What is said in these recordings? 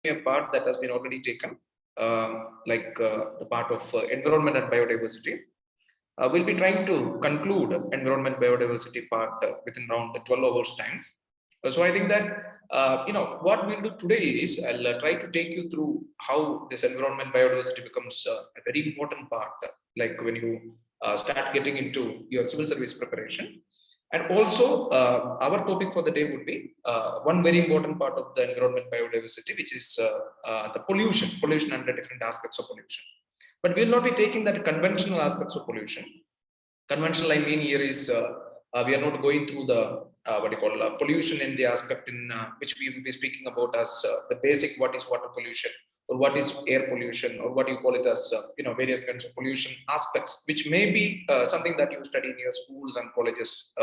a part that has been already taken, the part of environment and biodiversity. We'll be trying to conclude environment biodiversity part within around 12 hours time. So I think that what we'll do today is I'll try to take you through how this environment biodiversity becomes a very important part, like when you start getting into your civil service preparation. And also our topic for the day would be one very important part of the environment biodiversity, which is the pollution and the different aspects of pollution. But we will not be taking that conventional aspects of pollution. Conventional, I mean here is we are not going through the pollution in the aspect in which we will be speaking about as the basic, what is water pollution or what is air pollution or what you call it as various kinds of pollution aspects, which may be something that you study in your schools and colleges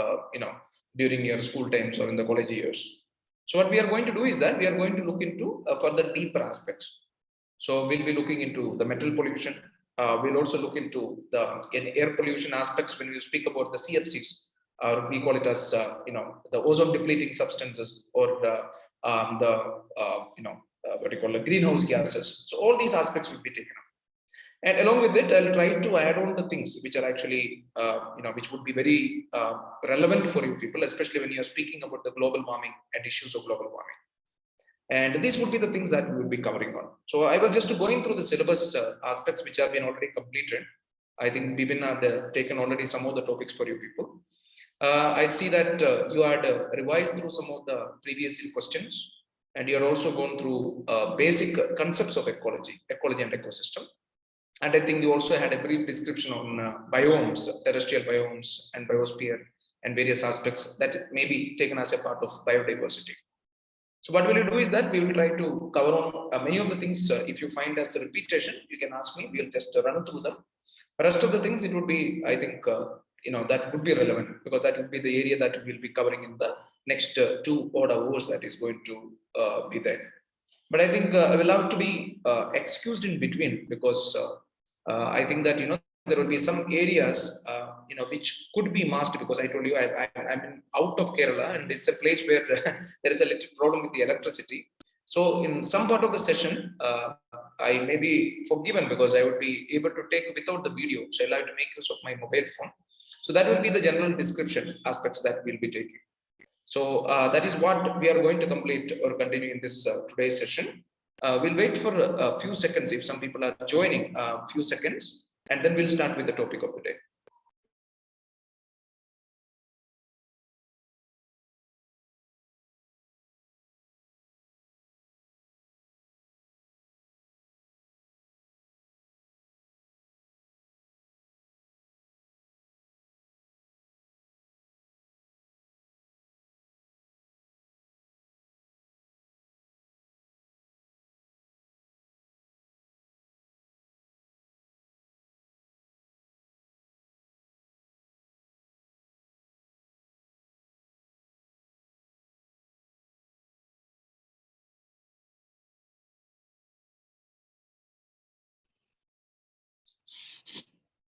during your school times or in the college years. So what we are going to do is that we are going to look into further deeper aspects. So we'll be looking into the metal pollution. We'll also look into the air pollution aspects when we speak about the CFCs. We call it as the ozone depleting substances or the greenhouse gases. So all these aspects will be taken up, and along with it I'll try to add on the things which are actually which would be very relevant for you people, especially when you're speaking about the global warming and issues of global warming. And these would be the things that we will be covering on. So I was just going through the syllabus aspects which have been already completed. I think we've been taken already some of the topics for you people. I see that you had revised through some of the previous questions, and you are also gone through basic concepts of ecology and ecosystem. And I think you also had a brief description on biomes, terrestrial biomes and biosphere and various aspects that may be taken as a part of biodiversity. So what we will do is that we will try to cover on many of the things. If you find as a repetition, you can ask me, we'll just run through them. The rest of the things, it would be, I think, that would be relevant because that would be the area that we'll be covering in the next 2 odd hours that is going to be there. But I think I will have to be excused in between because I think that, there will be some areas, which could be masked because I told you I'm out of Kerala and it's a place where there is a little problem with the electricity. So in some part of the session, I may be forgiven because I would be able to take without the video. So I'll have to make use of my mobile phone. So that will be the general description aspects that we'll be taking. So that is what we are going to complete or continue in this today's session. We'll wait for a few seconds if some people are joining, a few seconds, and then we'll start with the topic of the day.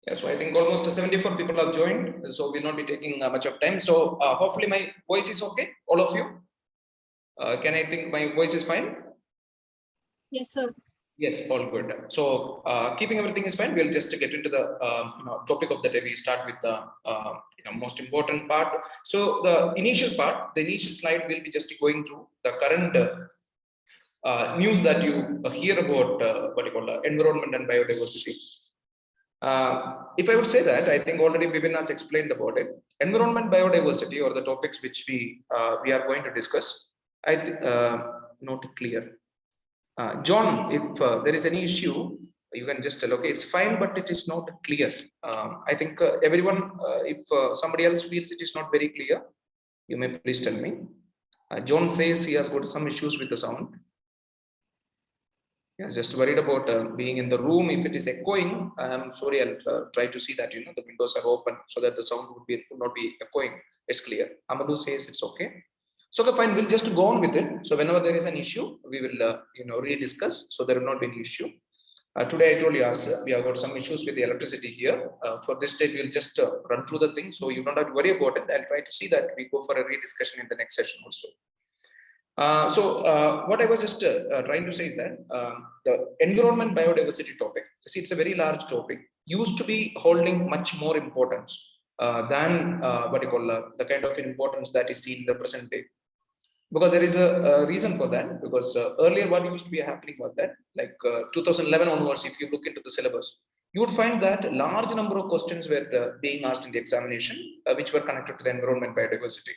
Yeah, so I think almost 74 people have joined, so we'll not be taking much of time. So hopefully my voice is okay, all of you. Can I think my voice is fine? Yes, sir. Yes, all good. So keeping everything is fine, we'll just get into the topic of the day. We start with the most important part. So the initial part, the initial slide, will be just going through the current news that you hear about environment and biodiversity. If I would say that, I think already Vipin has explained about it. Environment, biodiversity, or the topics which we are going to discuss. I think not clear. John, if there is any issue, you can just tell. Okay, it's fine, but it is not clear. I think everyone, if somebody else feels it is not very clear, you may please tell me. John says he has got some issues with the sound. Yeah, just worried about being in the room. If it is echoing, I'm sorry, I'll try to see that the windows are open so that the sound would not be echoing. It's clear. Amadou says it's okay. So okay, fine, we'll just go on with it. So whenever there is an issue, we will rediscuss. So there will not be any issue. Today I told you we have got some issues with the electricity here. For this day, we'll just run through the thing. So you don't have to worry about it. I'll try to see that we go for a rediscussion in the next session also. What I was just trying to say is that the environment biodiversity topic, see, it's a very large topic, used to be holding much more importance than what you call the kind of importance that is seen in the present day. Because there is a reason for that. Because earlier, what used to be happening was that, like 2011 onwards, if you look into the syllabus, you would find that large number of questions were being asked in the examination, which were connected to the environment biodiversity.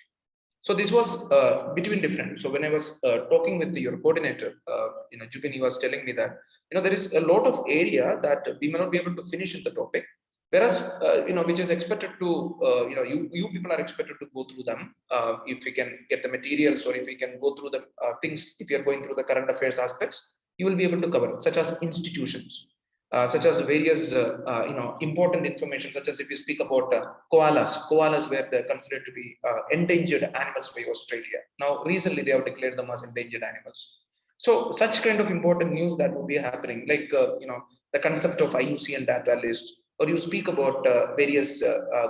So this was between different. So when I was talking with your coordinator, Jupin, he was telling me that there is a lot of area that we may not be able to finish in the topic, whereas which is expected to you people are expected to go through them if we can get the materials, or if we can go through the things. If you are going through the current affairs aspects, you will be able to cover, such as institutions. Such as various important information, such as if you speak about koalas were considered to be endangered animals by Australia. Now recently they have declared them as endangered animals. So such kind of important news that would be happening, like the concept of IUCN data list, or you speak about various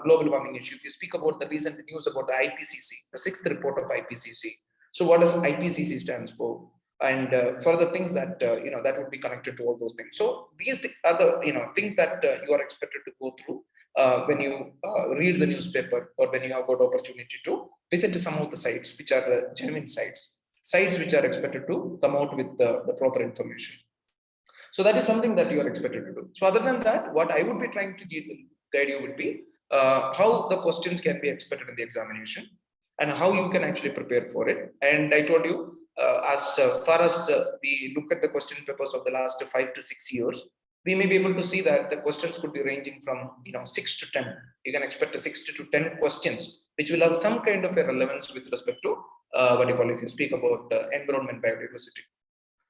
global warming issues. You speak about the recent news about the IPCC, the sixth report of IPCC. So what does IPCC stands for? And further things that that would be connected to all those things. So these are the things that you are expected to go through when you read the newspaper, or when you have got opportunity to visit some of the sites which are genuine sites which are expected to come out with the proper information. So that is something that you are expected to do. So other than that, what I would be trying to guide you would be how the questions can be expected in the examination, and how you can actually prepare for it. And I told you, as far as we look at the question papers of the last 5 to 6 years, we may be able to see that the questions could be ranging from 6 to 10. You can expect a 6 to 10 questions, which will have some kind of a relevance with respect to what you call, if you speak about environment biodiversity.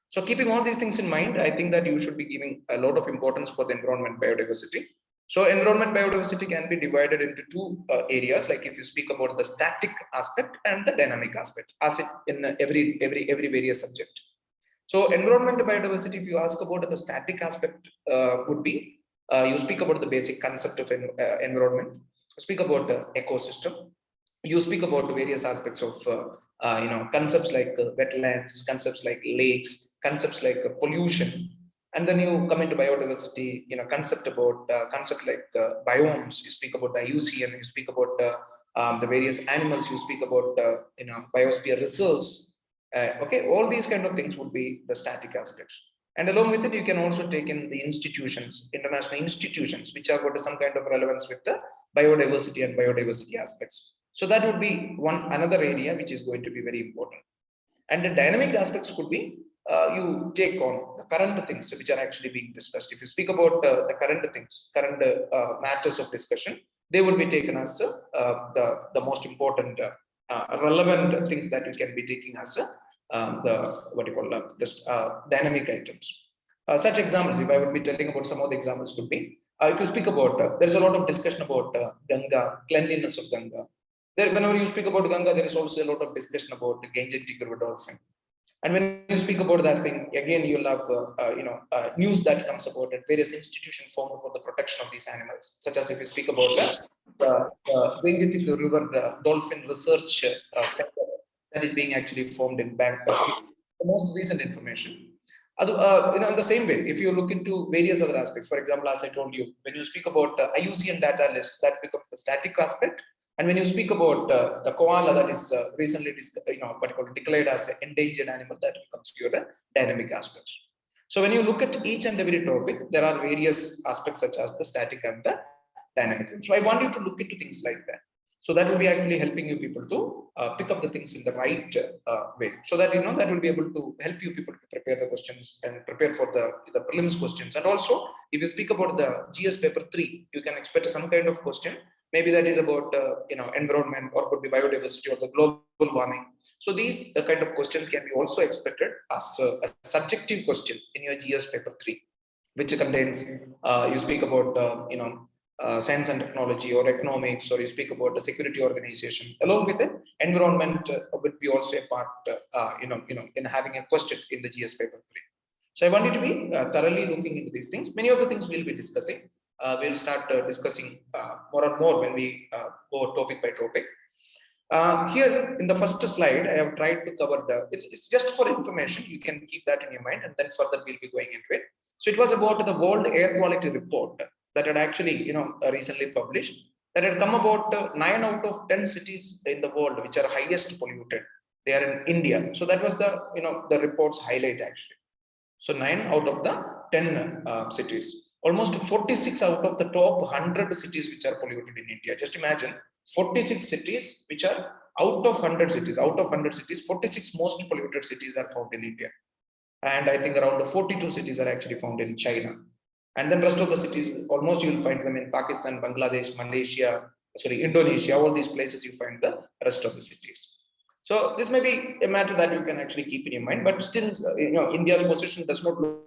So keeping all these things in mind, I think that you should be giving a lot of importance for the environment biodiversity. So environment biodiversity can be divided into two areas, like if you speak about the static aspect and the dynamic aspect, as it in every various subject. So environment biodiversity, if you ask about the static aspect, would be you speak about the basic concept of environment, speak about the ecosystem, you speak about various aspects of concepts like wetlands, concepts like lakes, concepts like pollution, and then you come into biodiversity, concept like biomes. You speak about the IUCN, you speak about the various animals, you speak about biosphere reserves. Okay, all these kind of things would be the static aspects. And along with it, you can also take in the institutions, international institutions, which have got some kind of relevance with the biodiversity and biodiversity aspects. So that would be another area which is going to be very important. And the dynamic aspects could be you take on the current things which are actually being discussed. If you speak about the current things, current matters of discussion, they would be taken as the most important relevant things that you can be taking as the dynamic items. Such examples, if I would be telling about some of the examples, could be if you speak about there's a lot of discussion about Ganga, cleanliness of Ganga. There, whenever you speak about Ganga, there is also a lot of discussion about the Gangetic river dolphin. And when you speak about that thing, again, you'll have news that comes about it, various institutions formed for the protection of these animals, such as if you speak about the Gangetic river dolphin research center that is being actually formed in Bangkok. The most recent information. In the same way, if you look into various other aspects, for example, as I told you, when you speak about IUCN data list, that becomes the static aspect. And when you speak about the koala that is recently declared as an endangered animal, that becomes your dynamic aspects. So when you look at each and every topic, there are various aspects such as the static and the dynamic. So I want you to look into things like that. So that will be actually helping you people to pick up the things in the right way. So that that will be able to help you people to prepare the questions and prepare for the prelims questions. And also, if you speak about the GS paper 3, you can expect some kind of question. Maybe that is about environment, or could be biodiversity, or the global warming. So these kind of questions can be also expected as a subjective question in your GS paper 3, which contains you speak about science and technology, or economics, or you speak about the security organization. Along with it, environment would be also a part in having a question in the GS paper 3. So I want you to be thoroughly looking into these things. Many of the things we'll be discussing. We'll start discussing more and more when we go topic by topic. Here in the first slide, I have tried to cover it's just for information. You can keep that in your mind, and then further we'll be going into it. So it was about the World Air Quality Report that had actually, recently published. That had come about 9 out of 10 cities in the world which are highest polluted. They are in India. So that was the report's highlight actually. So 9 out of the 10 cities. Almost 46 out of the top 100 cities which are polluted in India. Just imagine 46 cities which are out of 100 cities. Out of 100 cities, 46 most polluted cities are found in India. And I think around 42 cities are actually found in China. And then rest of the cities, almost you will find them in Pakistan, Bangladesh, Malaysia, Indonesia, all these places you find the rest of the cities. So this may be a matter that you can actually keep in your mind, but still, India's position does not look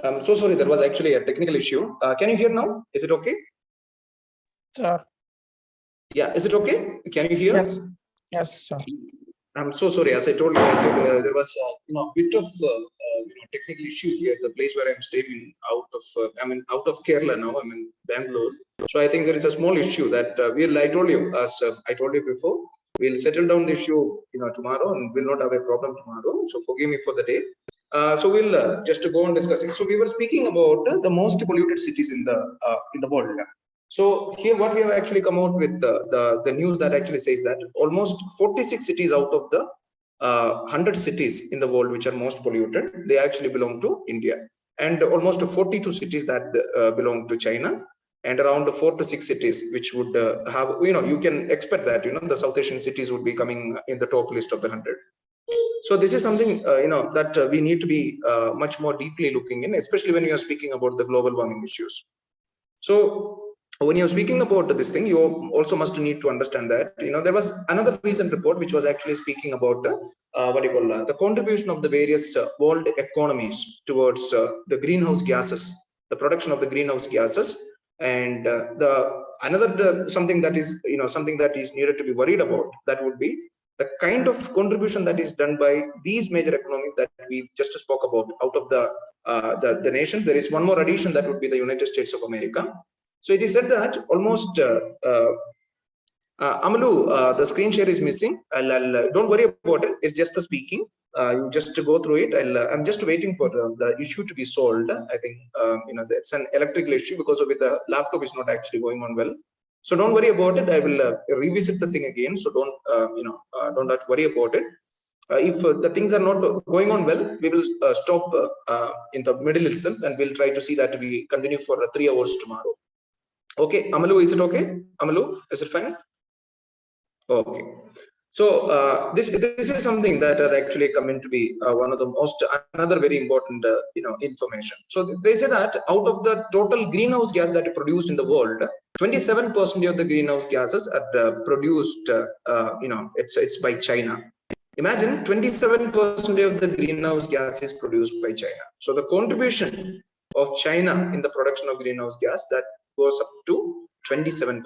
I'm so sorry, there was actually a technical issue. Can you hear now? Is it okay? Sir. Yeah, is it okay? Can you hear? Yes. Yes, sir. I'm so sorry. As I told you, there was a bit of technical issue here. The place where I'm staying out of Kerala now. I'm in Bangalore. So I think there is a small issue that I told you, as I told you before, We'll settle down the issue, tomorrow, and we'll not have a problem tomorrow. So forgive me for the day. So we'll just to go on discussing. So we were speaking about the most polluted cities in the world. So here, what we have actually come out with the news that actually says that almost 46 cities out of the 100 cities in the world which are most polluted, they actually belong to India, and almost 42 cities that belong to China, and around 4 to 6 cities which would have, you can expect that, the South Asian cities would be coming in the top list of the 100. So this is something, that we need to be much more deeply looking in, especially when you are speaking about the global warming issues. So when you're speaking about this thing, you also must need to understand that, there was another recent report which was actually speaking about the contribution of the various world economies towards the greenhouse gases, the production of the greenhouse gases, and something that is, something that is needed to be worried about, that would be the kind of contribution that is done by these major economies that we just spoke about out of the nations. There is one more addition, that would be the United States of America. So it is said that almost Amalu, the screen share is missing. Don't worry about it. It's just the speaking. You just go through it. I'm just waiting for the issue to be solved. I think it's an electrical issue because of it. The laptop is not actually going on well. So don't worry about it. I will revisit the thing again. So don't have to worry about it. If the things are not going on well, we will stop in the middle itself, and we'll try to see that we continue for 3 hours tomorrow. Okay, Amalu, is it okay? Amalu, is it fine? Okay. So this is something that has actually come in to be one of the most, another very important information. So they say that out of the total greenhouse gas that is produced in the world, 27% of the greenhouse gases are produced. It's by China. Imagine 27% of the greenhouse gas is produced by China. So the contribution of China in the production of greenhouse gas, that goes up to 27%.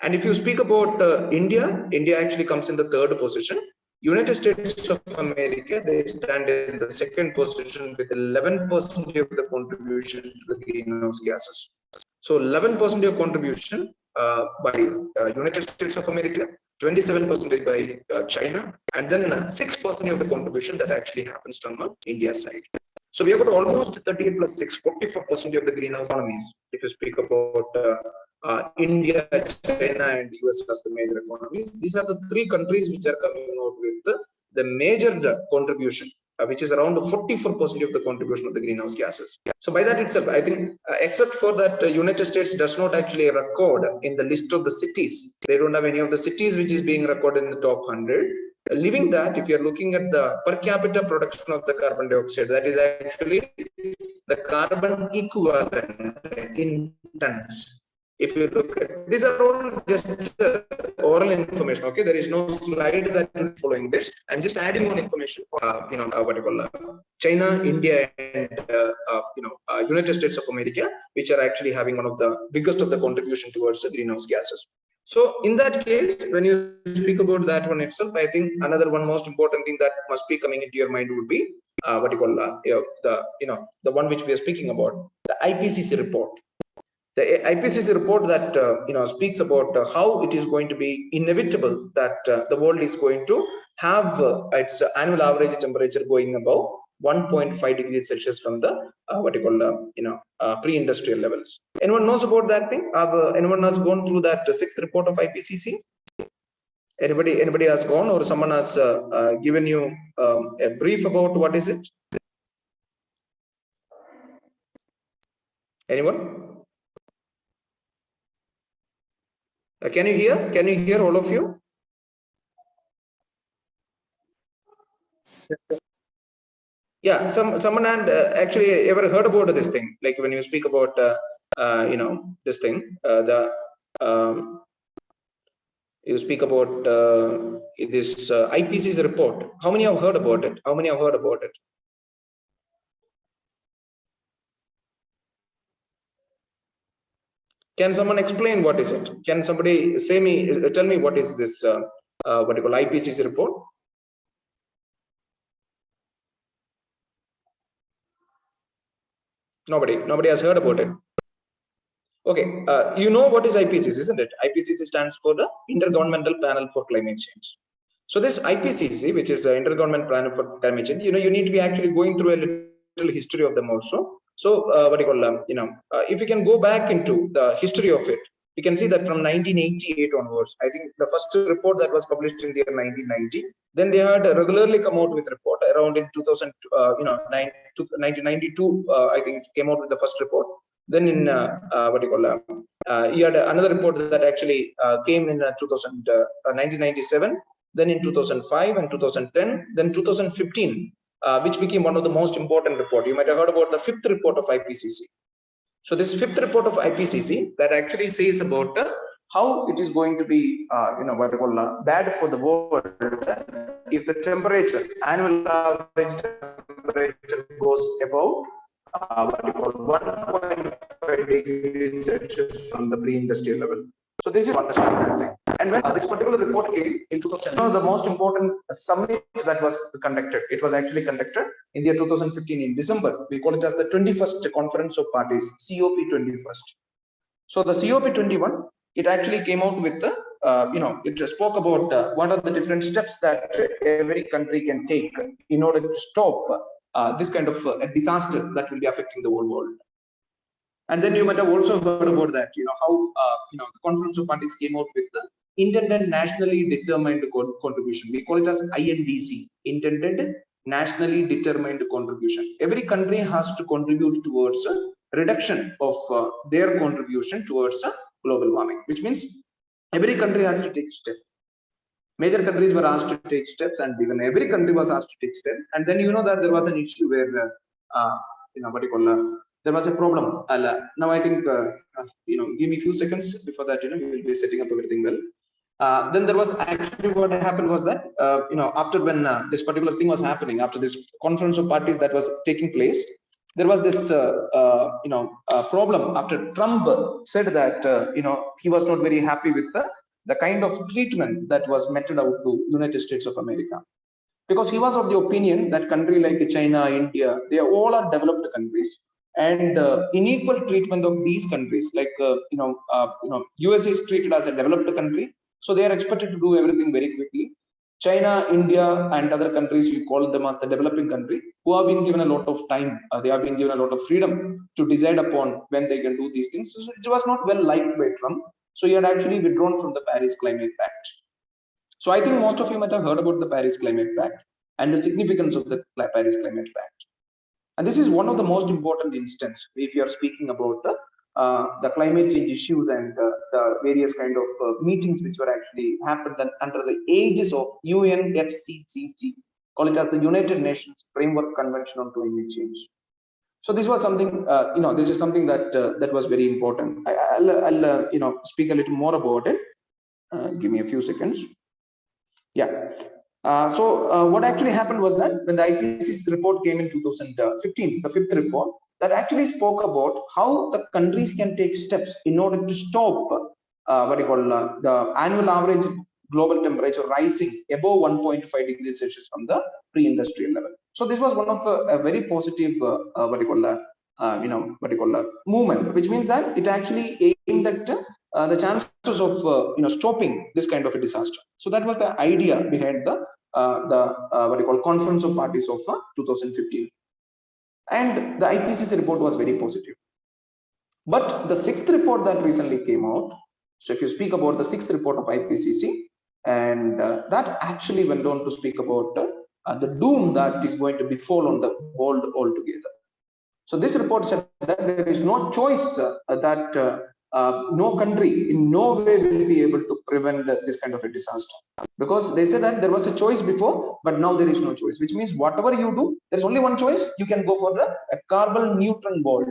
And if you speak about India actually comes in the third position. United States of America, they stand in the second position with 11% of the contribution to the greenhouse gases. So 11% of contribution by United States of America, 27% by China, and then 6% of the contribution that actually happens from India side. So we have got almost 38 plus 6, 44% of the greenhouse economies. If you speak about India, China, and US as the major economies, these are the 3 countries which are coming out with the major contribution, which is around 44% of the contribution of the greenhouse gases. So by that itself, I think, except for that, United States does not actually record in the list of the cities. They don't have any of the cities which is being recorded in the top 100. Leaving that, if you're looking at the per capita production of the carbon dioxide, that is actually the carbon equivalent in tons. If you look at, these are all just oral information. Okay, there is no slide that is following this. I'm just adding one information. China, India, and United States of America, which are actually having one of the biggest of the contribution towards the greenhouse gases. So in that case, when you speak about that one itself, I think another one most important thing that must be coming into your mind would be the one which we are speaking about, the IPCC report. The IPCC report that speaks about how it is going to be inevitable that the world is going to have its annual average temperature going above 1.5 degrees Celsius from the pre-industrial levels. Anyone knows about that thing? Anyone has gone through that 6th report of IPCC? Anybody has gone, or someone has given you a brief about what is it? Anyone? Can you hear? Can you hear, all of you? Yeah, someone had actually ever heard about this thing? Like when you speak about this thing, you speak about this IPCC report. How many have heard about it? How many have heard about it? Can someone explain what is it? Can somebody tell me what is this IPCC report? Nobody has heard about it. Okay, you know what is IPCC, isn't it? IPCC stands for the Intergovernmental Panel for Climate Change. So this IPCC, which is the Intergovernmental Panel for Climate Change, you need to be actually going through a little history of them also. So what do you call if you can go back into the history of it, you can see that from 1988 onwards, I think the first report that was published in the year 1990. Then they had regularly come out with report around in 2000, 1992. I think it came out with the first report. Then in you had another report that actually came in 1997. Then in 2005 and 2010, then 2015, which became one of the most important report. You might have heard about the fifth report of IPCC. So this fifth report of IPCC that actually says about how it is going to be, bad for the world if the temperature, annual average temperature goes above 1.5 degrees Celsius from the pre-industrial level. So this is understanding that thing. And when this particular report came in 2000, the most important summit that was conducted, it was actually conducted in the year 2015 in December. We call it as the 21st Conference of Parties, COP 21st. So the COP 21, it actually came out with the, it spoke about what are the different steps that every country can take in order to stop this kind of a disaster that will be affecting the whole world. And then you might have also heard about that, how the Conference of Parties came out with the intended nationally determined contribution. We call it as INDC, intended nationally determined contribution. Every country has to contribute towards a reduction of their contribution towards global warming, which means every country has to take steps. Major countries were asked to take steps, and even every country was asked to take steps. And then that there was an issue where there was a problem. Now I think give me a few seconds before that. We will be setting up everything well. Then there was actually what happened was that after when this particular thing was happening, after this conference of parties that was taking place, there was this problem after Trump said that he was not very happy with the kind of treatment that was meted out to United States of America, because he was of the opinion that country like China, India, they all are developed countries, and unequal treatment of these countries, like US is treated as a developed country, so they are expected to do everything very quickly. China, India, and other countries, we call them as the developing country, who have been given a lot of time. They have been given a lot of freedom to decide upon when they can do these things. So it was not well liked by Trump. So he had actually withdrawn from the Paris Climate Pact. So I think most of you might have heard about the Paris Climate Pact and the significance of the Paris Climate Pact. And this is one of the most important instances if you are speaking about the climate change issues and the various kind of meetings which were actually happened under the aegis of UNFCCC, call it as the United Nations Framework Convention on Climate Change. So this was something, this is something that that was very important. I'll speak a little more about it. Give me a few seconds. Yeah. What actually happened was that when the IPCC report came in 2015, the fifth report, that actually spoke about how the countries can take steps in order to stop the annual average global temperature rising above 1.5 degrees Celsius from the pre-industrial level. So this was one of a very positive movement, which means that it actually aimed at the chances of stopping this kind of a disaster. So that was the idea behind the Conference of Parties of 2015, and the IPCC report was very positive. But the sixth report that recently came out, so if you speak about the sixth report of IPCC, and that actually went on to speak about the doom that is going to befall on the world altogether. So this report said that there is no choice that no country in no way will be able to prevent this kind of a disaster, because they say that there was a choice before, but now there is no choice, which means whatever you do, there's only one choice. You can go for a carbon neutral world.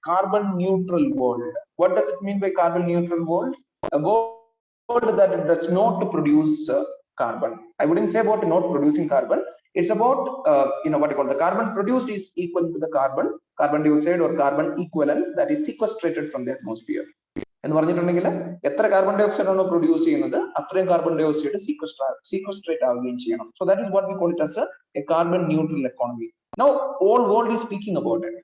Carbon neutral world. What does it mean by carbon neutral world? A world that does not produce carbon. I wouldn't say about not producing carbon. It's about the carbon produced is equal to the carbon dioxide or carbon equivalent that is sequestrated from the atmosphere. എന്ന് പറഞ്ഞിട്ടുണ്ടെങ്കിൽ എത്ര carbon dioxide ആണോ produce ചെയ്യുന്നത് അത്രയും carbon dioxide sequestrate ആവുകയും ചെയ്യണം. So that is what we call it as a carbon neutral economy. Now all world is speaking about it.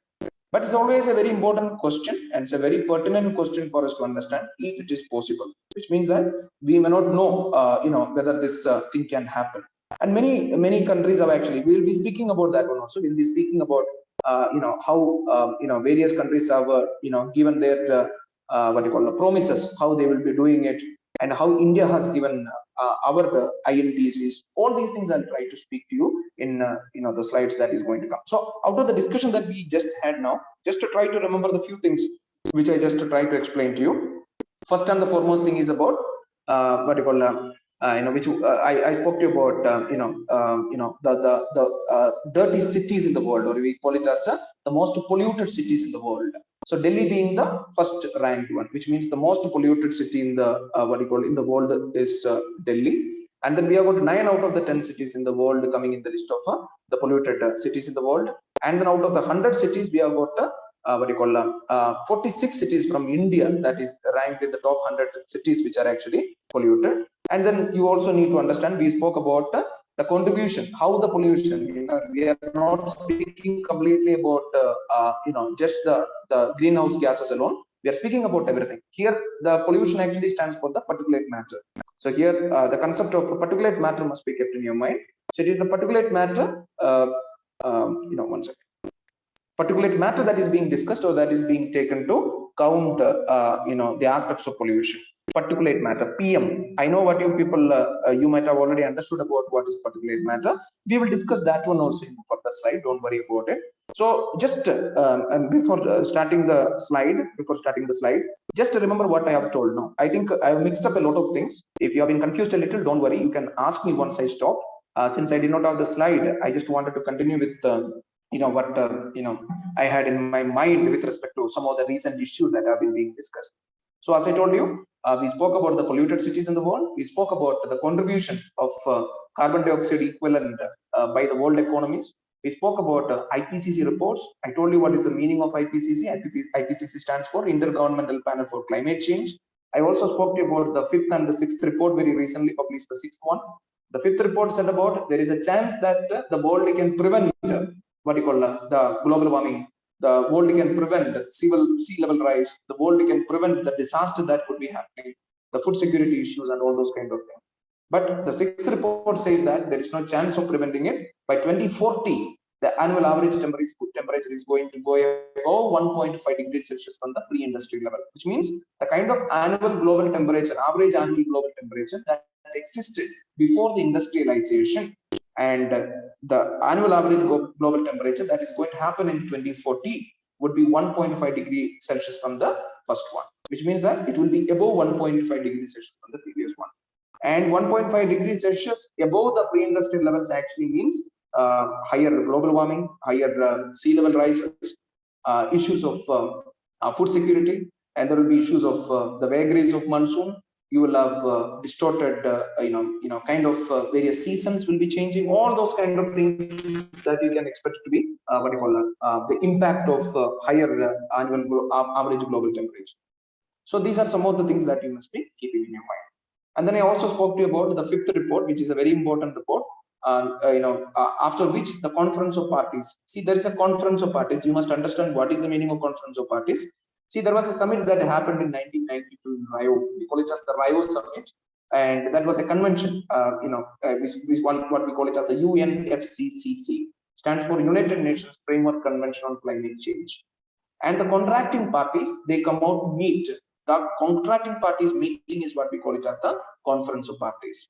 But it's always a very important question, and it's a very pertinent question for us to understand if it is possible, which means that we may not know, whether this thing can happen. And many countries have actually, we will be speaking about that one also. We'll be speaking about, how, various countries have, given their, promises, how they will be doing it, and how India has given our INDCs. All these things I'll try to speak to you in the slides that is going to come. So out of the discussion that we just had now, just to try to remember the few things which I just try to explain to you. First and the foremost thing is about I spoke to you about the dirty cities in the world, or we call it as the most polluted cities in the world. So Delhi being the first ranked one, which means the most polluted city in the in the world is Delhi. And then we have got 9 out of the 10 cities in the world coming in the list of the polluted cities in the world. And then out of the 100 cities, we have got 46 cities from India that is ranked in the top 100 cities which are actually polluted. And then you also need to understand, we spoke about the contribution, how the pollution, we are not speaking completely about, just the greenhouse gases alone. We are speaking about everything. Here, the pollution actually stands for the particulate matter. So here, the concept of particulate matter must be kept in your mind. So it is the particulate matter, one second. Particulate matter that is being discussed, or that is being taken to count, the aspects of pollution. Particulate matter, PM. I know what you people, you might have already understood about what is particulate matter. We will discuss that one also in the further slide. Don't worry about it. So just before starting the slide, just remember what I have told now. I think I have mixed up a lot of things. If you have been confused a little, don't worry. You can ask me once I stop. Since I did not have the slide, I just wanted to continue with what I had in my mind with respect to some of the recent issues that have been being discussed. So as I told you, we spoke about the polluted cities in the world. We spoke about the contribution of carbon dioxide equivalent by the world economies. We spoke about IPCC reports. I told you what is the meaning of IPCC. IPCC stands for Intergovernmental Panel for Climate Change. I also spoke to you about the 5th and the 6th report, very recently published the 6th one. The 5th report said about there is a chance that the world can prevent the global warming. The world can prevent sea level rise. The world can prevent the disaster that could be happening, the food security issues and all those kind of things. But the 6th report says that there is no chance of preventing it. By 2040, the annual average temperature is going to go above 1.5 degrees Celsius from the pre-industrial level, which means the kind of annual global temperature, average annual global temperature that existed before the industrialization, and the annual average global temperature that is going to happen in 2040 would be 1.5 degrees Celsius from the first one, which means that it will be above 1.5 degrees Celsius from the previous one. And 1.5 degrees Celsius above the pre-industrial levels actually means higher global warming, higher sea level rises, issues of food security, and there will be issues of the vagaries of monsoon. You will have distorted, various seasons will be changing. All those kind of things that you can expect to be the impact of higher annual average global temperature. So these are some of the things that you must be keeping in your mind. And then I also spoke to you about the 5th report, which is a very important report. After which the conference of parties. See, there is a conference of parties. You must understand what is the meaning of conference of parties. See, there was a summit that happened in 1992 in Rio. We call it as the Rio Summit, and that was a convention. What we call it as the UNFCCC, stands for United Nations Framework Convention on Climate Change. And the contracting parties, they come out meet. The contracting parties meeting is what we call it as the conference of parties.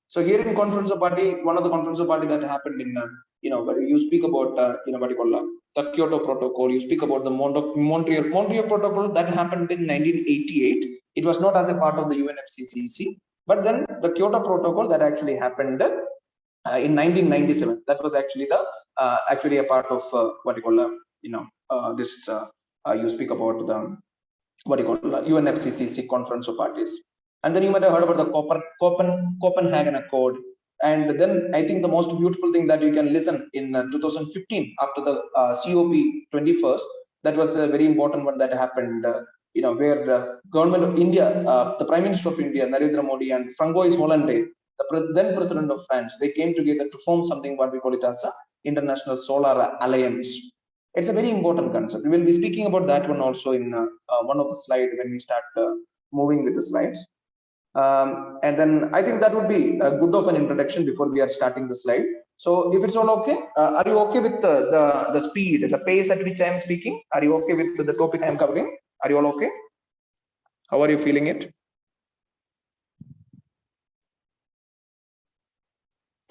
So here in conference of party, one of the conference of party that happened in, where you speak about, the Kyoto Protocol, you speak about the Montreal Protocol that happened in 1988. It was not as a part of the UNFCCC, but then the Kyoto Protocol that actually happened in 1997. That was actually actually a part of you speak about the UNFCCC conference of parties. And then you might have heard about the Copenhagen Accord. And then I think the most beautiful thing that you can listen in 2015 after the COP21st, that was a very important one that happened, where the government of India, the Prime Minister of India, Narendra Modi, and Francois Hollande, the then President of France, they came together to form something what we call it as a International Solar Alliance. It's a very important concept. We will be speaking about that one also in one of the slides when we start moving with the slides. And then I think that would be a good of an introduction before we are starting the slide. So if it's all okay, are you okay with the speed, the pace at which I am speaking? Are you okay with the topic I am covering? Are you all okay? How are you feeling it?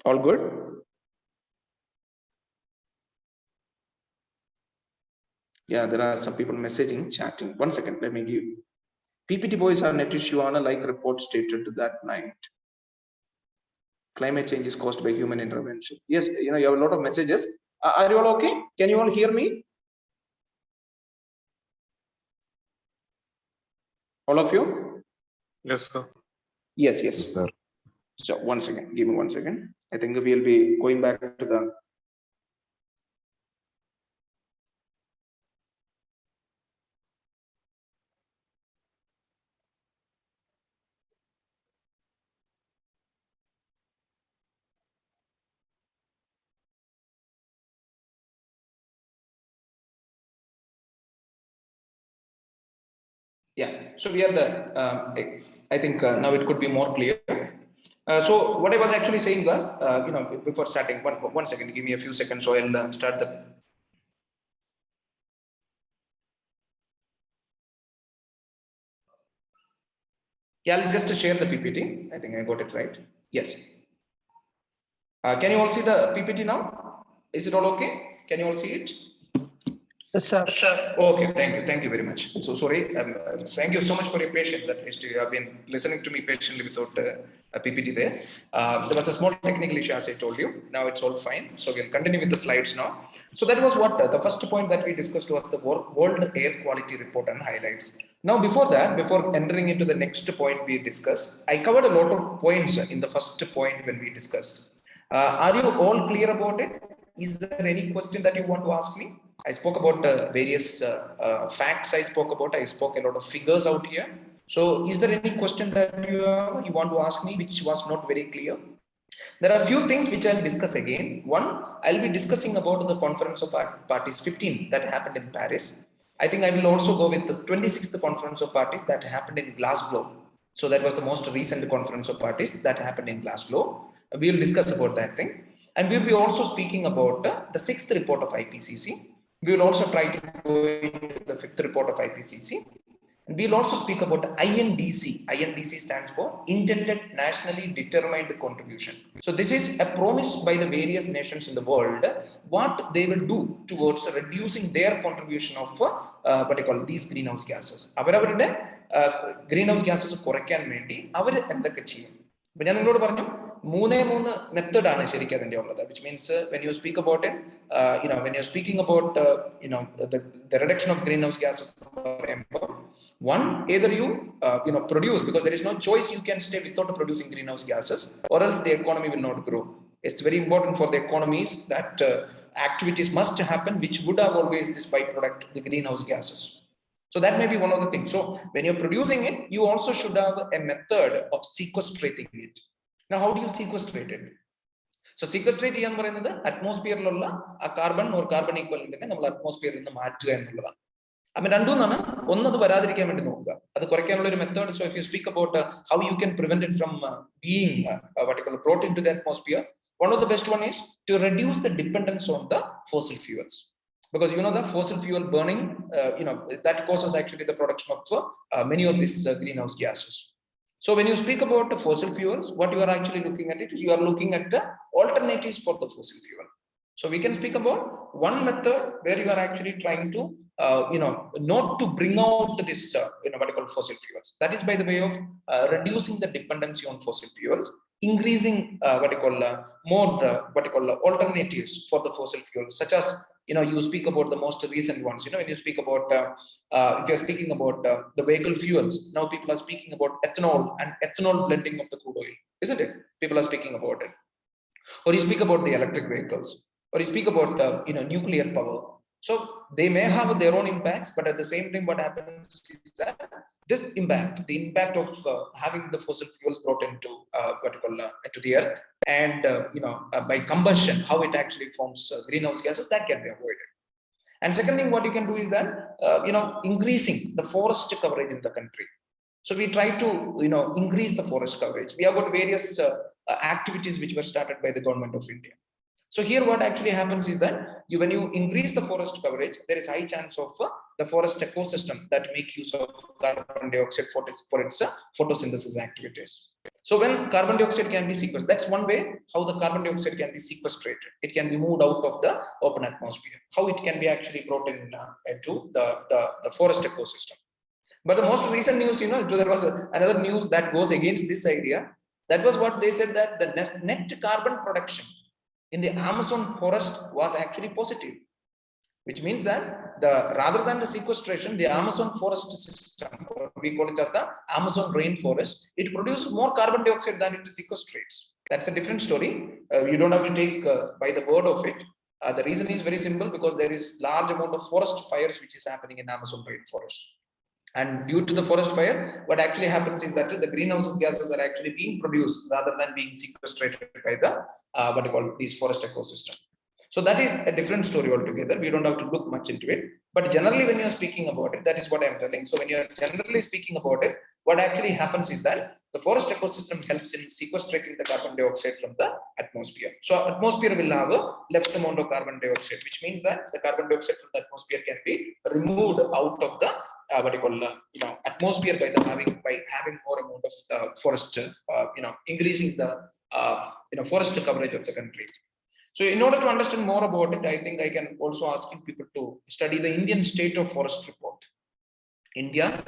All good? Yeah, there are some people messaging, chatting. 1 second, let me give. PPT boys are net issue on a like report stated that night. Climate change is caused by human intervention. Yes, you have a lot of messages. Are you all okay? Can you all hear me? All of you? Yes, sir. Yes, sir. So 1 second, give me 1 second. I think we'll be going back to the. Yeah, so we are the, I think now it could be more clear. So what I was actually saying was, before starting, one second, give me a few seconds so I'll start the. Yeah, I'll just share the PPT. I think I got it right. Yes. Can you all see the PPT now? Is it all okay? Can you all see it? Yes, sir. Okay, thank you very much. So sorry, thank you so much for your patience. At least you have been listening to me patiently without a PPT there. There was a small technical issue, as I told you. Now it's all fine. So we'll continue with the slides now. So that was what the first point that we discussed was the World Air Quality Report and highlights. Now before that, before entering into the next point we discussed, I covered a lot of points in the first point when we discussed. Are you all clear about it? Is there any question that you want to ask me? I spoke about various facts I spoke about. I spoke a lot of figures out here. So is there any question that you want to ask me which was not very clear? There are a few things which I'll discuss again. One, I'll be discussing about the Conference of Parties 15 that happened in Paris. I think I will also go with the 26th Conference of Parties that happened in Glasgow. So that was the most recent Conference of Parties that happened in Glasgow. We'll discuss about that thing. And we'll be also speaking about the 6th report of IPCC. We will also try to go into the 5th report of IPCC. And we'll also speak about INDC. INDC stands for Intended Nationally Determined Contribution. So this is a promise by the various nations in the world what they will do towards reducing their contribution of what I call these greenhouse gases. അവരവരുടെ greenhouse gases കുറയ്ക്കാൻ വേണ്ടി അവർ എന്തൊക്കെ ചെയ്യും? അപ്പോൾ ഞാൻ നിങ്ങളോട് പറഞ്ഞു മൂന്ന് മെത്തേഡാണ് ശരിക്കും അതിൻ്റെ ഉള്ളത്, which means when you speak about it, when you're speaking about the reduction of greenhouse gases, one, either you produce, because there is no choice, you can stay without producing greenhouse gases, or else the economy will not grow. It's very important for the economies that activities must happen which would have always this byproduct, the greenhouse gases. So that may be one of the things. So when you're producing it, you also should have a method of sequestrating it. Now, how do you sequestrate it? So sequestrate ചെയ്യാൻ പറയുന്നത് അറ്റ്മോസ്ഫിയറിലുള്ള ആ carbon or carbon ഈക്വലന്റിനെ നമ്മൾ അറ്റ്മോസ്ഫിയറിൽ നിന്ന് മാറ്റുക എന്നുള്ളതാണ്. അപ്പൊ രണ്ടുമെന്നാണ്, ഒന്നത് വരാതിരിക്കാൻ വേണ്ടി നോക്കുക, അത് കുറയ്ക്കാനുള്ള ഒരു method. So if you speak about how you can prevent it from being brought into the atmosphere, one of the best one is to reduce the dependence on the fossil fuels. Because the fossil fuel burning, that causes actually the production of many of these greenhouse gases. So when you speak about the fossil fuels, what you are actually looking at it is you are looking at the alternatives for the fossil fuel. So we can speak about one method where you are actually trying to, not to bring out this, what you call fossil fuels. That is by the way of reducing the dependency on fossil fuels, increasing more alternatives for the fossil fuels, such as you speak about the most recent ones. When you speak about if you're speaking about the vehicle fuels, now people are speaking about ethanol and ethanol blending of the crude oil, isn't it? People are speaking about it. Or you speak about the electric vehicles, or you speak about nuclear power. So they may have their own impacts, but at the same time what happens is that this impact, the impact of having the fossil fuels brought into into the earth, and by combustion, how it actually forms greenhouse gases, that can be avoided. And second thing, what you can do is that, increasing the forest coverage in the country. So we try to, increase the forest coverage. We have got various activities which were started by the government of India. So here what actually happens is that when you increase the forest coverage, there is high chance of the forest ecosystem that make use of carbon dioxide for its photosynthesis activities. So when carbon dioxide can be sequestered, that's one way how the carbon dioxide can be sequestrated. It can be moved out of the open atmosphere. How it can be actually brought in into the forest ecosystem. But the most recent news, there was another news that goes against this idea. That was what they said, that the net carbon production in the Amazon forest was actually positive, which means that rather than the sequestration, the Amazon forest system, we call it as the Amazon rainforest, it produces more carbon dioxide than it sequestrates. That's a different story. You don't have to take by the word of it. The reason is very simple, because there is large amount of forest fires which is happening in Amazon rainforest. And due to the forest fire, what actually happens is that the greenhouse gases are actually being produced rather than being sequestrated by the these forest ecosystem. So that is a different story altogether. We don't have to look much into it. But generally, when you are speaking about it, that is what I'm telling. So when you are generally speaking about it, what actually happens is that the forest ecosystem helps in sequestrating the carbon dioxide from the atmosphere. So atmosphere will have a less amount of carbon dioxide, which means that the carbon dioxide from the atmosphere can be removed out of the atmosphere by having more amount of forest, increasing the forest coverage of the country. So in order to understand more about it, I think I can also ask people to study the Indian State of Forest Report. India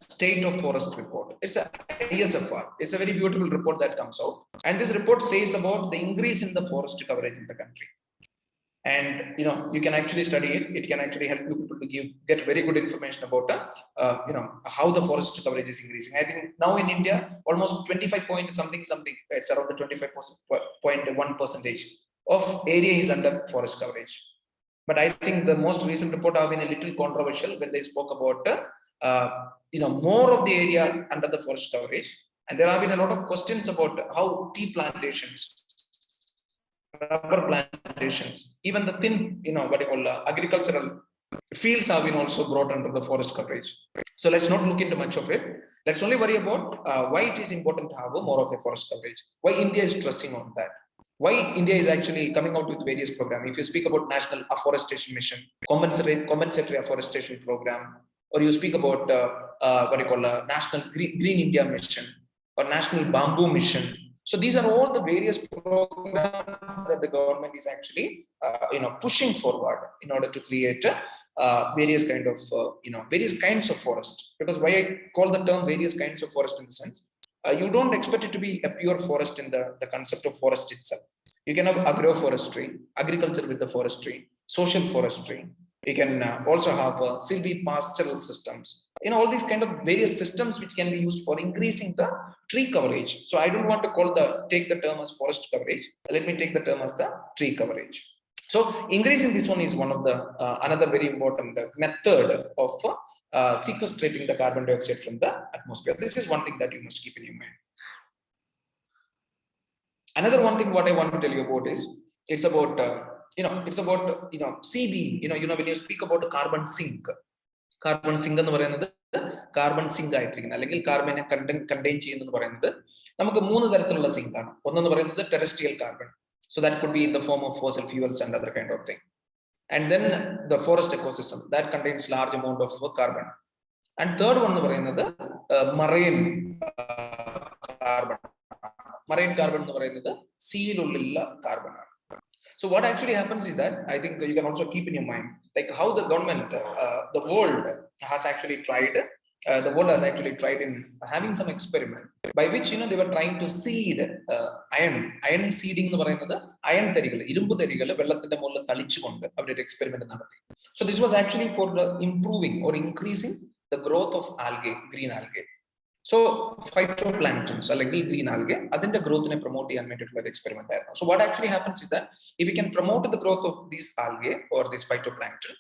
State of Forest Report. It's a ISFR. It's a very beautiful report that comes out. And this report says about the increase in the forest coverage in the country. And you can actually study it. It can actually help you people to get very good information about how the forest coverage is increasing. I think now in India, almost 25 point something, it's around the 25.1% of area is under forest coverage. But I think the most recent report have been a little controversial when they spoke about more of the area under the forest coverage. And there have been a lot of questions about how tea plantations, rubber plantations, even the thin, agricultural fields have been also brought under the forest coverage. So let's not look into much of it. Let's only worry about why it is important to have more of a forest coverage. Why India is stressing on that. Why India is actually coming out with various programs. If you speak about National Afforestation Mission, compensatory afforestation program, or you speak about National Green India Mission or National Bamboo Mission. So these are all the various programs that the government is actually, pushing forward in order to create various kinds of forest. Because why I call the term various kinds of forest in the sense, you don't expect it to be a pure forest in the concept of forest itself. You can have agroforestry, agriculture with the forestry, social forestry. You can also have silvipastoral systems. All these kind of various systems which can be used for increasing the tree coverage. So I don't want to take the term as forest coverage. Let me take the term as the tree coverage. So increasing this one is one of the another very important method of sequestrating the carbon dioxide from the atmosphere. This is one thing that you must keep in your mind. Another one thing what I want to tell you about is it's about CB. When you speak about carbon sink എന്ന് പറയുന്നത് carbon zinc ആയിട്ടിരിക്കുന്നത് അല്ലെങ്കിൽ കാർബനെ contain ചെയ്യുന്നത് പറയുന്നത് നമുക്ക് 3 തരത്തിലുള്ള zinc ആണ്. ഒന്നെന്ന് പറയുന്നത് terrestrial carbon. So that could be in the form of fossil fuels and other kind of thing. And then the forest ecosystem that contains large amount of carbon. And third one എന്ന് പറയുന്നത് marine carbon. Marine carbon എന്ന് പറയുന്നത് സീയിലുള്ള carbon ആണ്. So what actually happens is that I think you can also keep in your mind like how the government, the world has actually tried. The world has actually tried in having some experiment by which they were trying to seed iron seeding എന്ന് പറയുന്നത് iron തരികൾ ഇരുമ്പ് തരികൾ വെള്ളത്തിന്റെ മുകളിൽ തളിച്ചുകൊണ്ട് അവരുടെ experiment നടത്തി. So this was actually for improving or increasing the growth of algae, green algae. So phytoplanktons അല്ലെങ്കിൽ green algae അതിന്റെ ഗ്രോത്തിനെ promote ചെയ്യാൻ വേണ്ടിയിട്ടുള്ള ഒരു എക്സ്പെരിമെന്റ് ആയിരുന്നു. So what actually happens is that if we can promote the growth of these algae or this phytoplankton,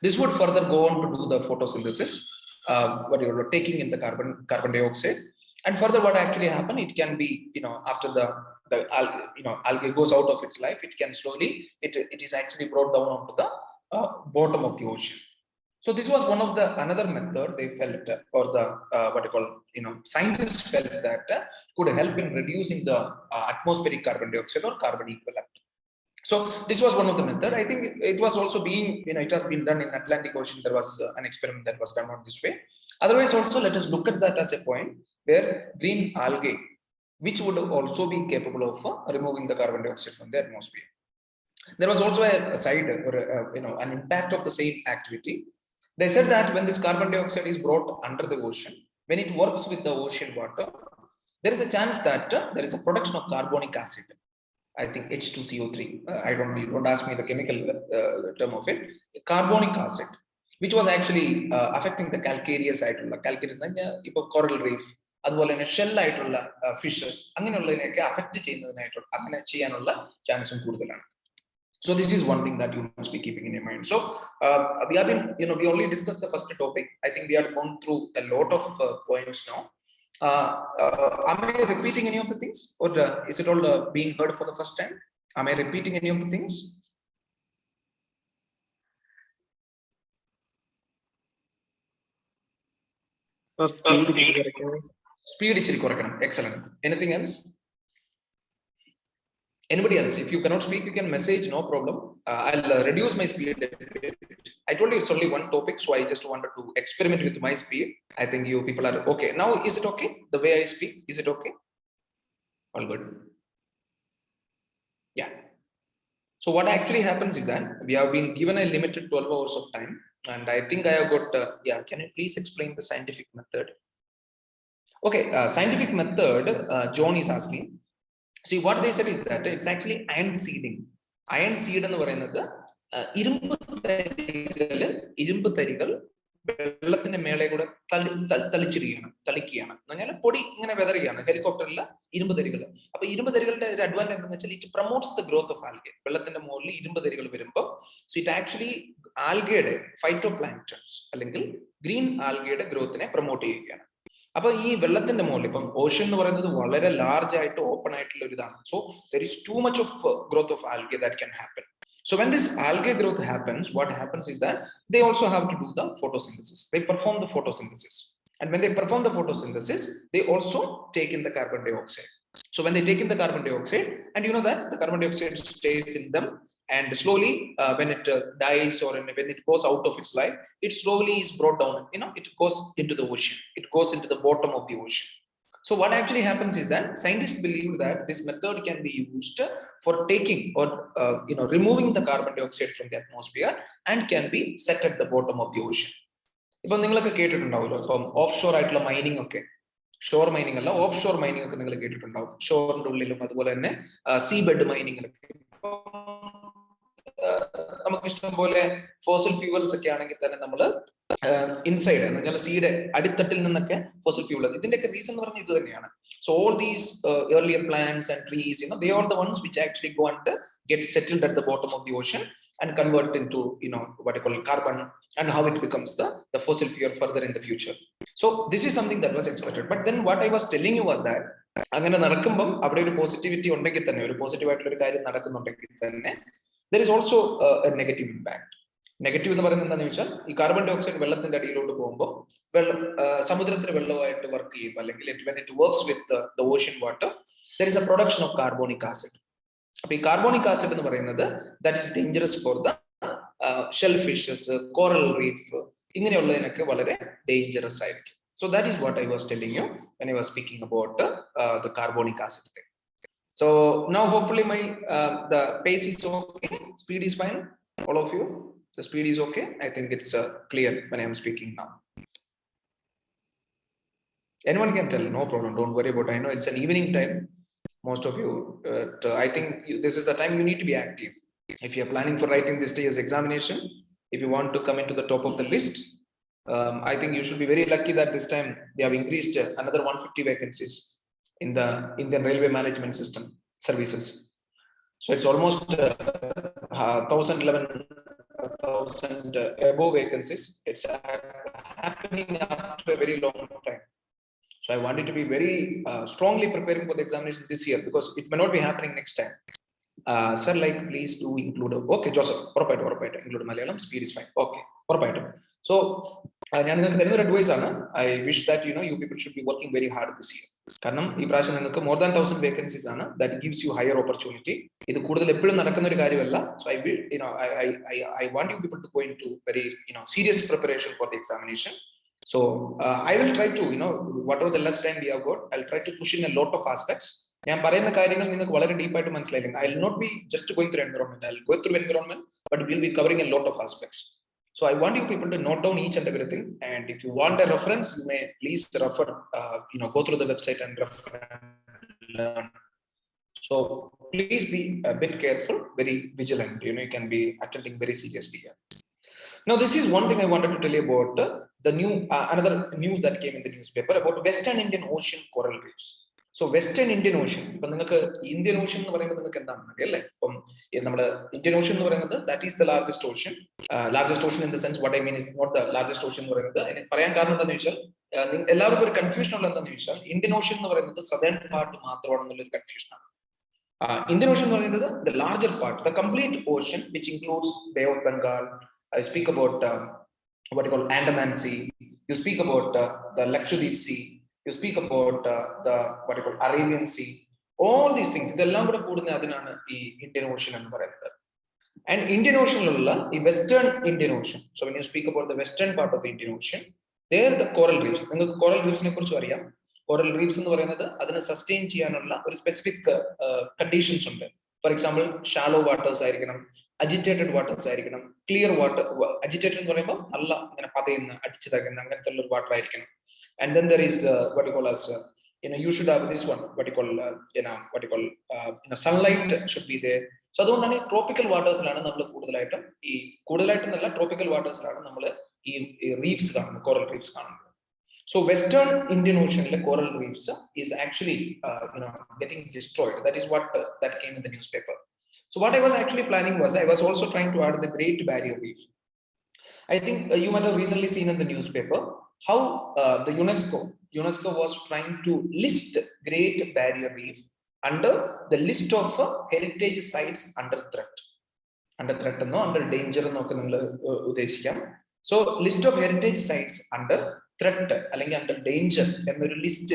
this would further go on to do the photosynthesis, taking in the carbon dioxide. And further what actually happen, it can be after the algae goes out of its life, it can slowly it is actually brought down onto the bottom of the ocean. So this was one of the another method they felt, or the what you call, scientists felt that could help in reducing the atmospheric carbon dioxide or carbon equivalent. So this was one of the method. I think it was also being, it has been done in Atlantic Ocean. There was an experiment that was done on this way. Otherwise, also let us look at that as a point where green algae, which would also be capable of removing the carbon dioxide from the atmosphere. There was also a side, or an impact of the same activity. They said that when this carbon dioxide is brought under the ocean, when it works with the ocean water, there is a chance that there is a production of carbonic acid. I think H2CO3. I don't ask me the chemical term of it. Carbonic acid, which was actually affecting the calcareous ആയിട്ടുള്ള ഇപ്പോൾ coral reef, അതുപോലെ തന്നെ shell ആയിട്ടുള്ള fishes, അങ്ങനെയുള്ളതിനെയൊക്കെ affect ചെയ്യുന്നതിനായിട്ടുള്ള അങ്ങനെ ചെയ്യാനുള്ള ചാൻസും കൂടുതലാണ്. So this is one thing that you must be keeping in your mind. So we have been, we only discussed the first topic. I think we have gone through a lot of points now. Am I repeating any of the things, or is it all being heard for the first time? Am I repeating any of the things? Sir, Speed ഇച്ചിരി കുറയ്ക്കണം. Excellent. Anything else? Anybody else? If you cannot speak, you can message, no problem. I'll reduce my speed a bit. I told you it's only one topic, so I just wanted to experiment with my speed. I think you people are okay. Now, is it okay? The way I speak, is it okay? All good. Yeah. So what actually happens is that we have been given a limited 12 hours of time, and I think I have got, can you please explain the scientific method? Okay, scientific method, John is asking. See, what they said is that it's actually iron seeding. Iron seed എന്ന് പറയുന്നത് ഇരുമ്പ് തരികൾ വെള്ളത്തിന്റെ മേലെ കൂടെ തളിക്കുകയാണ് എന്ന് പറഞ്ഞാൽ പൊടി ഇങ്ങനെ വെതറുകയാണ് ഹെലികോപ്റ്ററിൽ ഇരുമ്പ് തരികൾ. അപ്പൊ ഇരുമ്പ് തരികളുടെ ഒരു അഡ്വാൻറ്റേജ് എന്താണെന്ന് വെച്ചാൽ it promotes the growth of algae. വെള്ളത്തിന്റെ മുകളിൽ ഇരുമ്പ് തരികൾ വരുമ്പോൾ സോ ഇറ്റ് ആക്ച്വലി ആൽഗയുടെ ഫൈറ്റോപ്ലാങ്ക്ടൺസ് അല്ലെങ്കിൽ ഗ്രീൻ ആൽഗയുടെ ഗ്രോത്തിനെ പ്രൊമോട്ട് ചെയ്യുകയാണ്. അപ്പൊ ഈ വെള്ളത്തിന്റെ മുകളിൽ ഇപ്പം ഓഷൻ എന്ന് പറയുന്നത് വളരെ ലാർജ് ആയിട്ട് ഓപ്പൺ ആയിട്ടുള്ള ഒരു ഇതാണ്. So there is too much of growth of algae that can happen. So when this algae growth happens, what happens is that they also have to do the photosynthesis. They perform the photosynthesis. And when they perform the photosynthesis, they also take in the carbon dioxide. So when they take in the carbon dioxide, and you know that the carbon dioxide stays in them, and slowly when it dies or when it goes out of its life, it slowly is brought down. It goes into the ocean. It goes into the bottom of the ocean. So what actually happens is that scientists believe that this method can be used for taking or removing the carbon dioxide from the atmosphere and can be set at the bottom of the ocean. ഇപ്പൊ നിങ്ങളൊക്കെ കേട്ടിട്ടുണ്ടാവുമല്ലോ, ഇപ്പം of shore ആയിട്ടുള്ള mining ഒക്കെ, shore mining അല്ല, of shore mining ഒക്കെ നിങ്ങൾ കേട്ടിട്ടുണ്ടാവും. ഷോറിന്റെ ഉള്ളിലും അതുപോലെ തന്നെ സീ ബെഡ് മൈനിങ്ങിലൊക്കെ നമുക്ക് ഇഷ്ടം പോലെ ഫോസിൽ ഫ്യൂവൽസ് ഒക്കെ ആണെങ്കിൽ തന്നെ നമ്മൾ ഇൻസൈഡ് എന്ന് പറഞ്ഞാൽ സീയുടെ അടിത്തട്ടിൽ നിന്നൊക്കെ ഫോസിൽ ഫ്യൂവൽ, ഇതിന്റെയൊക്കെ റീസൺ എന്ന് പറഞ്ഞാൽ ഇത് തന്നെയാണ്. So all these earlier plants and trees, they are the ones which actually go and get settled at the bottom of the ocean and convert into what you call carbon, and how it becomes the fossil fuel further in the future. So this is something that was expected. But then what I was telling you was that അങ്ങനെ നടക്കുമ്പം അവിടെ ഒരു positivity ഉണ്ടെങ്കിൽ തന്നെ, ഒരു positive ആയിട്ടുള്ള ഒരു കാര്യം നടക്കുന്നുണ്ടെങ്കിൽ തന്നെ there is also a negative impact. Negative എന്ന് പറയുന്നത് എന്താണെന്ന് വെച്ചാൽ, ഈ കാർബൺ ഡൈ ഓക്സൈഡ് വെള്ളത്തിന്റെ അടിയിലോട്ട് പോകുമ്പോൾ വെള്ളം സമുദ്രത്തിലെ വെള്ളമായിട്ട് വർക്ക് ചെയ്യുമ്പോൾ, അല്ലെങ്കിൽ when it works with the ocean water, there is a production of carbonic acid. അപ്പൊ ഈ കാർബോണിക് ആസിഡ് എന്ന് പറയുന്നത് that is dangerous for the shellfishes, coral reef, ഇങ്ങനെയുള്ളതിനൊക്കെ വളരെ ഡേഞ്ചറസ് ആയിരിക്കും. So that is what I was telling you when I was speaking about the carbonic acid thing. So now hopefully my the pace is okay, speed is fine, all of you. The speed is okay. I think it's clear when I am speaking now. Anyone can tell, no problem, don't worry about it. I know it's an evening time, most of you, I think this is the time you need to be active. If you are planning for writing this year's examination, if you want to come into the top of the list, I think you should be very lucky that this time they have increased another 150 vacancies in the Indian Railway Management System services. So it's almost 1,000 above vacancies. It's happening after a very long time. So I wanted to be very strongly preparing for the examination this year, because it may not be happening next time. Sir, like, please do include. Okay, Joseph, include Malayalam, speed is fine. Okay, so advice I wish that you people should be working very hard this year. കാരണം ഈ പ്രാവശ്യം നിങ്ങൾക്ക് more than 1,000 vacancies ആണ്. That gives you higher opportunity. ഇത് കൂടുതൽ എപ്പോഴും നടക്കുന്ന ഒരു കാര്യമല്ല. So I want you people to go into very serious preparation for the examination. So I will try to whatever the less time we have got, I'll try to push in a lot of aspects. ഞാൻ പറയുന്ന കാര്യങ്ങൾ നിങ്ങൾക്ക് വളരെ ഡീപ്പായിട്ട് മനസ്സിലായിട്ടുണ്ട്. I will not be just going through environment. I will go through environment, but we will be covering a lot of aspects. So I want you people to note down each and everything. And if you want a reference, you may please refer. Go through the website and refer. So please be a bit careful, very vigilant. You can be attending very seriously here. Now, this is one thing I wanted to tell you about the new another news that came in the newspaper about Western Indian Ocean coral reefs. So Western Indian Ocean, Indian Ocean Indian Ocean that is the largest ocean. Largest ocean in the sense, what I mean is not the largest ocean. Confusion Indian Ocean the southern part confusion. Indian Ocean the larger part, the complete ocean, which includes Bay of Bengal. I speak about what you call Andaman Sea. You speak about the Lakshadweep Sea. You speak about the what you call Arabian Sea. All these things. The Indian Ocean and Indian Ocean the Western Indian Ocean. So when you speak about the western part of the Indian Ocean, there the coral reefs. Coral reefs coral reefs sustain specific conditions. For example, shallow waters, agitated waters, clear water. Agitated water. And then there is what you call as you should have this one, what you call sunlight should be there. So that's tropical waters tropical waters reefs, coral reefs. So Western Indian Ocean coral reefs is actually getting destroyed. That is what that came in the newspaper. So what I was actually planning was, I was also trying to add the Great Barrier Reef. I think you might have recently seen in the newspaper how the UNESCO was trying to list Great Barrier Reef under the list of heritage sites under threat. Under threat, under danger. So list of heritage sites under threat, under danger, list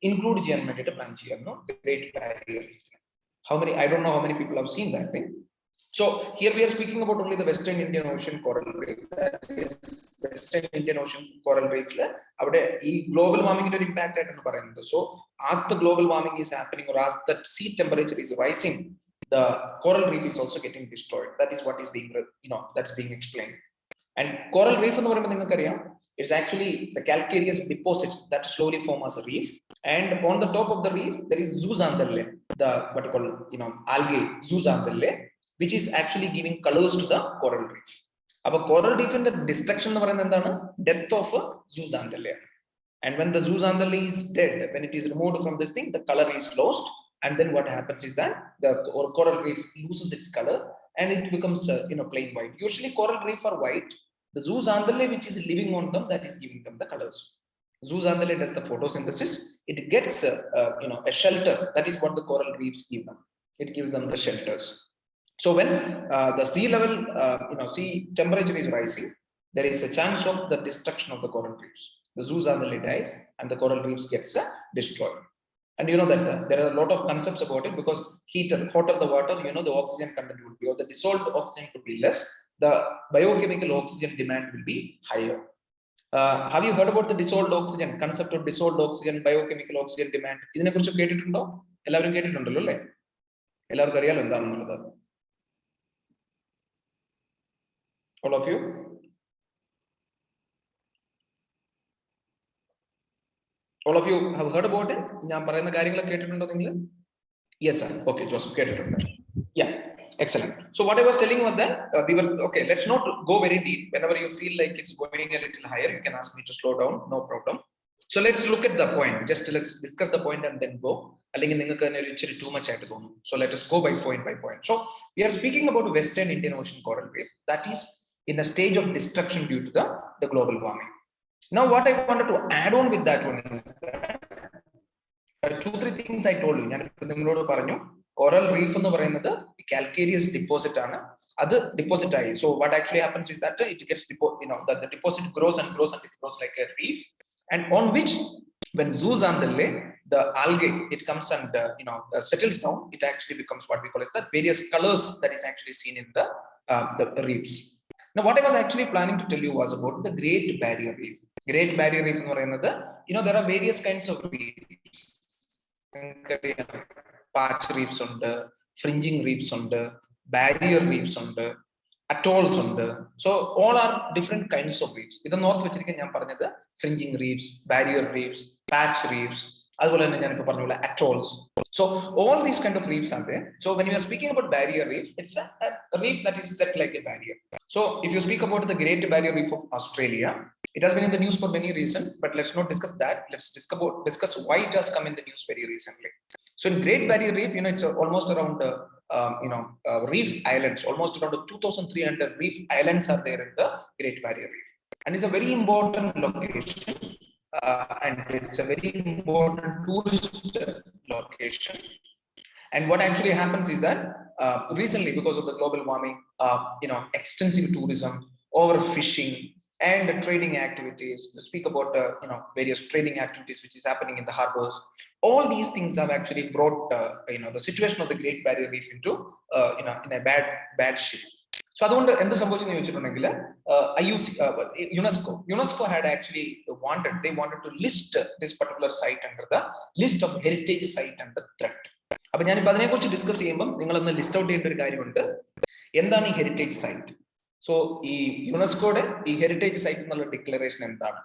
include plan Great Barrier Reef. I don't know how many people have seen that thing. So here we are speaking about only the Western Indian Ocean coral reef. That is Western Indian Ocean coral reef. Global warming impact. So as the global warming is happening, or as the sea temperature is rising, the coral reef is also getting destroyed. That is what is being that's being explained. And coral reef is actually the calcareous deposit that slowly form as a reef. And on the top of the reef there is zooxanthellae, the what you call algae zooxanthellae, which is actually giving colors to the coral reef. Now, coral reef in the destruction death of zooxanthellae. And when the zooxanthellae is dead, when it is removed from this thing, the color is lost. And then what happens is that the coral reef loses its color and it becomes plain white. Usually coral reef are white. The zooxanthellae which is living on them, that is giving them the colors. Zooxanthellae does the photosynthesis. It gets a shelter. That is what the coral reefs give them. It gives them the shelters. So when the sea level, sea temperature is rising, there is a chance of the destruction of the coral reefs. The zooxanthellae dies and the coral reefs gets destroyed. And you know that there are a lot of concepts about it, because hotter the water, the oxygen content would be, or the dissolved oxygen could be less. The biochemical oxygen demand will be higher. Have you heard about the dissolved oxygen, concept of dissolved oxygen, biochemical oxygen demand? ഇതിനെ കുറിച്ച് കേട്ടിട്ടുണ്ടോ? എല്ലാവരും കേട്ടിട്ടുണ്ടല്ലോ അല്ലേ? എല്ലാവർക്കും അറിയാലോ എന്താണെന്നുള്ളത്? All of you? All of you have heard about it? Yes, sir. Okay, Joseph, get it. Yeah, excellent. So what I was telling was that we were okay. Let's not go very deep. Whenever you feel like it's going a little higher, you can ask me to slow down. No problem. So let's look at the point. Just let's discuss the point and then go. Too much. So let us go by point. So we are speaking about Western Indian Ocean coral reef that is in a stage of destruction due to the global warming. Now, what I wanted to add on with that one is that 2-3 things I told you. Coral reef എന്ന് പറയുന്നത് calcareous deposit ആണ്. അത് deposit ആയി. So what actually happens is that it gets the deposit grows and grows and it grows like a reef, and on which when zoos on the lake, the algae, it comes and settles down. It actually becomes what we call as the various colors that is actually seen in the reefs. Now what I was actually planning to tell you was about the Great Barrier Reef. Great Barrier Reef എന്ന് പറയുന്നത്, there are various kinds of reefs. Patch reefs ഉണ്ട്, fringing reefs ഉണ്ട്, barrier reefs ഉണ്ട്, atolls ഉണ്ട്. So all are different kinds of reefs. ഇത് north വെച്ചിരിക്കാൻ ഞാൻ പറഞ്ഞത് fringing reefs, barrier reefs, patch reefs, അതുപോലെ തന്നെ ഞാൻ ഇപ്പോൾ പറഞ്ഞ പോലെ atolls. So all these kind of reefs are there. So when you are speaking about barrier reef, it's a reef that is set like a barrier. So if you speak about the Great Barrier Reef of Australia, it has been in the news for many reasons, but let's not discuss that. Let's discuss why it has come in the news very recently. So in Great Barrier Reef, it's almost around reef islands, almost around 2,300 reef islands are there in the Great Barrier Reef, and it's a very important location, and it's a very important tourist location. And what actually happens is that recently, because of the global warming, extensive tourism, overfishing, and trading activities, to speak about various trading activities which is happening in the harbors, all these things have actually brought the situation of the Great Barrier Reef into in a bad shape. So അതുകൊണ്ട് എന്ത് സംഭവിച്ചെന്ന് ചോദിച്ചിട്ടുണ്ടെങ്കിൽ UNESCO had actually wanted to list this particular site under the list of heritage site under threat. അപ്പൊ ഞാനിപ്പോൾ അതിനെക്കുറിച്ച് discuss ചെയ്യുമ്പോൾ നിങ്ങളൊന്ന് list out ചെയ്യേണ്ട ഒരു കാര്യമുണ്ട്. എന്താണ് ഈ ഹെറിറ്റേജ് സൈറ്റ്? സോ ഈ യുനെസ്കോയുടെ ഈ ഹെറിറ്റേജ് സൈറ്റ് എന്നുള്ള ഡിക്ലറേഷൻ എന്താണ്?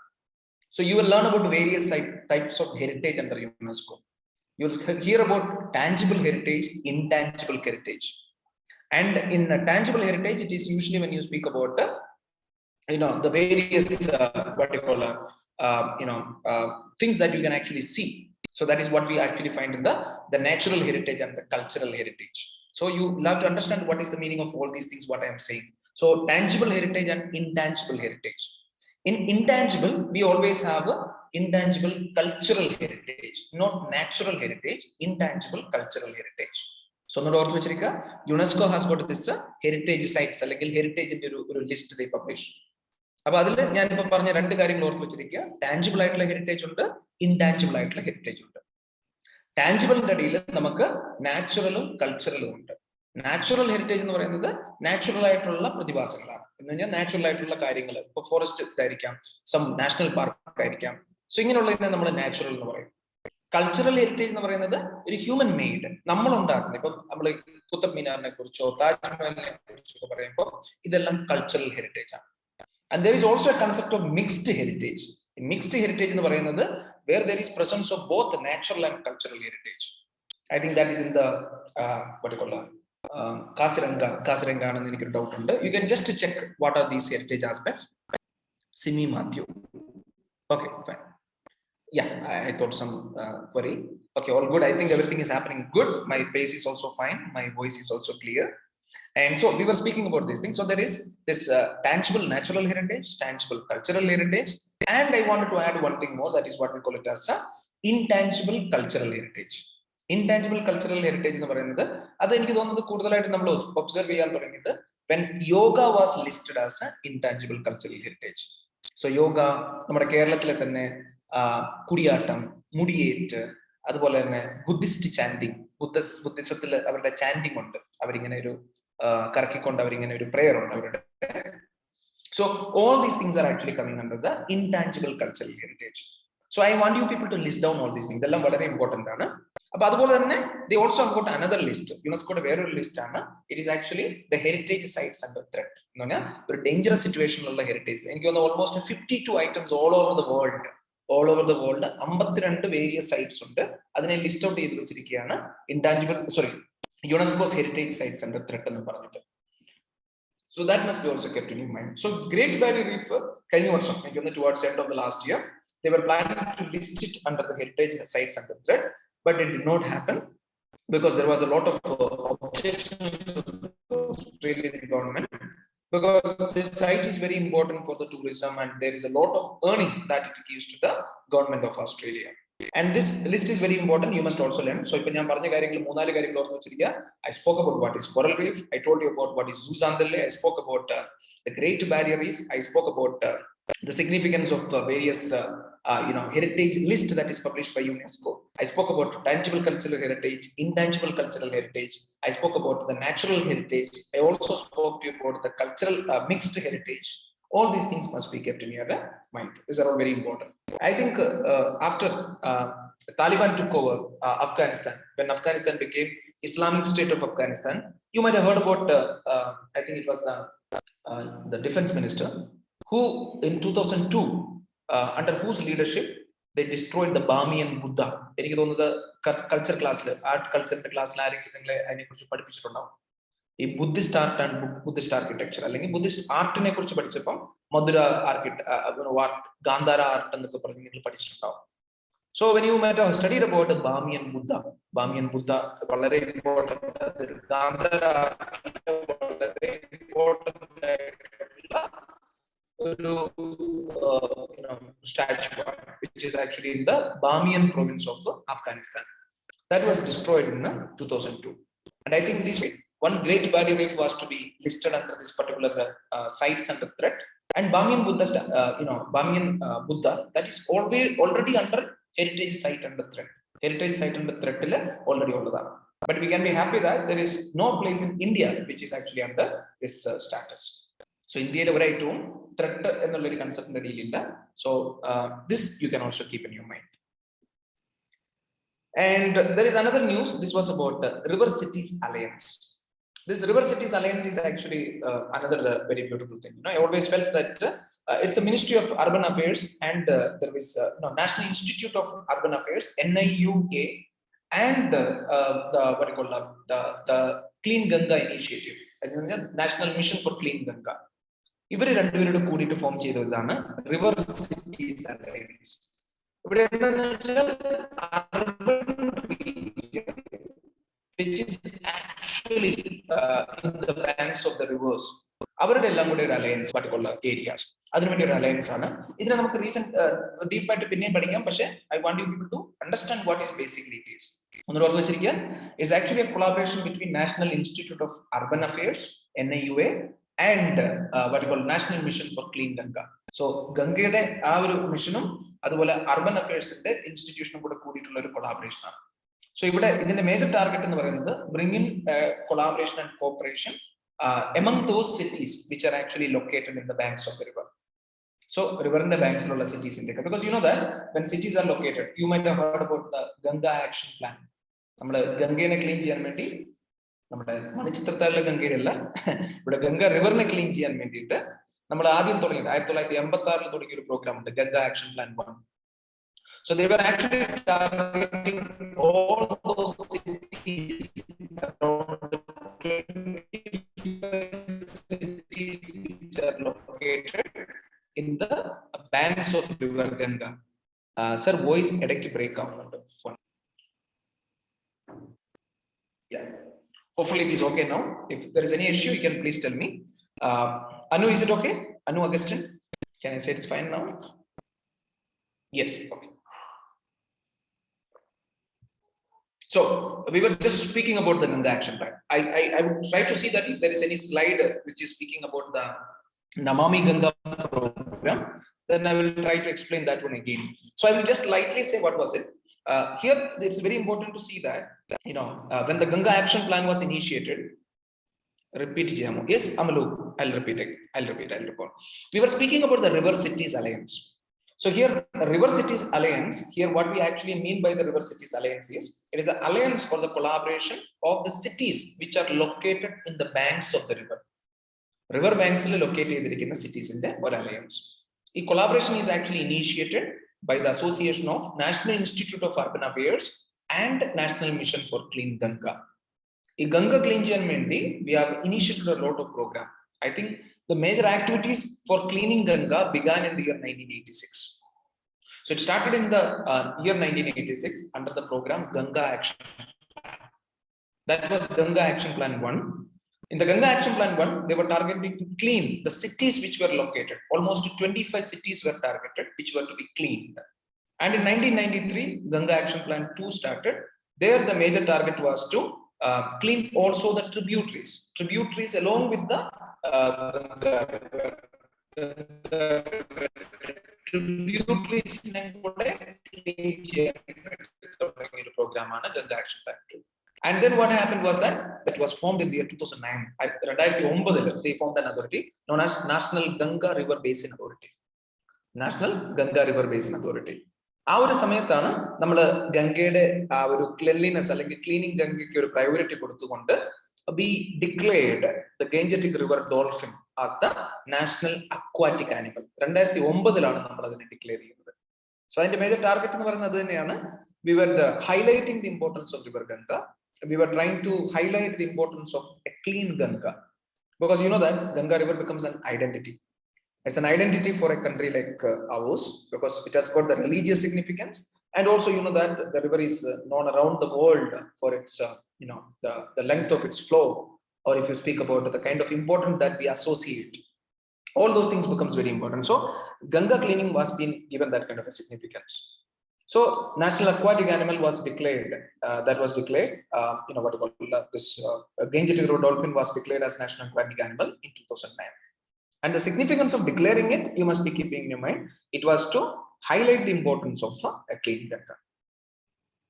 So you will learn about various types of heritage under UNESCO. You will hear about tangible heritage, intangible heritage. And in tangible heritage, it is usually when you speak about the various things that you can actually see. So that is what we actually find in the natural heritage and the cultural heritage. So you have to understand what is the meaning of all these things, what I am saying. So tangible heritage and intangible heritage. In intangible, we always have intangible cultural heritage, not natural heritage, intangible cultural heritage. So not orthu vechirikka, UNESCO has got this heritage sites, അല്ലെങ്കിൽ heritage ന്റെ ഒരു list they publish. അപ്പൊ അതിൽ ഞാൻ ഇപ്പൊ പറഞ്ഞ രണ്ട് കാര്യങ്ങൾ ഓർത്ത് വെച്ചിരിക്കുക. ടാഞ്ചിബിൾ ആയിട്ടുള്ള ഹെറിറ്റേജ് ഉണ്ട്, ഇൻടാഞ്ചിബിൾ ആയിട്ടുള്ള ഹെറിറ്റേജ് ഉണ്ട്. ടാഞ്ചിബിളിന്റെ അടിയിൽ നമുക്ക് നാച്ചുറലും കൾച്ചറലും ഉണ്ട്. നാച്ചുറൽ ഹെറിറ്റേജ് എന്ന് പറയുന്നത് നാച്ചുറൽ ആയിട്ടുള്ള പ്രതിഭാസങ്ങളാണ്. എന്ന് പറഞ്ഞാൽ നാച്ചുറൽ ആയിട്ടുള്ള കാര്യങ്ങൾ, ഇപ്പൊ ഫോറസ്റ്റ് ആയിരിക്കാം, സം നാഷണൽ പാർക്ക് ആയിരിക്കാം. സോ ഇങ്ങനെയുള്ളതിനെ നമ്മൾ നാച്ചുറൽ എന്ന് പറയും. കൾച്ചറൽ ഹെറിറ്റേജ് എന്ന് പറയുന്നത് ഒരു ഹ്യൂമൻ മെയ്ഡ്, നമ്മൾ ഉണ്ടാക്കുന്നത്. ഇപ്പം നമ്മൾ കുത്തബ് മീനാറിനെ കുറിച്ചോ താജ്മഹലിനെ കുറിച്ചോ പറയുമ്പോൾ ഇതെല്ലാം കൾച്ചറൽ ഹെറിറ്റേജ് ആണ്. And there is also a concept of mixed heritage. In mixed heritage in the പറയുന്നത് where there is presence of both natural and cultural heritage. I think that is in the Kasiranga ആണെന്ന് എനിക്ക് doubt ഉണ്ട്. You can just check what are these heritage aspects. Simi Matthew. Okay, fine. Yeah, I thought some query. Okay, all good. I think everything is happening good. My pace is also fine. My voice is also clear. And so we were speaking about these things. So there is this tangible natural heritage, tangible cultural heritage, and I wanted to add one thing more, that is what we call it as intangible cultural heritage. Intangible cultural heritage എന്ന് പറയുന്നത് അത് എനിക്ക് തോന്നുന്നത് കൂടുതലായിട്ട് നമ്മൾ observe ചെയ്യാൻ തുടങ്ങിയത് when yoga was listed as an intangible cultural heritage. So yoga, നമ്മുടെ കേരളത്തിലെ തന്നെ കുടിയാട്ടം, മുടിയേറ്റ്, അതുപോലെ തന്നെ ബുദ്ധിസ്റ്റ് ചാൻഡിങ്, ബുദ്ധിസത്തിൽ അവരുടെ ചാൻഡിങ് ഉണ്ട്. അവരിങ്ങനെ ഒരു കറക്കിക്കൊണ്ട് അവരിങ്ങനെ ഒരു പ്രെയർ ഉണ്ട് അവരുടെ. So all these things are actually coming under the intangible cultural heritage. So I want you people to list down all these things. ഇതെല്ലാം വളരെ ഇമ്പോർട്ടന്റ് ആണ്. അപ്പൊ അതുപോലെ തന്നെ they also have got another list. യുനെസ്കോയുടെ വേറൊരു ലിസ്റ്റ് ആണ്. It is actually the heritage sites under threat. എന്ന് പറഞ്ഞാൽ ഒരു ഡേഞ്ചറസ് സിറ്റുവേഷനിലുള്ള ഹെറിറ്റേജ്. എനിക്ക് തോന്നുന്നു almost 52 items all over the world. 52 various sites ഉണ്ട്. അതിനെ ലിസ്റ്റ് ഔട്ട് ചെയ്ത് വെച്ചിരിക്കുകയാണ് UNESCO's heritage sites under threat എന്ന് പറഞ്ഞിട്ട്. So that must be also kept in your mind. So Great Barrier Reef, കഴിഞ്ഞ വർഷം എനിക്ക് തോന്നുന്നു towards the end of the last year, they were planning to list it under the heritage sites under threat, but it did not happen because there was a lot of objection to the Australian government, because this site is very important for the tourism and there is a lot of earning that it gives to the government of Australia. And this list is very important. You must also learn. So, I spoke about what is coral reef. I told you about what is Zuzandale. I spoke about the Great Barrier Reef. I spoke about the significance of various heritage list that is published by UNESCO. I spoke about tangible cultural heritage, intangible cultural heritage. I spoke about the natural heritage. I also spoke to you about the cultural mixed heritage. All these things must be kept in your mind. These are all very important. I think after Taliban took over Afghanistan, when Afghanistan became Islamic State of Afghanistan, you might have heard about, I think it was the defense minister, who in 2002, under whose leadership they destroyed the Bamiyan Buddha. എനിക്ക് തോന്നുന്നത് culture ക്ലാസ്സിൽ art കൾച്ചറിന്റെ ക്ലാസ്സിൽ ആരെങ്കിലും നിങ്ങളെ അതിനെക്കുറിച്ച് പഠിപ്പിച്ചിട്ടുണ്ടാവും. ഈ Buddhist art and Buddhist architecture അല്ലെങ്കിൽ Buddhist ആർട്ടിനെ കുറിച്ച് പഠിച്ചപ്പോൾ മധുര ഗാന്ധാര ആർട്ട് എന്നൊക്കെ പറഞ്ഞ് നിങ്ങൾ പഠിച്ചിട്ടുണ്ടാവും. So when you might have studied about the Bamiyan Buddha വളരെ ഇമ്പോർട്ടന്റ്, ഗാന്ധാര വളരെ important statue which is actually in the Bamiyan province of Afghanistan. That was destroyed in 2002. And I think this way, one great barrier reef was to be listed under this particular sites under threat. And Bamiyan Buddha, that is already under heritage site under threat. Heritage site under threat already over there. But we can be happy that there is no place in India which is actually under this status. So India threat ennullori concept illa. So this you can also keep in your mind. And there is another news. This was about the River Cities Alliance. This River Cities Alliance is actually another very beautiful thing. I always felt that it's a Ministry of Urban Affairs, and there is National Institute of Urban Affairs (NIUA) and the Clean Ganga Initiative, National Mission for Clean Ganga. ഇവർ രണ്ടുപേരുടെ കൂടിയിട്ട് form ചെയ്തതാണ് river cities alliance. ഇവിടെ എന്താണെന്ന് വെച്ചാൽ which is actually in the banks of the rivers, അവരുടെ എല്ലാം കൂടെ ഒരു അലയൻസ് പർട്ടിക്കുലർ ഏരിയാസ്, അതിനുവേണ്ടി ഒരു അലയൻസ് ആണ്. ഇതിനെ നമുക്ക് റീസെന്റ് ഡീപ്പായിട്ട് പിന്നെയും പഠിക്കാം. പക്ഷേ I want you people to understand what is basically it is. ഒന്ന് ഓർത്ത് വെച്ചിരിക്കുക, it's actually a collaboration between National Institute of Urban Affairs (NIUA) and what you call National Mission for Clean Ganga. So ഗംഗയുടെ ആ ഒരു മിഷനും അതുപോലെ urban അഫയേഴ്സിന്റെ ഇൻസ്റ്റിറ്റ്യൂഷനും കൂടെ കൂടിയിട്ടുള്ള ഒരു കൊളാബറേഷൻ ആണ്. സോ ഇവിടെ ഇതിന്റെ മേജർ ടാർഗറ്റ് എന്ന് പറയുന്നത് bring in collaboration and cooperation among those cities which are actually located in the banks of the river. So riverന്റെ ബാങ്ക്സിലുള്ള cities-ന്റെ, because you know that when cities are located, you might have heard about the Ganga Action Plan. നമ്മൾ ഗംഗയെ clean ചെയ്യാൻ വേണ്ടി, നമ്മുടെ മണിച്ചിത്രത്താഴിലെ ഗംഗയിലല്ല, ഇവിടെ Ganga റിവറിനെ clean ചെയ്യാൻ വേണ്ടിയിട്ട് നമ്മൾ ആദ്യം തുടങ്ങിയത് 1986 തുടങ്ങിയ ഒരു പ്രോഗ്രാം ഉണ്ട്, Ganga action plan 1. So they were actually targeting all those cities which are located in the banks of river Ganga. Sir, voice edit break out. Yeah. Hopefully it is okay now. If there is any issue, you can please tell me. Anu, is it okay? Anu Augustine, can I say it's fine now? Yes, okay. So we were just speaking about the Ganga Action Plan. I would try to see that if there is any slide which is speaking about the Namami Ganga program, then I will try to explain that one again. So I will just lightly say what was it. Here it's very important to see that when the Ganga Action Plan was initiated, repeat Jamu. Yes, Amalu, I'll repeat. We were speaking about the River Cities Alliance. So here, River Cities Alliance, here what we actually mean by the River Cities Alliance is, it is the alliance or the collaboration of the cities which are located in the banks of the river. River banks located in the cities in the alliance. The collaboration is actually initiated by the association of National Institute of Urban Affairs and National Mission for Clean Ganga. In Ganga Clean Janmendi, we have initiated a lot of program. I think the major activities for cleaning Ganga began in the year 1986. So it started in the year 1986 under the program Ganga Action Plan. That was Ganga Action Plan 1. In the Ganga Action Plan 1, they were targeting to clean the cities which were located. Almost 25 cities were targeted which were to be cleaned. And in 1993, Ganga Action Plan 2 started. There, the major target was to clean also the tributaries along with the tributaries program on Ganga Action Plan 2. And then what happened was that it was formed in the year 2009. They formed an authority known as National Ganga River Basin Authority. National Ganga River Basin Authority. ആ ഒരു സമയത്താണ് നമ്മൾ ഗംഗയുടെ ആ ഒരു cleanliness അല്ലെങ്കിൽ cleaning ഗംഗയ്ക്ക് ഒരു priority കൊടുത്തുകൊണ്ട് we declared the Gangetic River dolphin as the national aquatic animal. 2009 നമ്മൾ അതിനെ ഡിക്ലെയർ ചെയ്യുന്നത്. സോ അതിന്റെ മേജർ ടാർഗറ്റ് എന്ന് പറയുന്നത് തന്നെയാണ് we were highlighting the importance of River Ganga. We were trying to highlight the importance of a clean Ganga, because you know that Ganga River becomes an identity. It's an identity for a country like ours, because it has got the religious significance, and also you know that the river is known around the world for its the length of its flow, or if you speak about the kind of importance that we associate, all those things becomes very important. So Ganga cleaning was being given that kind of a significance. So national aquatic animal was declared. This Gangetic River dolphin was declared as national aquatic animal in 2009. And the significance of declaring it, you must be keeping in your mind. It was to highlight the importance of a clean Ganga.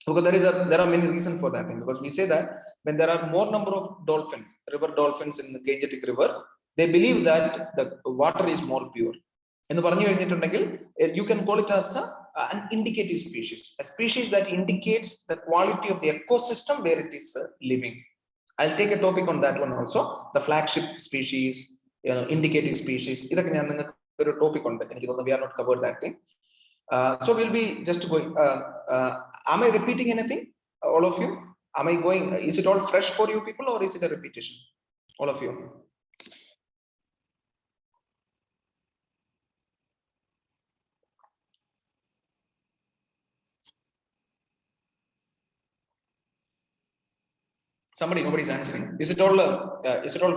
Because there are many reasons for that thing. Because we say that when there are more number of dolphins, river dolphins in the Gangetic River, they believe that the water is more pure. You can call it as an indicative species, a species that indicates the quality of the ecosystem where it is living. I'll take a topic on that one also. The flagship species, indicative species. We have not covered that thing. So we'll be just going. Am I repeating anything, all of you? Am I going? Is it all fresh for you people, or is it a repetition? All of you. Nobody's answering. Is it all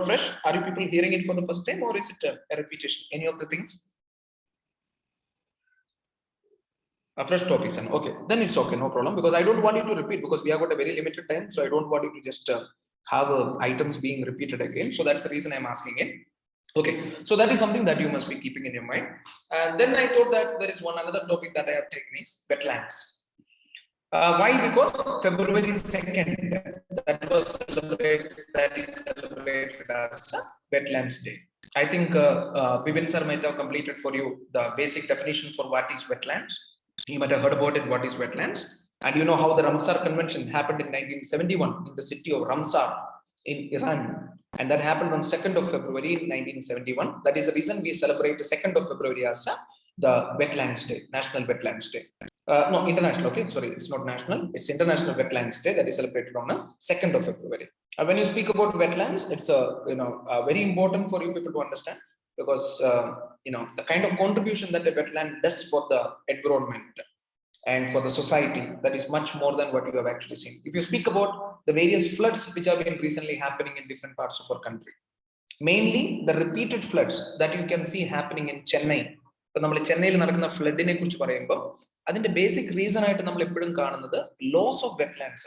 fresh? Are you people hearing it for the first time, or is it a repetition? Any of the things? A fresh topics, and okay, then it's okay, no problem, because I don't want you to repeat, because we have got a very limited time, so I don't want you to just have items being repeated again. So that's the reason I'm asking it. Okay, so that is something that you must be keeping in your mind. And then I thought that there is another topic that I have taken is wetlands. Why? Because February 2nd, that is celebrated as Wetlands Day. I think Bipin sir might have completed for you the basic definition for what is wetlands. You might have heard about it, what is wetlands. And you know how the Ramsar Convention happened in 1971 in the city of Ramsar in Iran. And that happened on 2nd of February in 1971. That is the reason we celebrate the 2nd of February as the Wetlands Day, National Wetlands Day. No, international, okay, sorry, it's not national, it's International Wetlands Day that is celebrated on the 2nd of February. When you speak about wetlands, it's very important for you people to understand, because the kind of contribution that a wetland does for the environment and for the society, that is much more than what you have actually seen. If you speak about the various floods which have been recently happening in different parts of our country, mainly the repeated floods that you can see happening in Chennai. Chennai flood in the basic reason loss of wetlands.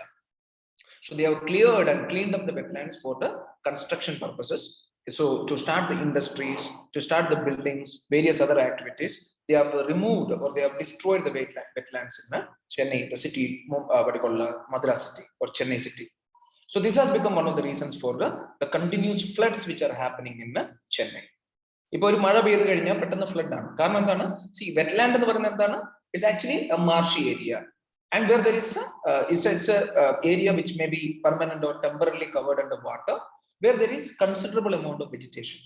So they have cleared and cleaned up the wetlands for the construction purposes. So to start the industries, to start the buildings, various other activities, they have removed or they have destroyed the wetlands in Chennai, the city, Madras city or Chennai city. So this has become one of the reasons for the continuous floods which are happening in Chennai. Now, flood. See, wetland is actually a marshy area, and where there is it's a area which may be permanent or temporarily covered under water, where there is considerable amount of vegetation.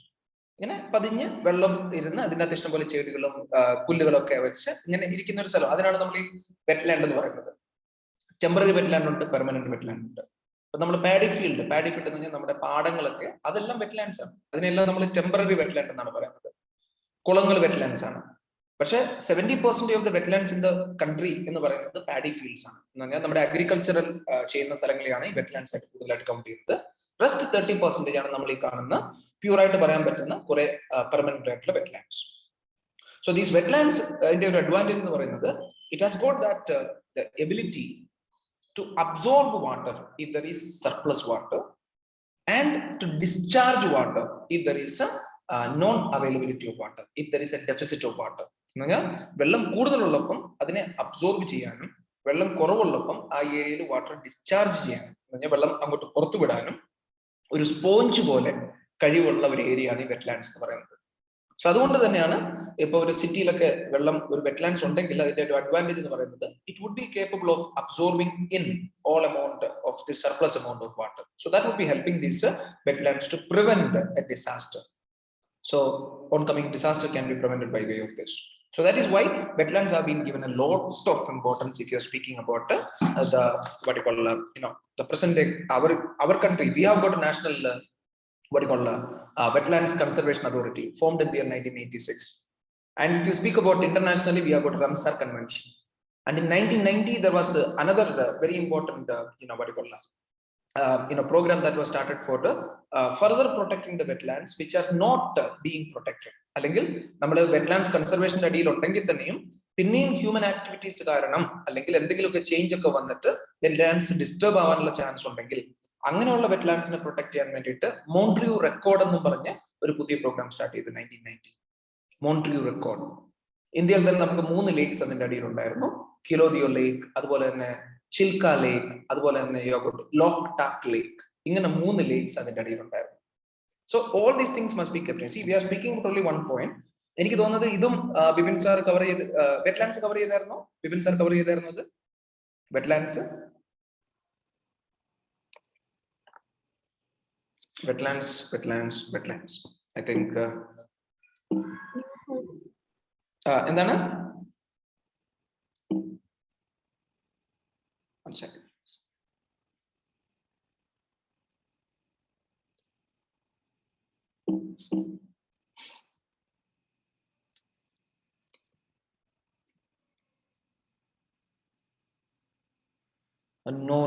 Temporary wetland, permanent wetland. Paddy field in the പാടങ്ങളൊക്കെ അതെല്ലാം wetlands ആണ്. അതിനെല്ലാം നമ്മൾ temporary wetland എന്നാണ് പറയുന്നത്. കുളങ്ങൾ wetlands ആണ്. പക്ഷേ 70% of the wetlands in the country എന്ന് പറയുന്നത് പാഡി ഫീൽഡ്സ് ആണ്. എന്ന് പറഞ്ഞാൽ നമ്മുടെ അഗ്രികൾച്ചറൽ ചെയ്യുന്ന സ്ഥലങ്ങളെയാണ് ഈ വെറ്റ്ലാൻഡ്സ് ആയിട്ട് കൂടുതലായിട്ട് കൗണ്ട് ചെയ്യുന്നത്. റെസ്റ്റ് 30% ആണ് നമ്മൾ ഈ കാണുന്ന പ്യൂർ ആയിട്ട് പറയാൻ പറ്റുന്ന കുറെ പെർമനന്റ് ആയിട്ടുള്ള wetlands. So these wetlands, advantage in the it has got that the ability to absorb water if there is surplus water, and to discharge water if there is a non-availability of water, if there is a deficit of water. വെള്ളം കൂടുതലുള്ളപ്പം അതിനെ absorb ചെയ്യാനും വെള്ളം കുറവുള്ളപ്പം ആ ഏരിയയിൽ water discharge ചെയ്യാനും വെള്ളം അങ്ങോട്ട് പുറത്തു വിടാനും ഒരു സ്പോഞ്ച് പോലെ കഴിവുള്ള ഒരു ഏരിയയാണ് ഈ വെറ്റ്ലാൻഡ്സ് എന്ന് പറയുന്നത്. സോ അതുകൊണ്ട് തന്നെയാണ് ഇപ്പൊ ഒരു സിറ്റിയിലൊക്കെ വെള്ളം ഒരു വെറ്റ്ലാൻഡ്സ് ഉണ്ടെങ്കിൽ അതിന്റെ ഒരു അഡ്വാൻറ്റേജ് എന്ന് പറയുന്നത് it would be capable of absorbing in all amount of the surplus amount of water. So that would be helping these wetlands to prevent a disaster. So oncoming disaster can be prevented by way of this. So that is why wetlands have been given a lot of importance if you are speaking about the what you call the present day our country. We have got a national what you call wetlands conservation authority formed in the year 1986. And if you speak about internationally, we have got Ramsar Convention. And in 1990, there was another very important, what you call program that was started for the further protecting the wetlands which are not being protected. അല്ലെങ്കിൽ നമ്മൾ wetlands conservation അടിയിൽ ഉണ്ടെങ്കിൽ തന്നെയും പിന്നെയും human activities കാരണം അല്ലെങ്കിൽ എന്തെങ്കിലുമൊക്കെ change ഒക്കെ വന്നിട്ട് wetlands ഡിസ്റ്റർബ് ആവാനുള്ള ചാൻസ് ഉണ്ടെങ്കിൽ അങ്ങനെയുള്ള wetlandsനെ പ്രൊട്ടക്ട് ചെയ്യാൻ വേണ്ടിയിട്ട് മോൺട്രിയൂ റെക്കോർഡ് എന്നും പറഞ്ഞ ഒരു പുതിയ പ്രോഗ്രാം സ്റ്റാർട്ട് ചെയ്തു 1990. മോൺട്രിയൂ റെക്കോർഡ്. ഇന്ത്യയിൽ തന്നെ നമുക്ക് 3 ലേക്സ് അതിന്റെ അടിയിൽ ഉണ്ടായിരുന്നു. കിലോദിയോ ലേക്ക്, അതുപോലെ തന്നെ ചിൽക്ക ലേക്ക്, അതുപോലെ തന്നെ ലോക് ടാക് ലേക്ക്. ഇങ്ങനെ 3 ലേക്സ് അതിന്റെ അടിയിൽ ഉണ്ടായിരുന്നു. So all these things must be kept. See we are speaking only one point. എനിക്ക് തോന്നുന്നത് ഇതും ബിപിൻ സാർ കവർ ചെയ്ത് വെറ്റ്ലാൻഡ്സ് കവർ ചെയ്തായിരുന്നോ? ബിപിൻ സാർ കവർ ചെയ്തായിരുന്നു അത് വെറ്റ്ലാൻഡ്സ്? വെറ്റ്ലാൻഡ്സ് ഐ തിങ്ക് എന്താണ്? One second. No.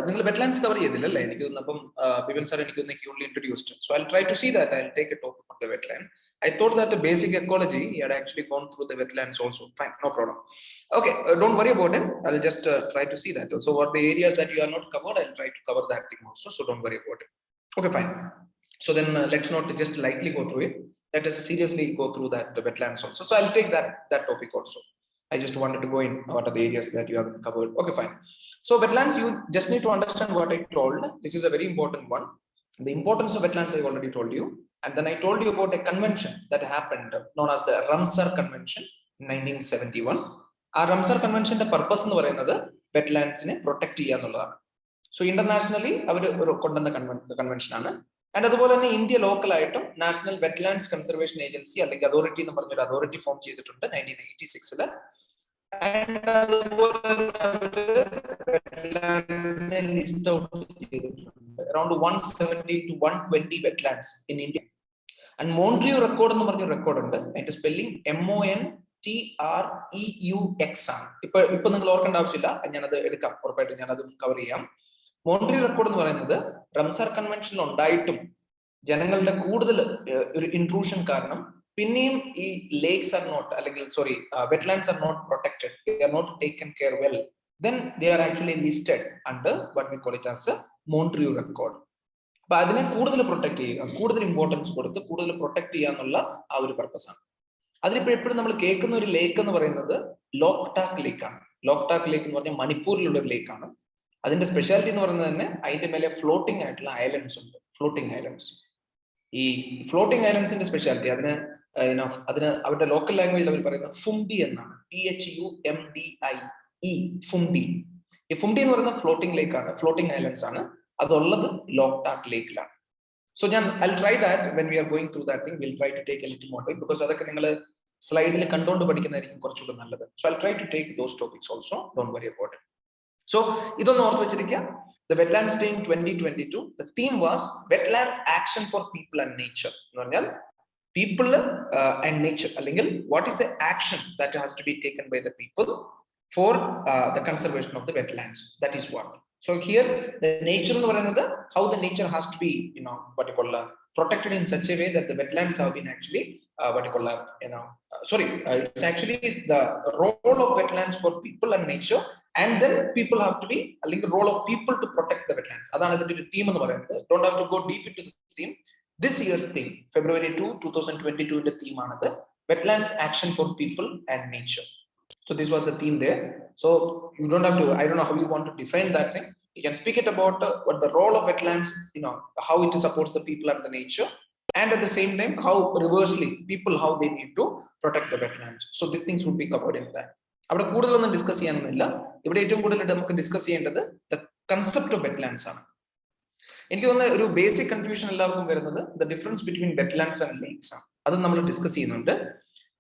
നിങ്ങൾ വെറ്റ്ലാൻഡ്സ് കവർ ചെയ്തില്ലല്ലേ? എനിക്ക് തോന്നുന്നു അപ്പം ബിപിൻ സാർ എനിക്ക് തോന്നുന്നു he only introduced. So I'll try to see that. I'll take a topic on the wetland. I thought that the basic ecology he had actually gone through the wetlands also. Fine, no problem. Okay, don't worry about it. I'll just try to see that. So what the areas that you are not covered, I'll try to cover that thing also. So don't worry about it. Okay, fine. So then let's not just lightly go through it. Let us seriously go through that the wetlands also. So I'll take that topic also. I just wanted to go in what are the areas that you have covered. Okay, fine. So wetlands, you just need to understand what I told. This is a very important one. The importance of wetlands I already told you. And then I told you about a convention that happened known as the Ramsar Convention in 1971. Our Ramsar Convention the purpose എന്ന് പറയുന്നത് wetlands-നെ protect ചെയ്യുക എന്നുള്ളതാണ്. So internationally അവർ കൊണ്ടുവന്ന convention ആണ്. And അതുപോലെ തന്നെ India ലോക്കലായിട്ടും national wetlands conservation agency അല്ലെങ്കിൽ അതോറിറ്റി എന്ന് പറഞ്ഞൊരു അതോറിറ്റി ഫോം ചെയ്തിട്ടുണ്ട് 1986. ആൻഡ് അതുപോലെ വെറ്റ്ലാൻഡ്സിനെ ലിസ്റ്റ് ഔട്ട് ചെയ്തിട്ടുണ്ട്. Around 170 to 120 wetlands in India. And Montreux record എന്ന് പറഞ്ഞ റെക്കോർഡ് ഉണ്ട്. അതിന്റെ സ്പെല്ലിംഗ് MONTREUX ആണ്. ഇപ്പൊ നിങ്ങൾ ഓർക്കേണ്ട ആവശ്യമില്ല, ഞാനത് എടുക്കാം, ഉറപ്പായിട്ടും ഞാനത് കവർ ചെയ്യാം. മോൺട്രിയൂ റെക്കോർഡ് എന്ന് പറയുന്നത് റംസാർ കൺവെൻഷനിൽ ഉണ്ടായിട്ടും ജനങ്ങളുടെ കൂടുതൽ ഒരു ഇൻട്രൂഷൻ കാരണം പിന്നെയും ഈ ലേക്സ് ആർ നോട്ട് അല്ലെങ്കിൽ wetlands are not protected, they are not taken care well, then they are actually listed under what we call it as a Montreux record. അപ്പൊ അതിനെ കൂടുതൽ പ്രൊട്ടക്ട് ചെയ്യുക, കൂടുതൽ ഇമ്പോർട്ടൻസ് കൊടുത്ത് കൂടുതൽ പ്രൊട്ടക്ട് ചെയ്യുക എന്നുള്ള ആ ഒരു പർപ്പസ് ആണ്. അതിലിപ്പോ എപ്പോഴും നമ്മൾ കേൾക്കുന്ന ഒരു ലേക്ക് എന്ന് പറയുന്നത് ലോക്ടാക് ലേക്ക് ആണ്. ലോക്ടാക് ലേക്ക് എന്ന് പറഞ്ഞാൽ മണിപ്പൂരിലുള്ള ഒരു ലേക്ക് ആണ്. അതിന്റെ സ്പെഷ്യാലിറ്റി എന്ന് പറയുന്നത് തന്നെ അതിന്റെ മേലെ ഫ്ലോട്ടിംഗ് ആയിട്ടുള്ള ഐലൻഡ്സ് ഉണ്ട്. ഫ്ലോട്ടിംഗ് ഐലൻഡ്സ്, ഈ ഫ്ലോട്ടിംഗ് ഐലൻഡ്സിന്റെ സ്പെഷ്യാലിറ്റി അതിന് അവരുടെ ലോക്കൽ ലാംഗ്വേജിൽ അവർ പറയുന്നത് ഫുംഡി എന്നാണ്. PHUMDIE, ഫുംഡി. ഈ ഫുംഡി എന്ന് പറയുന്ന ഫ്ലോട്ടിംഗ് ലേക്ക് ആണ്, ഫ്ലോട്ടിംഗ് ഐലൻഡ്സ് ആണ്. അതുള്ളത് ലോക്ടാക് ലേക്കിലാണ്. So I'll try that when we are going through that thing. We'll try to take a little more time because അതൊക്കെ നിങ്ങൾ സ്ലൈഡിൽ കണ്ടുകൊണ്ട് പഠിക്കുന്നതായിരിക്കും കുറച്ചുകൂടെ നല്ലത്. So I'll try to take those topics also. Don't worry about it. So ഇതൊന്ന് ഓർത്ത് വെച്ചിരിക്കുക. The Wetlands Day in 2022, the theme was Wetland Action for People and Nature. എന്ന് പറഞ്ഞാൽ people and nature, അല്ലെങ്കിൽ what is the action that has to be taken by the people for the conservation of the wetlands. That is what. So here the nature എന്ന് പറയുന്നത് how the nature has to be what you call protected in such a way that the wetlands have been actually it's actually the role of wetlands for people and nature, and then people have to be like the role of people to protect the wetlands. Adana the theme of the don't have to go deep into the theme. This year's theme, February 2, 2022, the theme another wetlands action for people and nature. So this was the theme there. So you don't have to, I don't know how you want to define that thing. You can speak it about what the role of wetlands, how it supports the people and the nature, and at the same time how reversely people, how they need to protect the wetlands. So these things would be covered in that. അവിടെ കൂടുതലൊന്നും discuss ചെയ്യാനൊന്നുമില്ല. ഇവിടെ ഏറ്റവും കൂടുതൽ നമുക്ക് discuss ചെയ്യേണ്ടത് the concept of wetlands ആണ്. എനിക്ക് തോന്നുന്ന ഒരു ബേസിക് കൺഫ്യൂഷൻ എല്ലാവർക്കും വരുന്നത് the difference between wetlands and lakes ആണ്. അത് നമ്മൾ ഡിസ്കസ് ചെയ്യുന്നുണ്ട്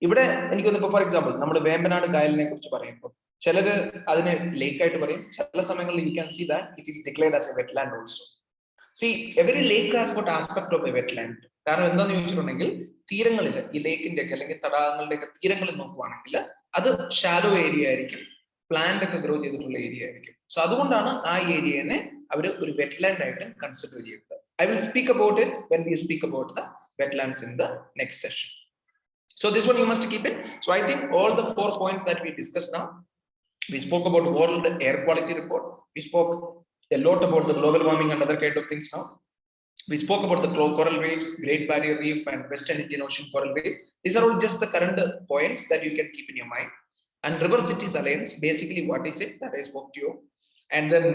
ഇവിടെ. എനിക്ക് തോന്നുന്നു ഫോർ എക്സാമ്പിൾ നമ്മൾ വേമ്പനാട് കായലിനെ കുറിച്ച് പറയുമ്പോൾ ചിലര് അതിനെ ലേക്ക് ആയിട്ട് പറയും. ചില സമയങ്ങളിൽ you can see that it is declared as a wetland also. See every lake has got aspect of a wetland. കാരണം എന്താന്ന് ചോദിച്ചിട്ടുണ്ടെങ്കിൽ തീരങ്ങളിൽ ഈ ലേക്കിന്റെ ഒക്കെ അല്ലെങ്കിൽ തടാകങ്ങളുടെ ഒക്കെ തീരങ്ങളിൽ നോക്കുവാണെങ്കിൽ അത് ഷാലോ ഏരിയ ആയിരിക്കും, പ്ലാന്റ് ഒക്കെ ഗ്രോ ചെയ്തിട്ടുള്ള ഏരിയ ആയിരിക്കും. സോ അതുകൊണ്ടാണ് ആ ഏരിയനെ അവർ ഒരു വെറ്റ്ലാൻഡ് ആയിട്ട് കൺസിഡർ ചെയ്യുന്നത്. I will speak about it when we speak about the wetlands in the next session. So this one you must keep it. So I think all the 4 points that we discussed now, we spoke about World Air Quality Report. We spoke a lot about the global warming and other kind of things now. We spoke about the coral reefs, Great Barrier Reef and Western Indian Ocean coral reef. These are all just the current points that you can keep in your mind. And River Cities Alliance, basically what is it that I spoke to you. And then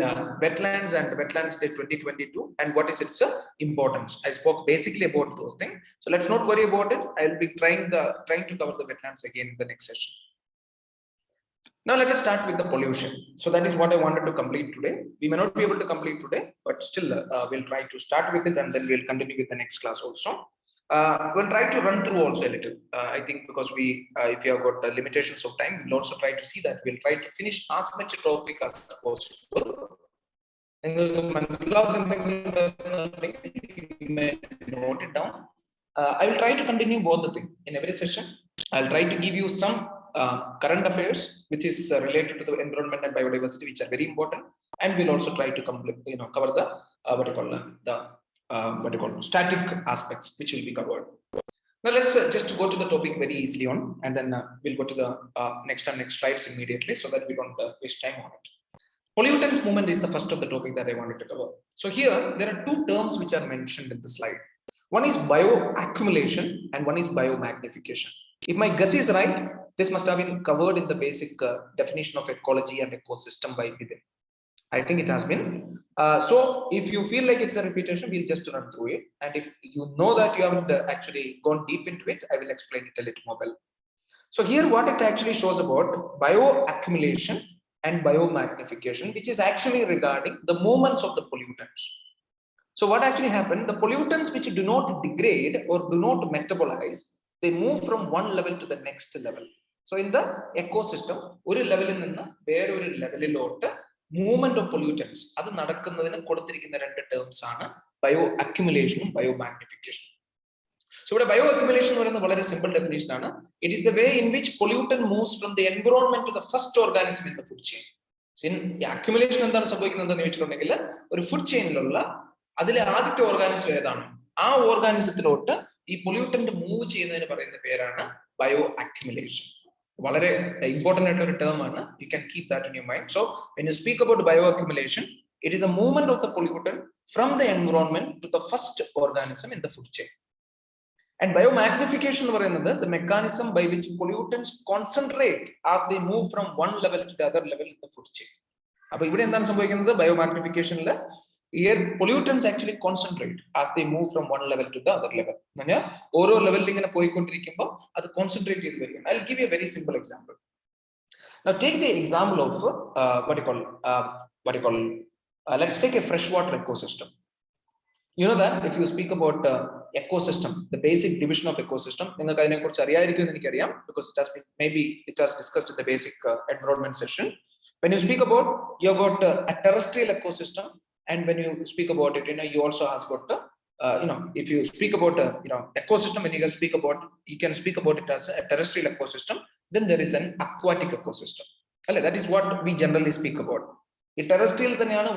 wetlands and Wetlands Day 2022 and what is its importance. I spoke basically about those things. So let's not worry about it. I'll be trying to cover the wetlands again in the next session. Now let us start with the pollution. So that is what I wanted to complete today. We may not be able to complete today, but still we'll try to start with it and then we'll continue with the next class also. We'll try to run through also a little. I think because if you have got limitations of time, we'll also try to see that we'll try to finish as much topic as possible. You may note it down. I will try to continue both the things in every session. I'll try to give you some current affairs which is related to the environment and biodiversity, which are very important, and we'll also try to cover the static aspects which will be covered. Now let's just go to the topic very easily on, and then we'll go to the next slides immediately so that we don't waste time on it. Pollutants movement is the first of the topic that I wanted to cover. So here there are two terms which are mentioned in the slide. One is bioaccumulation and one is biomagnification. If my guess is right, this must have been covered in the basic definition of ecology and ecosystem by Bidin. I think it has been. So if you feel like it's a repetition, we'll just run through it. And if you know that you haven't actually gone deep into it, I will explain it a little more well. So here what it actually shows about bioaccumulation and biomagnification, which is actually regarding the movements of the pollutants. So what actually happened, the pollutants which do not degrade or do not metabolize, they move from one level to the next level. So in the ecosystem, ഒരു ലെവലിൽ നിന്ന് വേറൊരു ലെവലിലോട്ട് movement of pollutants അത് നടക്കുന്നതിന് കൊടുത്തിരിക്കുന്ന രണ്ട് terms ആണ് ബയോ അക്യുമുലേഷനും ബയോ മാഗ്നിഫിക്കേഷനും. സോ ഇവിടെ ബയോ അക്യുമുലേഷൻ എന്ന് പറയുന്നത് വളരെ സിമ്പിൾ ഡെഫിനേഷൻ ആണ്. It is the way in which pollutant moves from the environment to the first organism in the food chain. Accumulation എന്താണ് സംഭവിക്കുന്നത് എന്ന് ചോദിച്ചിട്ടുണ്ടെങ്കിൽ ഒരു ഫുഡ് ചെയിനിലുള്ള അതിലെ ആദ്യത്തെ ഓർഗാനിസം ഏതാണ് ആ ഓർഗാനിസത്തിലോട്ട് ഈ പൊല്യൂട്ടന്റ് മൂവ് ചെയ്യുന്നതിന് പറയുന്ന പേരാണ് ബയോ അക്യുമുലേഷൻ. വളരെ ഇമ്പോർട്ടന്റ് ആയിട്ടുള്ള ഒരു ടേം ആണ്. You can keep that in your mind. So when you speak about bioaccumulation, it is a movement of the pollutant from the environment to the first organism in the food chain. And biomagnification എന്ന് പറയുന്നത് the mechanism by which pollutants concentrate as they move from one level to the other level in the food chain. അപ്പോൾ ഇവിടെ എന്താണ് സംഭവിക്കുന്നത്, ബയോമാഗ്നിഫിക്കേഷനിൽ air pollutants actually concentrate as they move from one level to the other level. പറഞ്ഞാൽ ഓരോ ലെവലിൽ ഇങ്ങനെ പോയിക്കൊണ്ടിരിക്കുമ്പോൾ അത് concentrate ചെയ്ത് വരികയാണ്. I'll give you a very simple example. Now take the example of let's take a freshwater ecosystem. You know that if you speak about ecosystem, the basic division of ecosystem, നിങ്ങൾക്ക് അതിനെ കുറിച്ച് അറിയായിരിക്കും എന്ന് എനിക്കറിയാം, because it has discussed in the basic environment session. When you speak about, you have got a terrestrial ecosystem, and when you speak about it, you also has got if you speak about ecosystem, when you can speak about it as a terrestrial ecosystem, then there is an aquatic ecosystem. That is what we generally speak about. ഈ terrestrial തന്നെയാണ്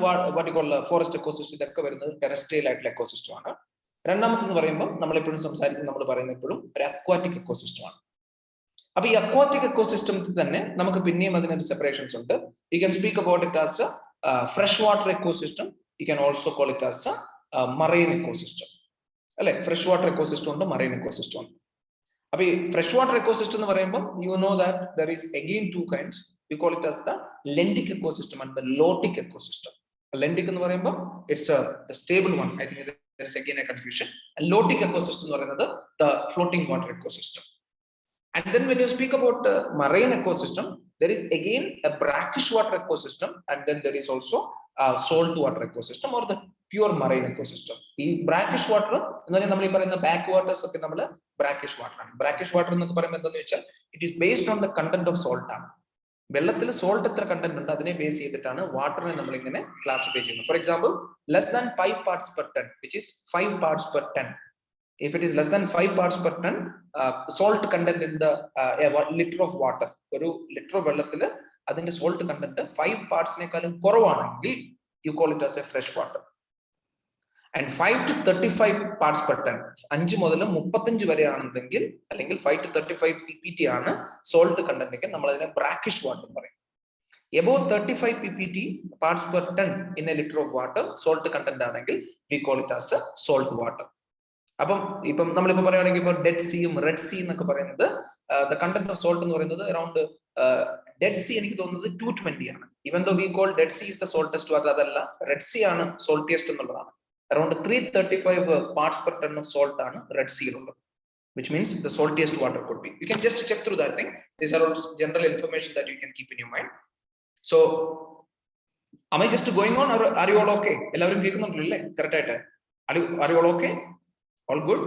forest ecosystem ഒക്കെ വരുന്നത് terrestrial ആയിട്ടുള്ള ecosystem ആണ്. രണ്ടാമത്തെന്ന് പറയുമ്പോൾ നമ്മളെപ്പോഴും സംസാരിക്കുന്നത് നമ്മൾ പറയുന്ന എപ്പോഴും ഒരു അക്വാറ്റിക് എക്കോസിസ്റ്റമാണ്. അപ്പൊ ഈ അക്വാറ്റിക് എക്കോസിസ്റ്റത്തിൽ തന്നെ നമുക്ക് പിന്നെയും അതിനൊരു സെപ്പറേഷൻസ് ഉണ്ട്. You can speak about it as a fresh water ecosystem, you can also call it as a marine ecosystem അല്ലെ. ഫ്രഷ് വാട്ടർ എക്കോസിസ്റ്റം ഉണ്ട്, മറൈൻ എക്കോസിസ്റ്റം ഉണ്ട്. അപ്പൊ ഈ ഫ്രഷ് വാട്ടർ എക്കോസിസ്റ്റം എന്ന് പറയുമ്പോൾ you know that there is again two kinds. You call it as the lentic ecosystem and the lotic ecosystem. Lentic എന്ന് പറയുമ്പോൾ it's the stable one. I think there is again a confusion. And lotic ecosystem എന്ന് പറയുന്നത് the floating water ecosystem. And then when you speak about marine ecosystem, there is again a brackish water ecosystem, and then there is also a salt water ecosystem or the pure marine ecosystem. ഈ brackish water എന്ന് പറഞ്ഞാൽ നമ്മൾ ഈ പറയുന്ന back waters ഒക്കെ നമ്മൾ brackish water ആണ്. brackish water എന്നൊക്കെ പറയുമ്പോൾ എന്താണെന്ന് വെച്ചാൽ it is based on the content of salt ആണ്. വെള്ളത്തിൽ സോൾട്ട് എത്ര കണ്ടന്റ് ഉണ്ട് അതിനെ ബേസ് ചെയ്തിട്ടാണ് വാട്ടറിനെ നമ്മൾ ഇങ്ങനെ ക്ലാസിഫൈ ചെയ്യുന്നത്. For example, less than 5 parts per ton, which is 5 parts per ton. If it is less than 5 parts per ton salt content in the liter of water, ഒരു litre വെള്ളത്തിൽ അതിന്റെ salt content 5 partsനേക്കാളും കുറവാണെങ്കിൽ you call it as a fresh water. And 5 to 35 parts per ton, 5 മുതൽ 35 വരെ ആണെന്നെങ്കിൽ അല്ലെങ്കിൽ 5 to 35 ppt ആണ് salt content എങ്കിൽ നമ്മൾ അതിനെ ബ്രാക്കിഷ് വാട്ടർ പറയും. Above 35 ppt parts per ton in a liter of water salt content ആണെങ്കിൽ we call it as a salt water. അപ്പം ഇപ്പം നമ്മളിപ്പോൾ പറയുകയാണെങ്കിൽ ഇപ്പോൾ ഡെഡ് സീയും റെഡ് സീ എന്നൊക്കെ പറയുന്നത് ദ കണ്ടന്റ് ഓഫ് സോൾട്ട് എന്ന് പറയുന്നത് അറൌണ്ട് ഡെഡ് സീ എനിക്ക് തോന്നുന്നത് 220 ആണ്. Even though we call Dead Sea is the saltest water, അതല്ല, റെഡ് സീ ആണ് സോൾട്ടിയസ്റ്റ് എന്നുള്ളതാണ്. Around 335 parts per ton of salt ആണ് റെഡ് സീയിലുള്ളത്, which means the saltiest water could be. You can just check through that thing. These are all general information that you can keep in your mind. So am I just going on or are you all okay? എല്ലാവരും കേൾക്കുന്നുണ്ടല്ലേ correct ആയിട്ട്? Are you all okay? All good?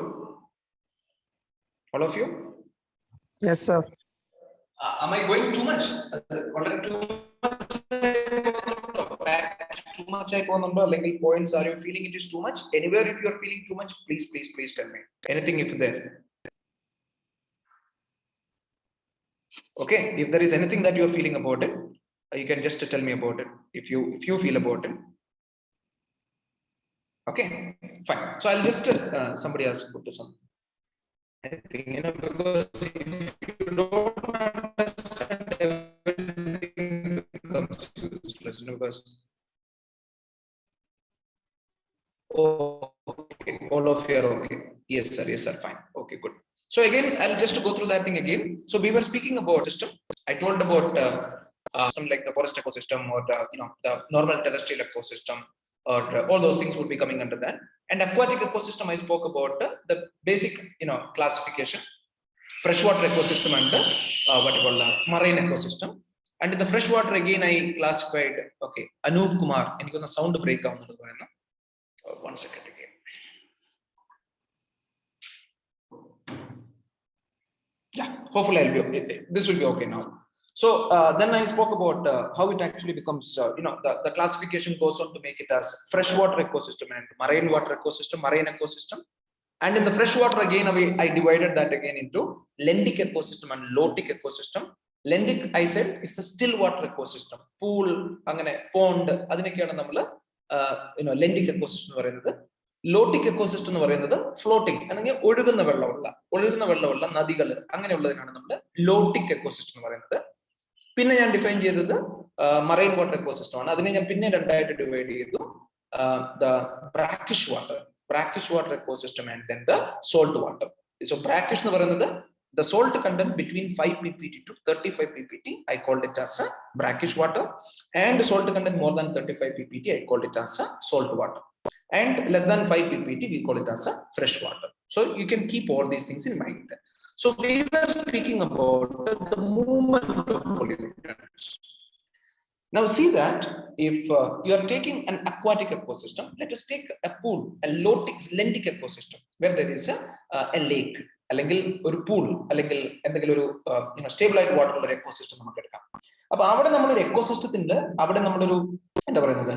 All of you? Yes, sir. Am I going too much? Too much I പോകുന്നുണ്ടോ അല്ലെങ്കിൽ points, are you feeling it is too much? Anywhere if you are feeling too much, please tell me. Anything if there. Okay, if there is anything that you are feeling about it, you can just tell me about it if you feel about it. Okay, fine. So I'll just somebody else put to some. I think, you know, because if you don't understand everything becomes useless. Because okay, all of you are okay. Yes sir, fine. Okay, good. So again, I'll just go through that thing again. So we were speaking about system. I told about something like the forest ecosystem or the normal terrestrial ecosystem, or all those things would be coming under that. And aquatic ecosystem, I spoke about the basic classification, freshwater ecosystem and what you call marine ecosystem. And in the freshwater again I classified, okay, Anup Kumar, enikku sound break avunnu parayna. One second again. Yeah, hopefully I'll be okay. This will be okay now. So then I spoke about how it actually becomes, the classification goes on to make it as freshwater ecosystem and marine water ecosystem, marine ecosystem. And in the freshwater again, I divided that again into lendic ecosystem and lotic ecosystem. Lendic, I said, is a still water ecosystem. Pool, pond, അതിനൊക്കെയാണ് നമ്മൾ lendic ecosystem എന്ന് പറയുന്നത്. ലോട്ടിക് ecosystem എന്ന് പറയുന്നത് floating അല്ലെങ്കിൽ ഒഴുകുന്ന വെള്ളമുള്ള നദികൾ അങ്ങനെയുള്ളതിനാണ് നമ്മൾ ലോട്ടിക് എക്കോസിസ്റ്റം എന്ന് പറയുന്നത്. പിന്നെ ഞാൻ ഡിഫൈൻ ചെയ്തത് മറൈൻ വാട്ടർ എക്കോസിസ്റ്റം ആണ്. അതിനെ ഞാൻ പിന്നെ രണ്ടായിട്ട് ഡിവൈഡ് ചെയ്തു. The brackish water ecosystem and then the salt water. So brackish എന്ന് പറയുന്നത് the salt content between 5 ppt to 35 ppt, I called it as a brackish water, and salt content more than 35 ppt, I called it as a salt water, and less than 5 ppt, we call it as a fresh water. So you can keep all these things in mind. So we were speaking about the movement of pollutants. Now see that if you are taking an aquatic ecosystem, let us take a pool, a lendic ecosystem where there is a lake, അല്ലെങ്കിൽ ഒരു pool, അല്ലെങ്കിൽ എന്തെങ്കിലും ഒരു stable ആയിട്ട് water ഉള്ള ഒരു ecosystem നമുക്ക് എടുക്കാം. അപ്പൊ അവിടെ നമ്മളൊരു എക്കോസിസ്റ്റത്തിന്റെ അവിടെ നമ്മളൊരു എന്താ പറയുന്നത്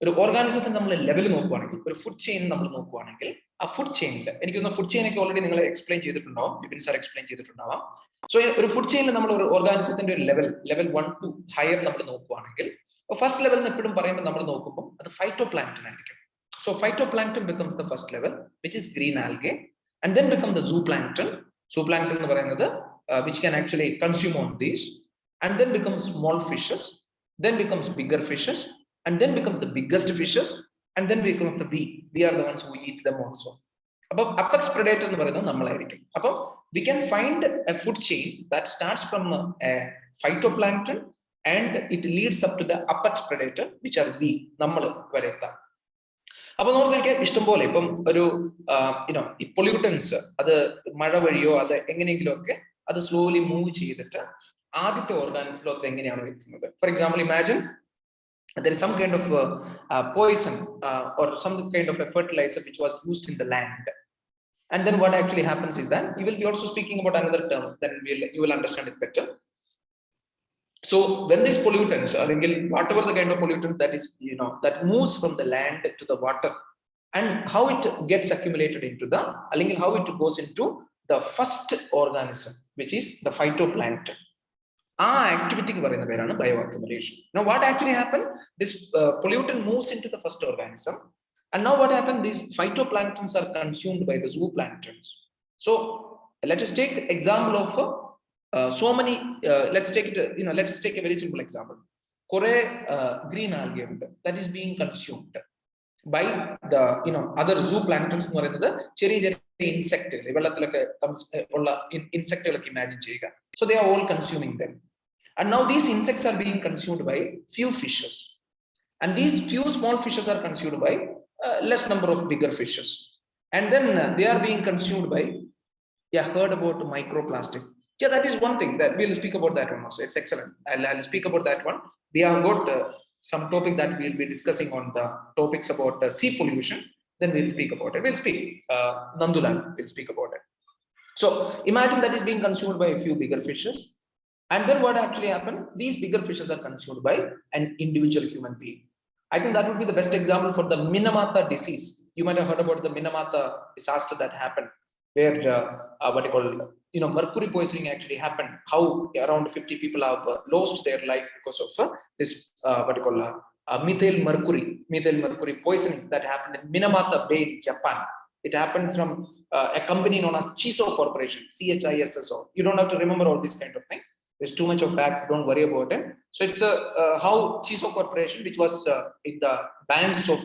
ഒരു ഓർഗാനിസത്തിന്റെ നമ്മൾ ലെവൽ നോക്കുവാണെങ്കിൽ, ഒരു ഫുഡ് ചെയിൻ നമ്മൾ നോക്കുവാണെങ്കിൽ, ആ ഫുഡ് ചെയിനിൽ എനിക്ക് തോന്നുന്നു ഫുഡ് ചെയിൻ ഒക്കെ ഓൾറെഡി നിങ്ങൾ എക്സ്പ്ലെയിൻ ചെയ്തിട്ടുണ്ടാവും, വിപിൻ സാർ എക്സ്പ്ലെയിൻ ചെയ്തിട്ടുണ്ടാവാം. സോ ഒരു ഫുഡ് ചെയിനിൽ നമ്മൾ ഒരു ഓർഗാനിസത്തിന്റെ ഒരു ലെവൽ 1 to ഹയർ നമ്മൾ നോക്കുവാണെങ്കിൽ, ഫസ്റ്റ് ലെവൽ എന്ന് എപ്പോഴും പറയുമ്പോൾ നമ്മൾ നോക്കുമ്പോൾ അത് ഫൈറ്റോ പ്ലാങ്ക്ടൺ ആയിരിക്കും. So phytoplankton becomes the first level, which is green algae, and then become the zooplankton. Zooplankton which can actually consume on these, and then becomes small fishes, then becomes bigger fishes, and then becomes the biggest fishes, and then becomes the bee. We are the ones who eat them also. Above apex predator, we can find a food chain that starts from a phytoplankton and it leads up to the apex predator, which are we. അപ്പോൾ നോക്കിയാൽ ഇഷ്ടംപോലെ ഇപ്പം ഒരു ഈ pollutants അത് മഴ വഴിയോ അത് എങ്ങനെയെങ്കിലും ഒക്കെ അത് സ്ലോലി മൂവ് ചെയ്തിട്ട് ആദ്യത്തെ ഓർഗാനിസത്തിലൊക്കെ എങ്ങനെയാണ് എത്തുന്നത്. For example, imagine there is some kind of poison or some kind of a fertilizer which was used in the land, and then what actually happens is that you will be also speaking about another term, then you will understand it better. So when these pollutants, or whatever the kind of pollutant that is, that moves from the land to the water, and how it gets accumulated into the, how it goes into the first organism, which is the phytoplankton. Activity bioaccumulation. Now what actually happened? This pollutant moves into the first organism, and now what happened? These phytoplanktons are consumed by the zooplanktons. So let us take the example of so many. Let's take it. Let's take a very simple example. Green algae that is being consumed by the other zooplanktons. Insect imagine. So they are all consuming them, and now these insects are being consumed by few fishes, and these few small fishes are consumed by less number of bigger fishes, and then they are being consumed by, heard about microplastic. That is one thing that we'll speak about that one also. It's excellent. I'll speak about that one. We have got some topic that we'll be discussing on the topics about sea pollution. Then we'll speak about it. We'll speak. Nandulal will speak about it. So imagine that is being consumed by a few bigger fishes, and then what actually happened? These bigger fishes are consumed by an individual human being. I think that would be the best example for the Minamata disease. You might have heard about the Minamata disaster that happened, where mercury poisoning actually happened. How around 50 people have lost their life because of this methyl mercury poisoning that happened in Minamata Bay in Japan. It happened from a company known as Chiso Corporation, CHISSO. You don't have to remember all this kind of thing. There's too much of fact. Don't worry about it. So it's how Chiso Corporation, which was in the banks of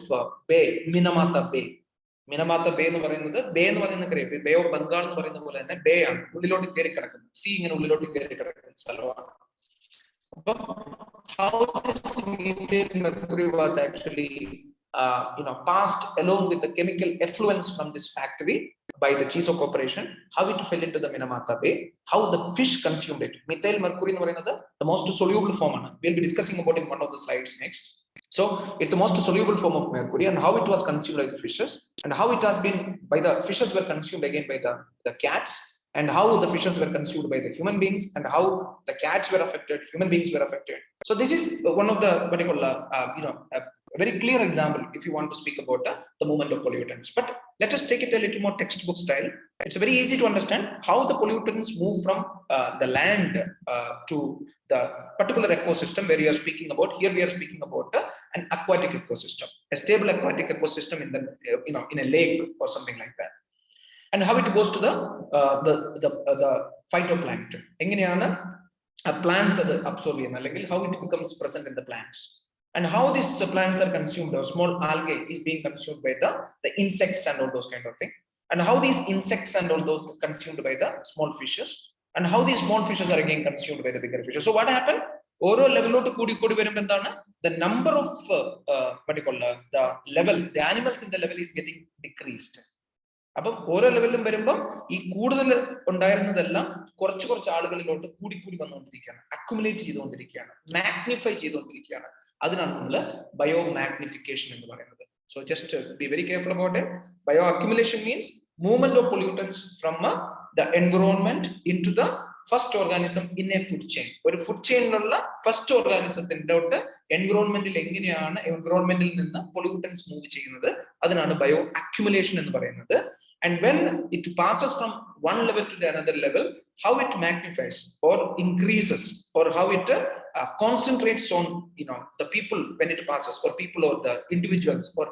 Bay, Minamata Bay. Minamata Bay എന്ന് പറയുന്നത് bay of Bengal എന്ന് പറയുന്ന പോലെ തന്നെ bay ആണ്, ഉള്ളിലോട്ട് കയറി കിടക്കുന്നത്, സീ ഇങ്ങനെ ഉള്ളിലോട്ട് കയറി കിടക്കുന്ന സ്ഥലമാണ്. അപ്പം how this methyl mercury was actually passed along with the chemical effluence from this factory by the Chiso Corporation, how it fell into the Minamata Bay, how the fish consumed it. Methyl mercury എന്ന് പറയുന്നത് the most soluble form ആണ്. We'll be discussing about in one of the slides next. So it's the most soluble form of mercury, and how it was consumed by the fishes, and how it has been by the fishes were consumed again by the cats, and how the fishes were consumed by the human beings, and how the cats were affected, human beings were affected. So this is one of the particular a very clear example if you want to speak about the movement of pollutants. But let us take it a little more textbook style. It's very easy to understand how the pollutants move from the land to the particular ecosystem where we are speaking about. Here we are speaking about an aquatic ecosystem, a stable aquatic ecosystem in the in a lake or something like that, and how it goes to the phytoplankton. എങ്ങനെയാണ് plants അത് absorb ചെയ്യുന്നത്, അല്ലെങ്കിൽ how it becomes present in the plants, and how these plants are consumed, or small algae is being consumed by the insects and all those kind of thing, and how these insects and all those consumed by the small fishes, and how these small fishes are again consumed by the bigger fishes. So what happened? ഓരോ ലെവലിലോട്ട് കൂടി വരുമ്പോൾ എന്താണ്, the number of the level, the animals in the level is getting decreased. അപ്പം ഓരോ ലെവലിലും വരുമ്പോൾ ഈ കൂടുതൽ ഉണ്ടായിരുന്നതെല്ലാം കുറച്ച് ആളുകളിലോട്ട് കൂടി വന്നുകൊണ്ടിരിക്കുകയാണ്, അക്യുമുലേറ്റ് ചെയ്തുകൊണ്ടിരിക്കുകയാണ്, മാഗ്നിഫൈ ചെയ്തുകൊണ്ടിരിക്കുകയാണ്. അതിനാണ് നമ്മൾ ബയോ മാഗ്നിഫിക്കേഷൻ എന്ന് പറയുന്നത്. So just be very careful about it. Bio accumulation means movement of pollutants from the environment into the first organism in a food chain. ഒരു ഫുഡ് ചെയിനിലുള്ള ഫസ്റ്റ് ഓർഗാനിസത്തിൻ്റെ എൻവിറോൺമെന്റിൽ എങ്ങനെയാണ് എൻവിറോൺമെന്റിൽ നിന്ന് പൊല്യൂട്ടൻസ് മൂവ് ചെയ്യുന്നത്, അതിനാണ് ബയോ അക്യുമുലേഷൻ എന്ന് പറയുന്നത്. And when it passes from one level to the another level, how it magnifies or increases, or how it concentrates on the people when it passes, or people or the individuals, or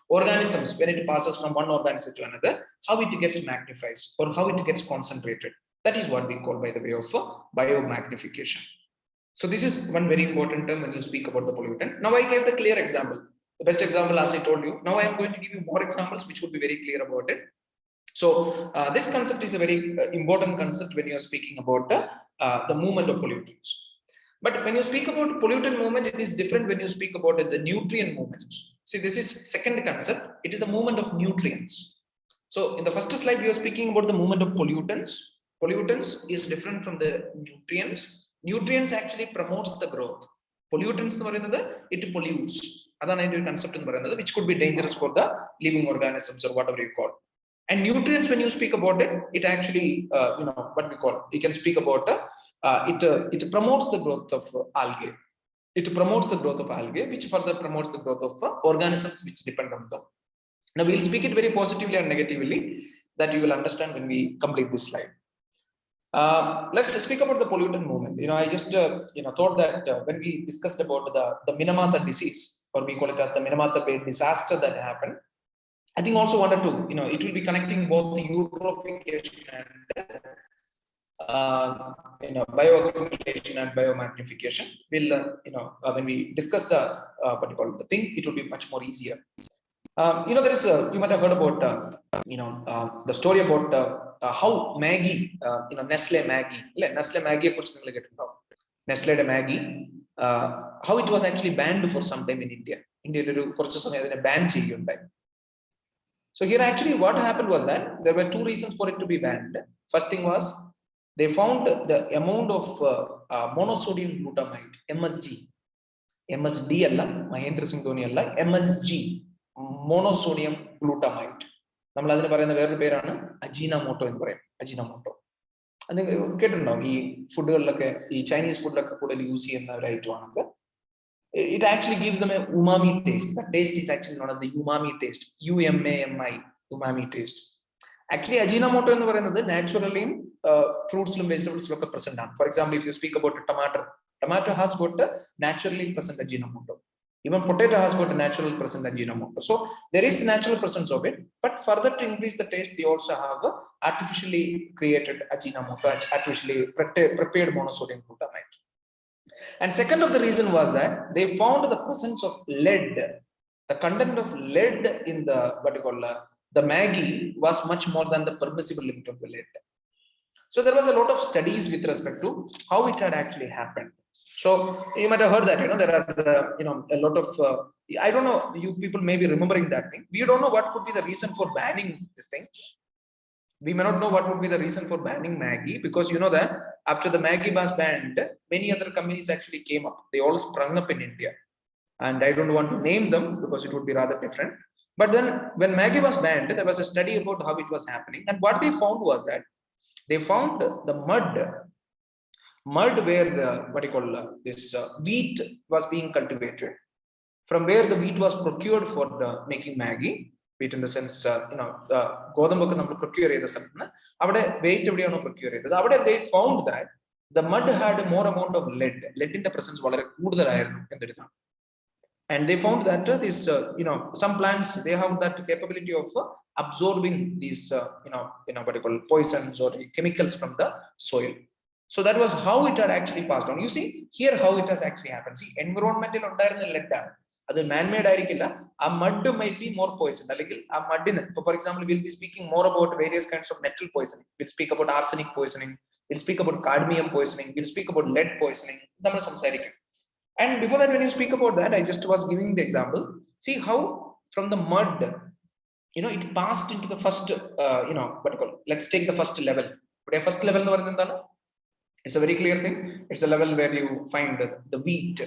organisms when it passes from one organism to another, how it gets magnifies or how it gets concentrated. That is what we call by the way of biomagnification. So this is one very important term when you speak about the pollutant. Now I gave the clear example, the best example as I told you. Now I am going to give you more examples which would be very clear about it. So this concept is a very important concept when you are speaking about the movement of pollutants. But when you speak about pollutant movement, it is different when you speak about the nutrient movements. See, this is second concept. It is a movement of nutrients. So in the first slide, we are speaking about the movement of pollutants. Pollutants is different from the nutrients. Nutrients actually promotes the growth. Pollutants, it pollutes. That's concept which could be dangerous for the living organisms or whatever you call. And nutrients, when you speak about it, it actually, what we call, you can speak about it promotes the growth of algae. It promotes the growth of algae, which further promotes the growth of organisms which depend on them. Now we'll speak it very positively and negatively, that you will understand when we complete this slide. Let's speak about the pollutant movement. I just thought that when we discussed about the Minamata disease, or we call it as the Minamata Bay disaster that happened, I think also wanted to, it will be connecting both the eutrophication and bioaccumulation and biomagnification. We'll, when we discuss the what you call the thing, it will be much more easier. There is you might have heard about the story about how Maggie, Nestle Maggie, Nestle Maggie, how it was actually banned for some time in India. India ban. So here actually what happened was that there were two reasons for it to be banned. First thing was they found the amount of monosodium glutamate, MSG, MSD alla, Mahendra Singh Dhoni alla, MSG, monosodium glutamate. നമ്മൾ അതിന് പറയുന്ന വേറൊരു പേരാണ് അജീനമോട്ടോ എന്ന് പറയും. അജീനമോട്ടോ അത് കേട്ടിട്ടുണ്ടാവും. ഈ ഫുഡുകളിലൊക്കെ, ഈ ചൈനീസ് ഫുഡിലൊക്കെ കൂടുതൽ യൂസ് ചെയ്യുന്ന ഒരു ഐറ്റം ആണത്. It actually gives them a umami taste. The taste is actually known as the umami taste. UMAMI, umami taste. Actually, Ajinomoto എന്ന് പറയുന്നത് naturally fruits and vegetables ഒക്കെ present ആണ്. For example, if you speak about tomato has got a naturally present Ajinomoto. Even potato has got a natural present Ajinomoto. So there is natural presence of it, but further to increase the taste, they also have a artificially created Ajinomoto, artificially prepared monosodium glutamate. And second of the reason was that they found the presence of lead. The content of lead in the what you call the Maggie was much more than the permissible limit of the lead. So there was a lot of studies with respect to how it had actually happened. So you might have heard that there are a lot of I don't know, you people may be remembering that thing. We don't know what could be the reason for banning this thing. We may not know what would be the reason for banning Maggie, because you know that after the Maggie was banned, many other companies actually came up. They all sprung up in India, and I don't want to name them because it would be rather different. But then when Maggie was banned, there was a study about how it was happening, and what they found was that they found the mud where the what you call this wheat was being cultivated, from where the wheat was procured for making Maggie. In the sense, Godambaka number procure the Satna, weight procure. They found that the mud had more amount of lead in the presence of iron. And they found that this, some plants, they have that capability of absorbing these, what you call poisons or chemicals from the soil. So that was how it had actually passed on. You see here how it has actually happened. See, environmental lead. The man-made mud might be more poison. For example, we'll be speaking more about various kinds of metal poisoning. We'll speak about arsenic poisoning. We'll speak about cadmium poisoning. We'll speak about lead poisoning. And before that, when you speak about that, I just was giving the example. See how from the mud, it passed into the first, what you call, let's take the first level. First level, it's a very clear thing. It's a level where you find the wheat,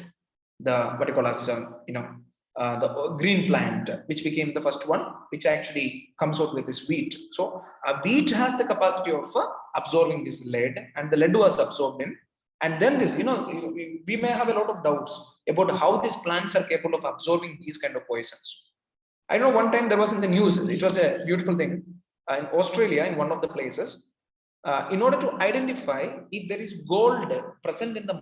the what you call as the green plant, which became the first one, which actually comes out with this wheat. So a wheat has the capacity of absorbing this lead, and the lead was absorbed in. And then this, we may have a lot of doubts about how these plants are capable of absorbing these kind of poisons. I know one time there was in the news, it was a beautiful thing in Australia, in one of the places, in order to identify if there is gold present in the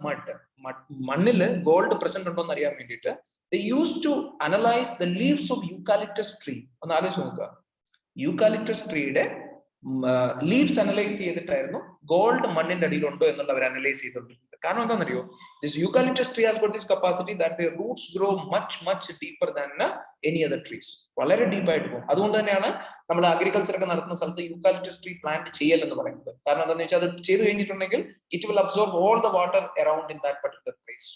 മണ്ണില് gold present ഉണ്ടോ എന്ന് അറിയാൻ വേണ്ടിയിട്ട് they used to analyze the leaves of eucalyptus tree. ഒന്ന് ആലോചിച്ച് നോക്കുക, eucalyptus ട്രീയുടെ leaves analyse ചെയ്തിട്ടായിരുന്നു gold മണ്ണിന്റെ അടിയിലുണ്ടോ എന്നുള്ള അവർ അനലൈസ് ചെയ്തിട്ടുണ്ട്. കാരണം എന്താണെന്നറിയോ, this eucalyptus tree has got this capacity that the Roots grow much deeper than any other trees. വളരെ ഡീപ്പായിട്ട് പോകും. അതുകൊണ്ട് തന്നെയാണ് നമ്മൾ അഗ്രികൾച്ചർ ഒക്കെ നടത്തുന്ന സ്ഥലത്ത് യൂക്കാലിപ്റ്റസ് ട്രീ പ്ലാന്റ് ചെയ്യലെന്ന് പറയുന്നത്. കാരണം എന്താണെന്ന് വെച്ചാൽ അത് ചെയ്തു കഴിഞ്ഞിട്ടുണ്ടെങ്കിൽ it will absorb all the water around in that particular place.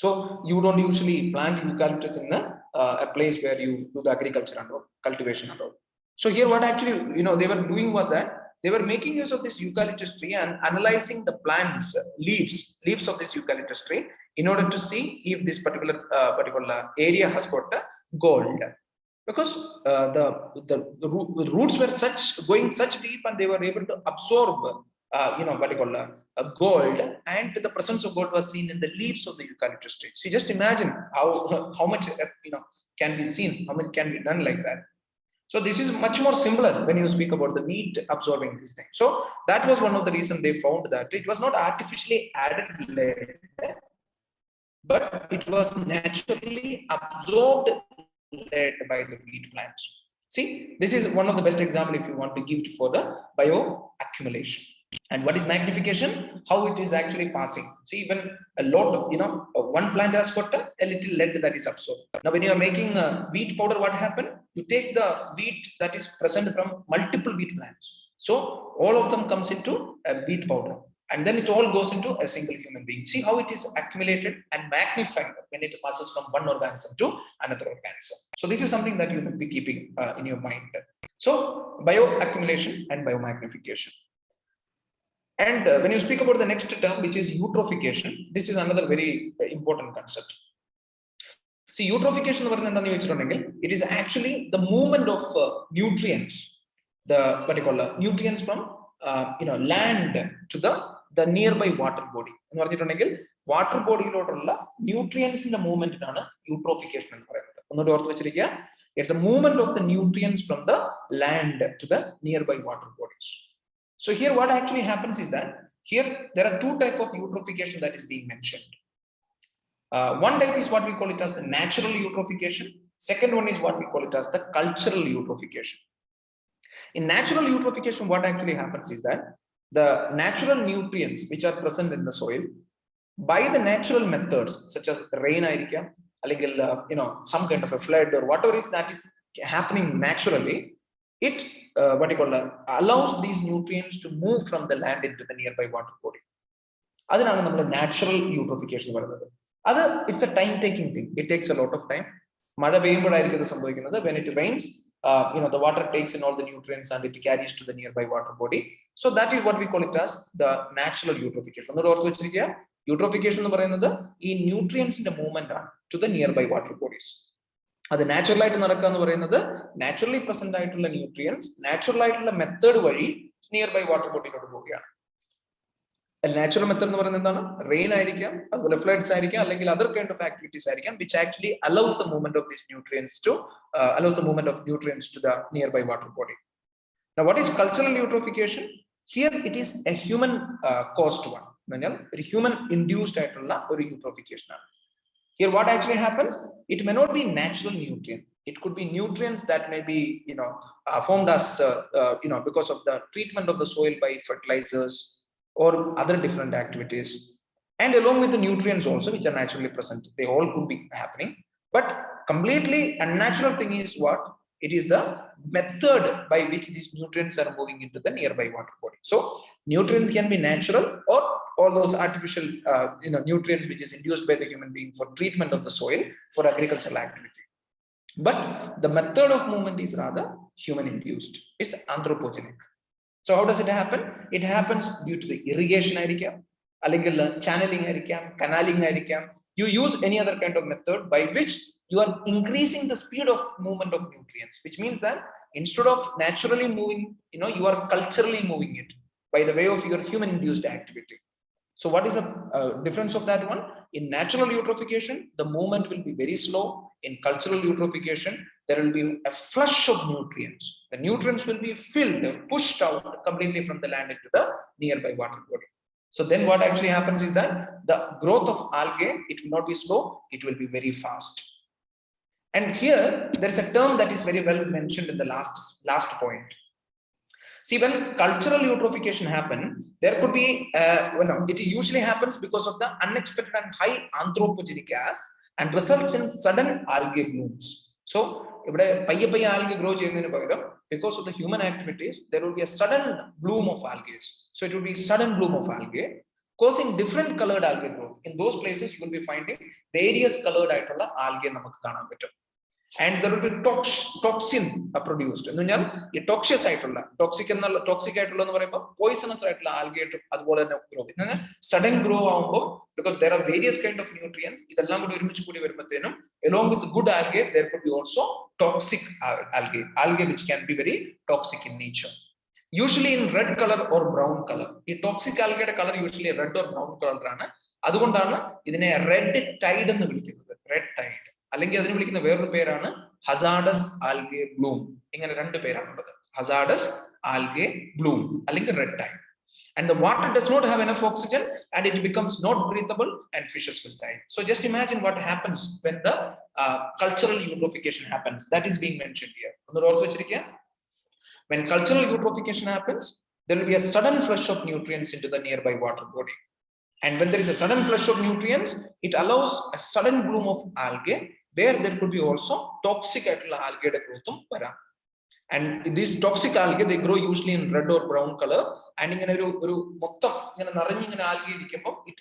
So you don't usually plant eucalyptus in a place where you do the agriculture and all, cultivation and all. So here what actually they were doing was that they were making use of this eucalyptus tree and analyzing the plants leaves of this eucalyptus tree in order to see if this particular area has got gold, because the roots were going such deep and they were able to absorb gold, and the presence of gold was seen in the leaves of the eucalyptus tree. So you just imagine how much can be seen, how much can be done like that. So this is much more simpler when you speak about the wheat absorbing these things. So that was one of the reasons they found that it was not artificially added lead, but it was naturally absorbed lead by the wheat plants. See, this is one of the best example if you want to give it for the bioaccumulation. And what is magnification? How it is actually passing. See, when a lot of one plant has got a little lead that is absorbed. Now when you are making wheat powder, what happened? You take the wheat that is present from multiple wheat plants, so all of them comes into a wheat powder, and then it all goes into a single human being. See how it is accumulated and magnified when it passes from one organism to another organism. So this is something that you will be keeping in your mind. So bioaccumulation and biomagnification. And when you speak about the next term, which is eutrophication, this is another very important concept. See, eutrophication, it is actually the movement of nutrients, the nutrients from land to the nearby water body. Water body nutrients in the movement eutrophication. It's a movement of the nutrients from the land to the nearby water bodies. So here what actually happens is that here there are two types of eutrophication that is being mentioned. One type is what we call it as the natural eutrophication. Second one is what we call it as the cultural eutrophication. In natural eutrophication, what actually happens is that the natural nutrients which are present in the soil, by the natural methods such as rain, some kind of a flood or whatever is that is happening naturally, it allows these nutrients to move from the land into the nearby water body. That's natural eutrophication. It's a time taking thing. It takes a lot of time. When it rains, the water takes in all the nutrients and it carries to the nearby water body. So that is what we call it as the natural eutrophication. Eutrophication is nutrients in the movement to the nearby water bodies. That's natural naturally present nutrients, natural method nearby water body. A natural method rain, floods, other kind of activities which actually allows the movement of these nutrients to the nearby water body. Now, what is cultural eutrophication? Here it is a human caused one. Human induced eutrophication. Here what actually happens? It may not be natural nutrient. It could be nutrients that may be formed as because of the treatment of the soil by fertilizers or other different activities, and along with the nutrients also which are naturally present. They all could be happening, but completely unnatural thing is what? It is the method by which these nutrients are moving into the nearby water body. So nutrients can be natural or all those artificial nutrients which is induced by the human being for treatment of the soil for agricultural activity. But the method of movement is rather human induced. It's anthropogenic. So how does it happen? It happens due to the irrigation, channeling, canaling. You use any other kind of method by which you are increasing the speed of movement of nutrients, which means that instead of naturally moving, you are culturally moving it by the way of your human induced activity. So what is the difference of that one? In natural eutrophication, the movement will be very slow. In cultural eutrophication, there will be a flush of nutrients. The nutrients will be filled, pushed out completely from the land into the nearby water body. So then what actually happens is that the growth of algae, it will not be slow, it will be very fast. And here, there's a term that is very well mentioned in the last point. See, when cultural eutrophication happens, there could be, it usually happens because of the unexpected and high anthropogenic gas and results in sudden algae blooms. So, algae grow because of the human activities, there will be a sudden bloom of algae. So, it will be sudden bloom of algae, causing different colored algae growth. In those places, you will be finding various colored algae. And there will be toxin produced. Toxic poisonous algae sudden grow because there are various kind of nutrients. Along with the good algae, there could be also toxic algae which can be very toxic in nature. Usually in red color or brown color. The toxic algae color usually red or brown color. That's red tide. Red tide. Hazardous algae bloom. Hazardous algae bloom. Red tide. And the water does not have enough oxygen and it becomes not breathable and fishes will die. So just imagine what happens when the cultural eutrophication happens. That is being mentioned here. When cultural eutrophication happens, there will be a sudden flush of nutrients into the nearby water body. And when there is a sudden flush of nutrients, it allows a sudden bloom of algae where there could be also toxic algae growth. And these toxic algae, they grow usually in red or brown color. And it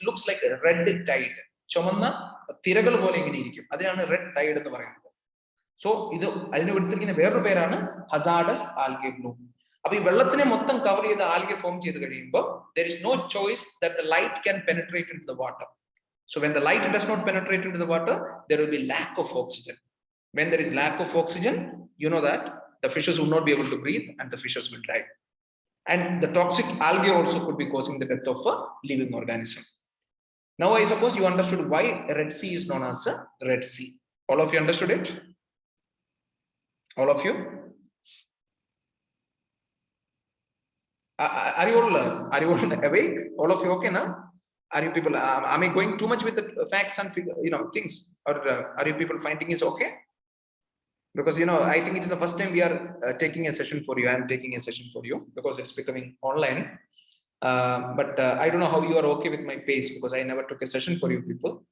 looks like a red tide. Red tide. So, hazardous algae bloom. There is no choice that the light can penetrate into the water. So when the light does not penetrate into the water, there will be lack of oxygen. When there is lack of oxygen, you know that the fishes will not be able to breathe and the fishes will die. And the toxic algae also could be causing the death of a living organism. Now I suppose you understood why Red Sea is known as a Red Sea. All of you understood it? All of you? Are you all awake? All of you okay now? Are you people? Am I going too much with the facts and things, or are you people finding it okay? Because I think it is the first time we are taking a session for you. I am taking a session for you because it's becoming online. But I don't know how you are okay with my pace because I never took a session for you people.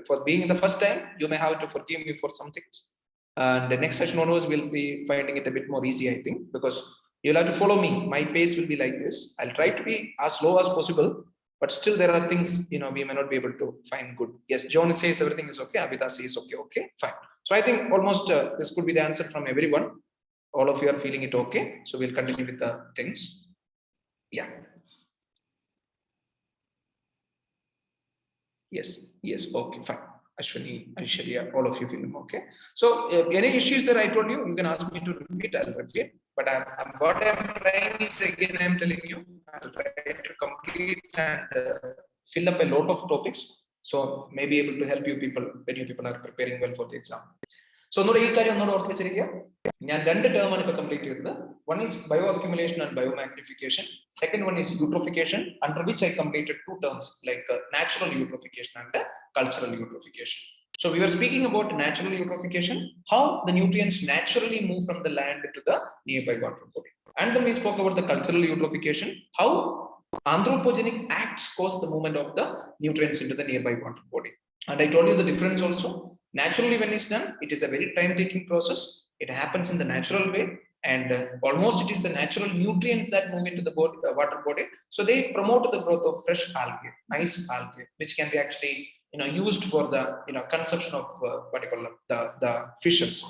For being in the first time, you may have to forgive me for some things. And the next session onwards, we'll be finding it a bit more easy, I think, because you'll have to follow me. My pace will be like this. I'll try to be as slow as possible, but still there are things, we may not be able to find good. Yes, John says everything is okay. Abhita says okay, fine. So I think almost this could be the answer from everyone. All of you are feeling it okay. So we'll continue with the things. Yeah. Yes, okay, fine. Ashwini, Aishwarya, all of you feeling okay. So any issues that I told you, you can ask me to repeat, I'll repeat. But what I'm trying is, again, I'm telling you, I'll try to complete and fill up a lot of topics. So maybe able to help you people when you people are preparing well for the exam. So one term complete. One is bioaccumulation and biomagnification. Second one is eutrophication, under which I completed 2 terms like natural eutrophication and cultural eutrophication. So we were speaking about natural eutrophication, how the nutrients naturally move from the land to the nearby water body. And then we spoke about the cultural eutrophication, how anthropogenic acts cause the movement of the nutrients into the nearby water body. And I told you the difference also. Naturally, when it's done, it is a very time-taking process. It happens in the natural way, and almost it is the natural nutrients that move into the water body. So they promote the growth of fresh algae, nice algae, which can be actually used for the consumption of the fishes.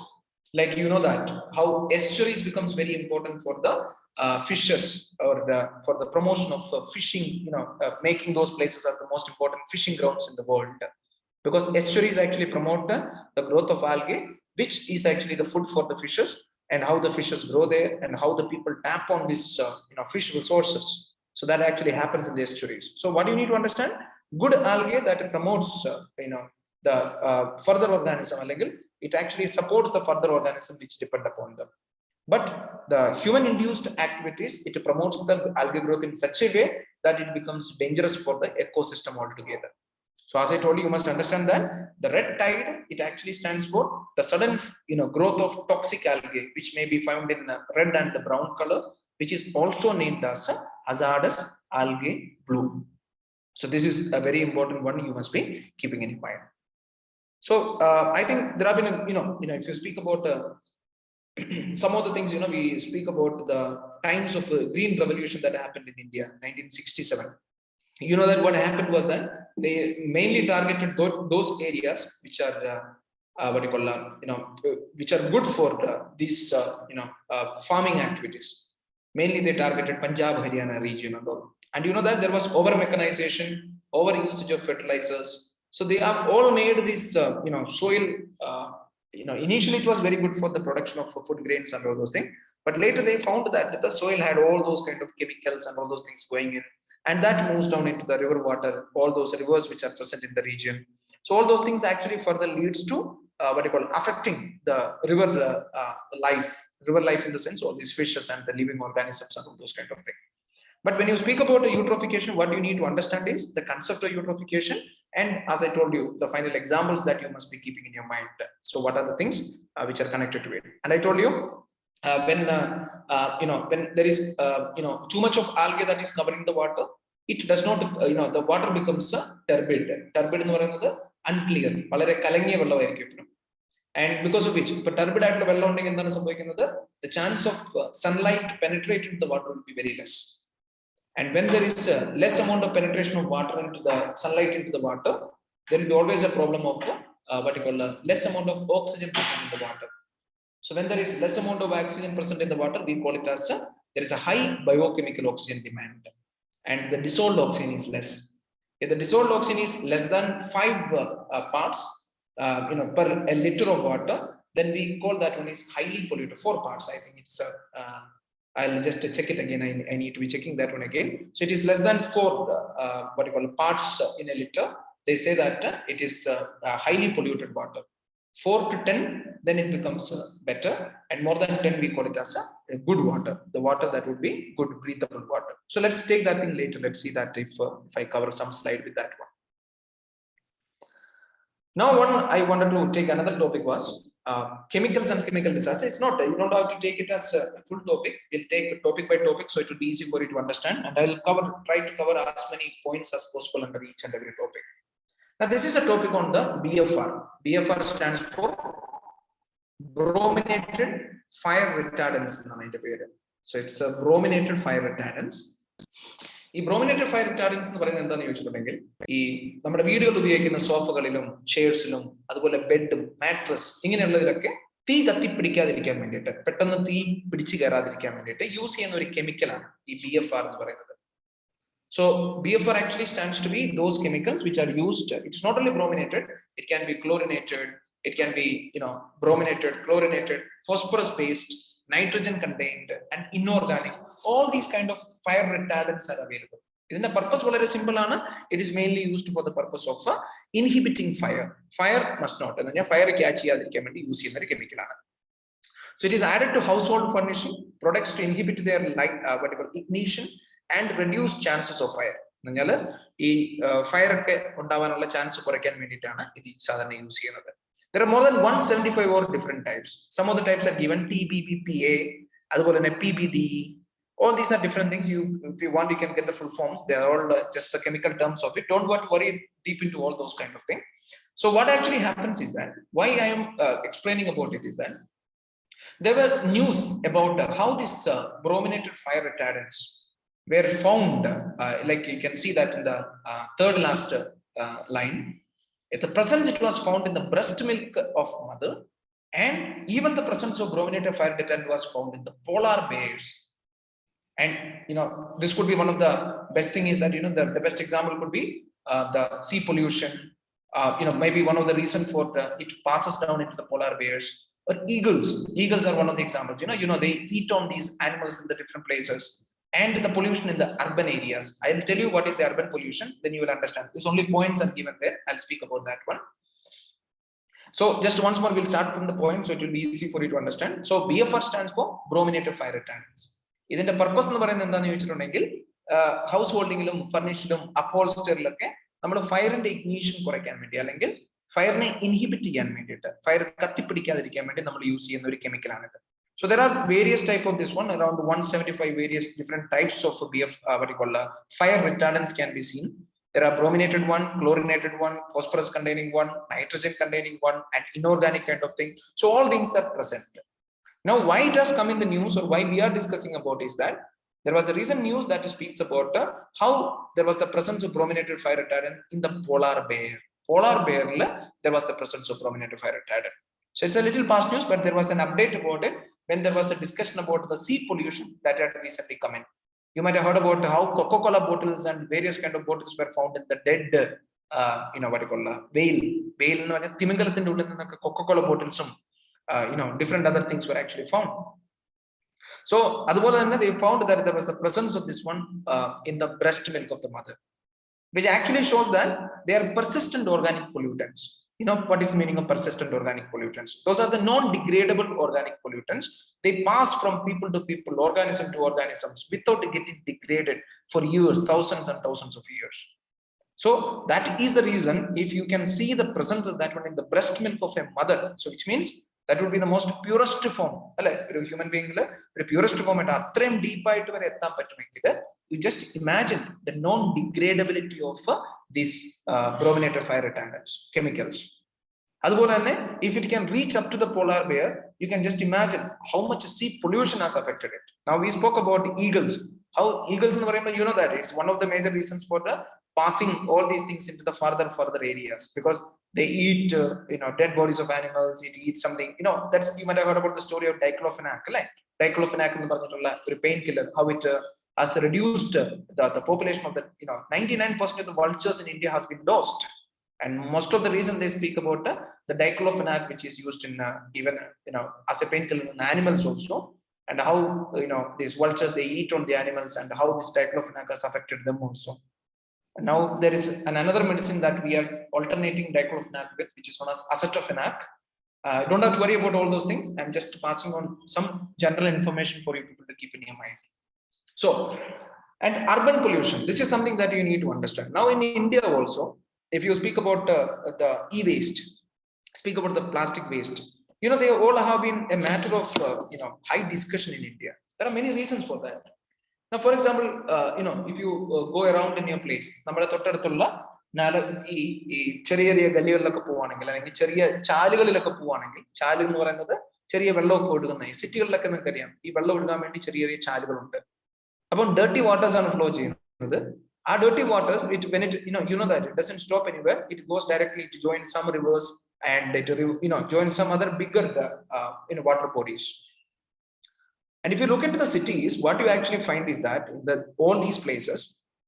Like that how estuaries becomes very important for the fishes, or for the promotion of fishing. Making those places as the most important fishing grounds in the world. Because estuaries actually promote the growth of algae, which is actually the food for the fishes, and how the fishes grow there, and how the people tap on this fish resources. So that actually happens in the estuaries. So what do you need to understand? good algae that promotes the further organism, it actually supports the further organism which depend upon them. But the human induced activities, it promotes the algae growth in such a way that it becomes dangerous for the ecosystem altogether. So as I told you, you must understand that the red tide, it actually stands for the sudden growth of toxic algae, which may be found in red and brown color, which is also named as hazardous algae bloom. So this is a very important one you must be keeping in mind. So I think there have been, if you speak about some of the things, we speak about the times of the green revolution that happened in India, 1967. You know that what happened was that they mainly targeted those areas which are which are good for these farming activities. Mainly they targeted Punjab, Haryana region and all. And you know that there was over mechanization, over usage of fertilizers. So they have all made this soil initially it was very good for the production of food grains and all those things, but later they found that the soil had all those kind of chemicals and all those things going in, and that moves down into the river water, all those rivers which are present in the region. So all those things actually further leads to affecting the river life in the sense all these fishes and the living organisms and all those kind of things. But when you speak about eutrophication, what you need to understand is the concept of eutrophication, and as I told you, the final examples that you must be keeping in your mind. So what are the things which are connected to it? And I told you when there is too much of algae that is covering the water, it does not the water becomes turbid. Turbid എന്ന് പറയുന്നത് unclear, വളരെ കലങ്ങിയ വെള്ളമായിരിക്കും. And because of which, if turbid ആയിട്ടുള്ള വെള്ളം ഉണ്ടെങ്കിൽ എന്താണ് സംഭവിക്കുന്നത്? The chance of sunlight penetrating the water will be very less. And when there is less amount of penetration of water into the sunlight into the water, there will be always a problem of less amount of oxygen present in the water. So when there is less amount of oxygen present in the water, we call it as there is a high biochemical oxygen demand, and the dissolved oxygen is less. If the dissolved oxygen is less than 5 parts per a liter of water, then we call that one is highly polluted. 4 parts, I think it's I'll just check it again. I need to be checking that one again. So it is less than 4 parts in a liter. They say that it is highly polluted water. 4 to 10, then it becomes better, and more than 10 we call it as a good water, the water that would be good breathable water. So let's take that thing later. Let's see that if I cover some slide with that one. Now I wanted to take another topic was chemicals and chemical disaster. It's not, you don't have to take it as a full topic. We'll take it topic by topic, so it will be easy for you to understand, and I'll try to cover as many points as possible under each and every topic. Now this is a topic on the BFR. BFR stands for brominated fire retardants. So it's a brominated fire retardants. ഈ brominated fire റിട്ടാർഡൻസ് എന്ന് പറയുന്നത് എന്താണെന്ന് ചോദിച്ചിട്ടുണ്ടെങ്കിൽ, ഈ നമ്മുടെ വീടുകളിൽ ഉപയോഗിക്കുന്ന സോഫകളിലും ചെയർസിലും അതുപോലെ ബെഡും മാട്രസ് ഇങ്ങനെയുള്ളതിലൊക്കെ തീ കത്തിപ്പിടിക്കാതിരിക്കാൻ വേണ്ടിയിട്ട്, പെട്ടെന്ന് തീ പിടിച്ചു കയറാതിരിക്കാൻ വേണ്ടിയിട്ട് യൂസ് ചെയ്യുന്ന ഒരു കെമിക്കലാണ് ഈ BFR എന്ന് പറയുന്നത്. So BFR actually stands to be those chemicals which are used. It's not only brominated, it can be chlorinated, it can be brominated, chlorinated, phosphorus based, nitrogen contained, and inorganic. All these kind of fire retardants are available. The purpose is simple. It is mainly used for the purpose of inhibiting fire. Fire must not. Fire use chemical. So it is added to household furnishing products to inhibit their light ignition and reduce chances of fire. Fire chance use. There are more than 175 or different types. Some of the types are given TBBPA, PBD. All these are different things. If you want, you can get the full forms. They are all just the chemical terms of it. Don't worry deep into all those kind of things. So what actually happens is that, why I am explaining about it is that there were news about how this brominated fire retardants were found. Like you can see that in the third last line. At the presence, it was found in the breast milk of mother, and even the presence of brominated fire retardant was found in the polar bears. And this could be one of the best thing is that the best example could be the sea pollution. Maybe one of the reason for it passes down into the polar bears. Or eagles are one of the examples. They eat on these animals in the different places, and the pollution in the urban areas. I'll tell you what is the urban pollution, then you will understand. There's only points are given there. I'll speak about that one. So just once more, we'll start from the point, so it will be easy for you to understand. So BFR stands for brominated fire retardants. ഇതിന്റെ purpose എന്ന് പറയുന്നത് എന്താണെന്ന് ചോദിച്ചിട്ടുണ്ടെങ്കിൽ house ഹോൾഡിങ്ങിലും ഫർണിഷിലും അപ്ഹോൾസ്റ്ററിലൊക്കെ നമ്മൾ ഫയറിന്റെ ignition കുറയ്ക്കാൻ വേണ്ടി അല്ലെങ്കിൽ ഫയറിനെ inhibit ചെയ്യാൻ വേണ്ടിയിട്ട് ഫയർ കത്തിപ്പിടിക്കാതിരിക്കാൻ വേണ്ടി നമ്മൾ യൂസ് ചെയ്യുന്ന ഒരു കെമിക്കലാണിത്. So there are various type of this one, around 175 various different types of fire retardants can be seen. There are brominated one, chlorinated one, phosphorus containing one, nitrogen containing one, and inorganic kind of thing. So all things are present. Now, why it has come in the news, or why we are discussing about, is that there was the recent news that speaks about how there was the presence of brominated fire retardant in the polar bear. Polar bear, there was the presence of brominated fire retardant. So it's a little past news, but there was an update about it when there was a discussion about the sea pollution that had recently come in. You might have heard about how Coca-Cola bottles and various kind of bottles were found in the dead, whale. Coca-Cola bottles, different other things were actually found. So, they found that there was the presence of this one in the breast milk of the mother, which actually shows that they are persistent organic pollutants. You know what is the meaning of persistent organic pollutants? Those are the non-degradable organic pollutants. They pass from people to people, organism to organisms, without getting degraded for years, thousands and thousands of years. So that is the reason, if you can see the presence of that one in the breast milk of a mother, so which means that would be the most purest form. Human being, the purest form at deep, you just imagine the non-degradability of these brominated fire retardants, chemicals. If it can reach up to the polar bear, you can just imagine how much sea pollution has affected it. Now we spoke about eagles. How eagles, you know that it's one of the major reasons for the passing all these things into the further areas, because they eat dead bodies of animals. It eats something, that's, you might have heard about the story of diclofenac, right? Diclofenac is a painkiller, how it has reduced the population of the 99% of the vultures in India has been lost. And most of the reason they speak about the diclofenac, which is used in even as a painkiller in animals also, and how these vultures, they eat on the animals, and how this diclofenac has affected them also. And now there is another medicine that we are alternating diclofenac with, which is known as acetophenac. Don't have to worry about all those things. I'm just passing on some general information for you people to keep in your mind. So, and urban pollution, this is something that you need to understand. Now in India also, if you speak about the e-waste, speak about the plastic waste, they all have been a matter of high discussion in India. There are many reasons for that. Now, for example, if you go around in your place, ഈ ചെറിയ ചെറിയ ഗല്ലികളിലൊക്കെ പോവുകയാണെങ്കിൽ, അല്ലെങ്കിൽ ചെറിയ ചാലുകളിലൊക്കെ പോവുകയാണെങ്കിൽ, ചാല് എന്ന് പറയുന്നത് ചെറിയ വെള്ളമൊക്കെ ഒഴുകുന്ന, ഈ സിറ്റികളിലൊക്കെ നിങ്ങൾക്ക് അറിയാം, ഈ വെള്ളം ഒഴുകാൻ വേണ്ടി ചെറിയ ചെറിയ ചാലുകളുണ്ട്. അപ്പം ഡേർട്ടി വാട്ടേഴ്സ് ആണ് ഫ്ലോ ചെയ്യുന്നത്. ആ dirty waters, when it that it doesn't stop anywhere, it goes directly to join some rivers, and it join some other bigger water bodies. And if you look into the cities, what you actually find is that in all these places,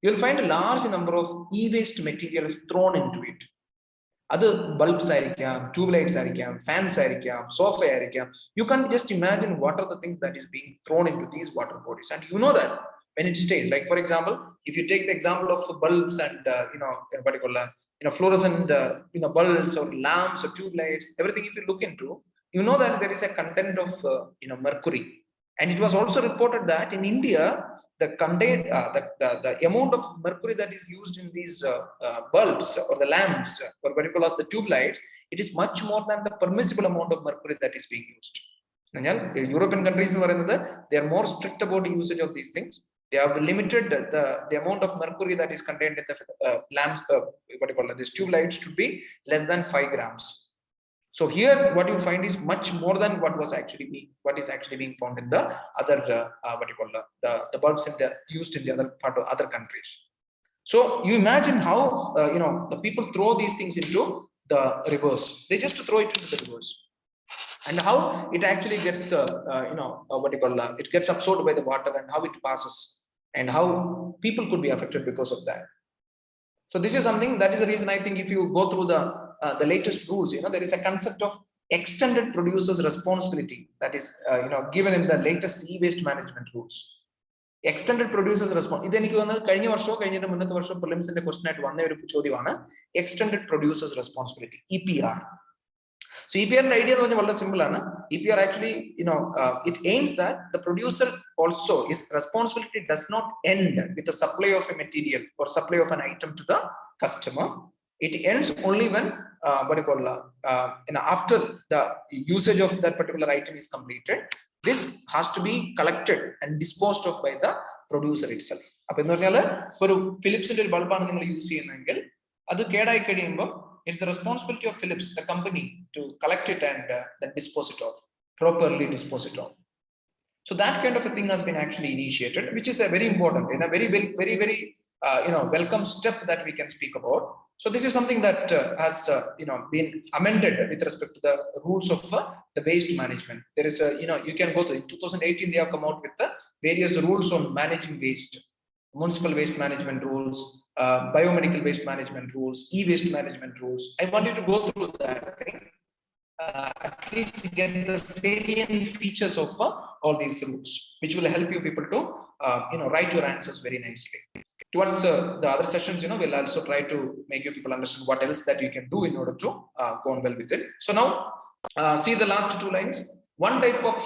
you'll find a large number of e-waste materials thrown into it. Other bulbs, tube lights, fans, sofa. You can't just imagine what are the things that is being thrown into these water bodies. And you know that when it stays, like for example, if you take the example of bulbs and fluorescent bulbs or lamps or tube lights, everything, if you look into, you know that there is a content of mercury. And it was also reported that in India, the amount of mercury that is used in these bulbs or the lamps, or what you call as the tube lights, it is much more than the permissible amount of mercury that is being used. European countries, they are more strict about the usage of these things. They have limited the amount of mercury that is contained in the lamps, these tube lights, to be less than 5 grams. So here, what you find is much more than what is actually being found in the other the bulbs used in the other part of other countries. So you imagine how the people throw these things into the rivers. They just throw it into the rivers, and how it actually gets it gets absorbed by the water, and how it passes, and how people could be affected because of that. So this is something, that is the reason I think if you go through the latest rules, there is a concept of extended producer's responsibility that is given in the latest e-waste management rules. extended producers response. This is the prelims question. Extended producers responsibility, EPR. So EPR idea is simple. EPR actually, it aims that the producer also, his responsibility does not end with the supply of a material or supply of an item to the customer. It ends only when after the usage of that particular item is completed. This has to be collected and disposed of by the producer itself. Philips bulb use it's the responsibility of Philips, the company, to collect it and then dispose it off, properly dispose it off. So that kind of a thing has been actually initiated, which is a very important and a very welcome step that we can speak about. So this is something that has been amended with respect to the rules of the waste management. There is a you can go to in 2018 they have come out with the various rules on managing waste, municipal waste management rules, biomedical waste management rules, e-waste management rules. I want you to go through that thing, at least to get the salient features of all these rules, which will help you people to write your answers very nicely. Towards the other sessions, we'll also try to make you people understand what else that you can do in order to go on well with it. So now, see the last two lines. One type of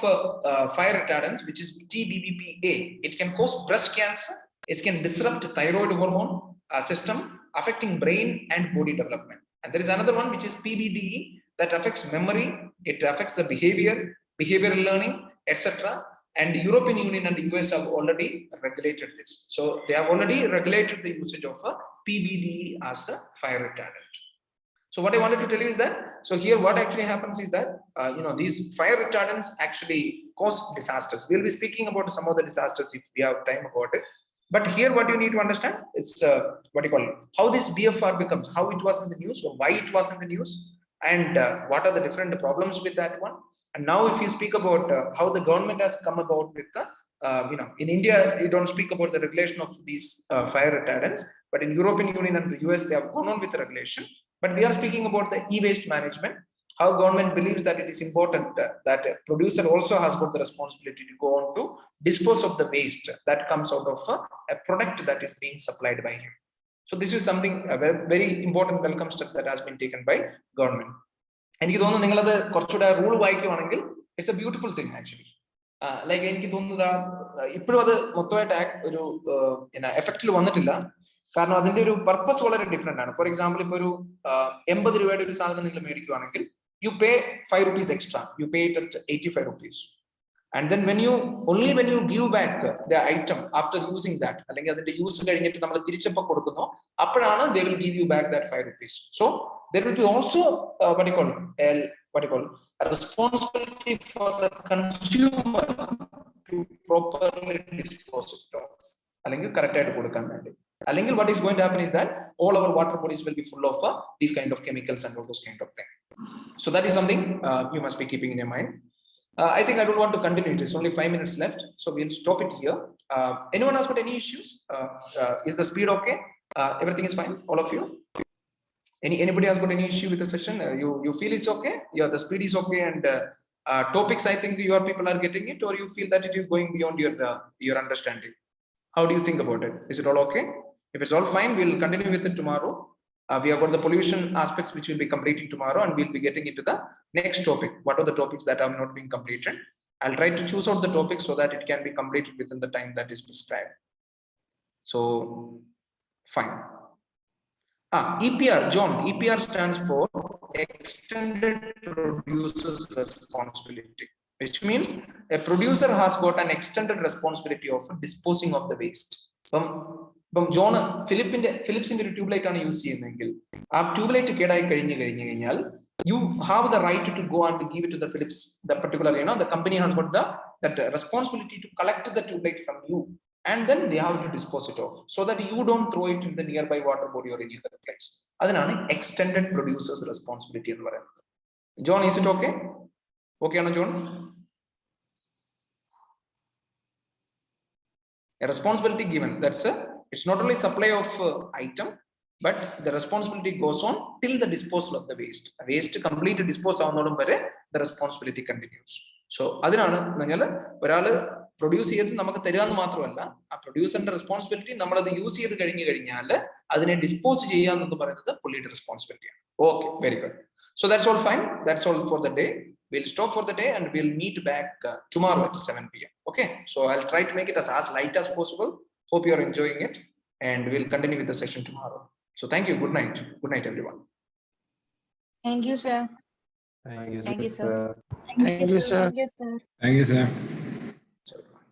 fire retardant, which is TBBPA, it can cause breast cancer. It can disrupt thyroid hormone system, affecting brain and body development. And there is another one which is PBDE that affects memory. It affects the behavioral learning, etc. And the European Union and the US have already regulated this. So they have already regulated the usage of PBDE as a fire retardant. So what I wanted to tell you is that, so here what actually happens is that, these fire retardants actually cause disasters. We'll be speaking about some of the disasters if we have time about it. But here what you need to understand is how this BFR becomes, how it was in the news or why it was in the news, and what are the different problems with that one. And now if you speak about how the government has come about with the, in India, you don't speak about the regulation of these fire retardants, but in European Union and the US, they have gone on with the regulation. But we are speaking about the e-waste management, how government believes that it is important that a producer also has got the responsibility to go on to dispose of the waste that comes out of a product that is being supplied by him. So this is something, a very, very important welcome step that has been taken by government. And you don't know the rule it's a beautiful thing actually. Like effect കാരണം അതിന്റെ ഒരു purpose വളരെ different ആണ്. For example ഇപ്പൊ ഒരു 80 രൂപയുടെ ഒരു സാധനം നിങ്ങൾ മേടിക്കുകയാണെങ്കിൽ you pay 5 rupees extra, you pay it at 85 rupees, and then when you give back the item after using that, അല്ലെങ്കിൽ അതിന്റെ യൂസ് കഴിഞ്ഞിട്ട് നമ്മൾ തിരിച്ചപ്പോൾ കൊടുക്കുന്നു, അപ്പോഴാണ് they will give you back that 5 rupees. So there will be also a responsibility for the consumer to properly dispose it off, അല്ലെങ്കിൽ correct ആയിട്ട് കൊടുക്കാൻ വേണ്ടി. What is going to happen is that all our water bodies will be full of these kind of chemicals and all those kind of things. So that is something you must be keeping in your mind. I think I don't want to continue. It's only 5 minutes left, so we'll stop it here. Anyone has got any issues? Is the speed okay? Everything is fine, all of you? Anybody has got any issue with the session? You feel it's okay? Yeah, the speed is okay, and topics, I think your people are getting it, or you feel that it is going beyond your understanding? How do you think about it? Is it all okay? If it's all fine, we'll continue with it tomorrow. We have got the pollution aspects which we'll be completing tomorrow, and we'll be getting into the next topic. What are the topics that have not been completed? I'll try to choose out the topics so that it can be completed within the time that is prescribed. So, fine. EPR, John, EPR stands for Extended Producer's Responsibility, which means a producer has got an extended responsibility of disposing of the waste. John, Philips in the tube light on use tube light you have the right to go and to give it to the Philips, the particular, the company has got that responsibility to collect the tube light from you, and then they have to dispose it off so that you don't throw it in the nearby water body or any other place. That's extended producer's responsibility. John, is it okay? Okay, Anna John? A responsibility given, it's not only supply of item, but the responsibility goes on till the disposal of the waste. Waste complete disposal, the responsibility continues. So അതിനാണ് നിങ്ങൾ ഒരാള് produce ചെയ്ത് നമുക്ക് തരാന്ന് മാത്രമല്ല, ആ പ്രൊഡ്യൂസറിന്റെ responsibility നമ്മളത് use ചെയ്ത് കഴിഞ്ഞാൽ അതിനെ ഡിസ്പോസ് ചെയ്യാന്ന് പറയുന്നത് പുള്ളിയുടെ റെസ്പോൺസിബിലിറ്റിയാണ്. Okay, very good. So that's all fine. That's all for the day. We'll stop for the day and we'll meet back tomorrow at 7 p.m. Okay. So I'll try to make it as light as possible. Hope you are enjoying it, and we'll continue with the session tomorrow. So thank you. Good night. Good night, everyone. Thank you, sir. Thank you, Thank you, sir. Thank you, sir. Thank you, sir. Thank you, sir.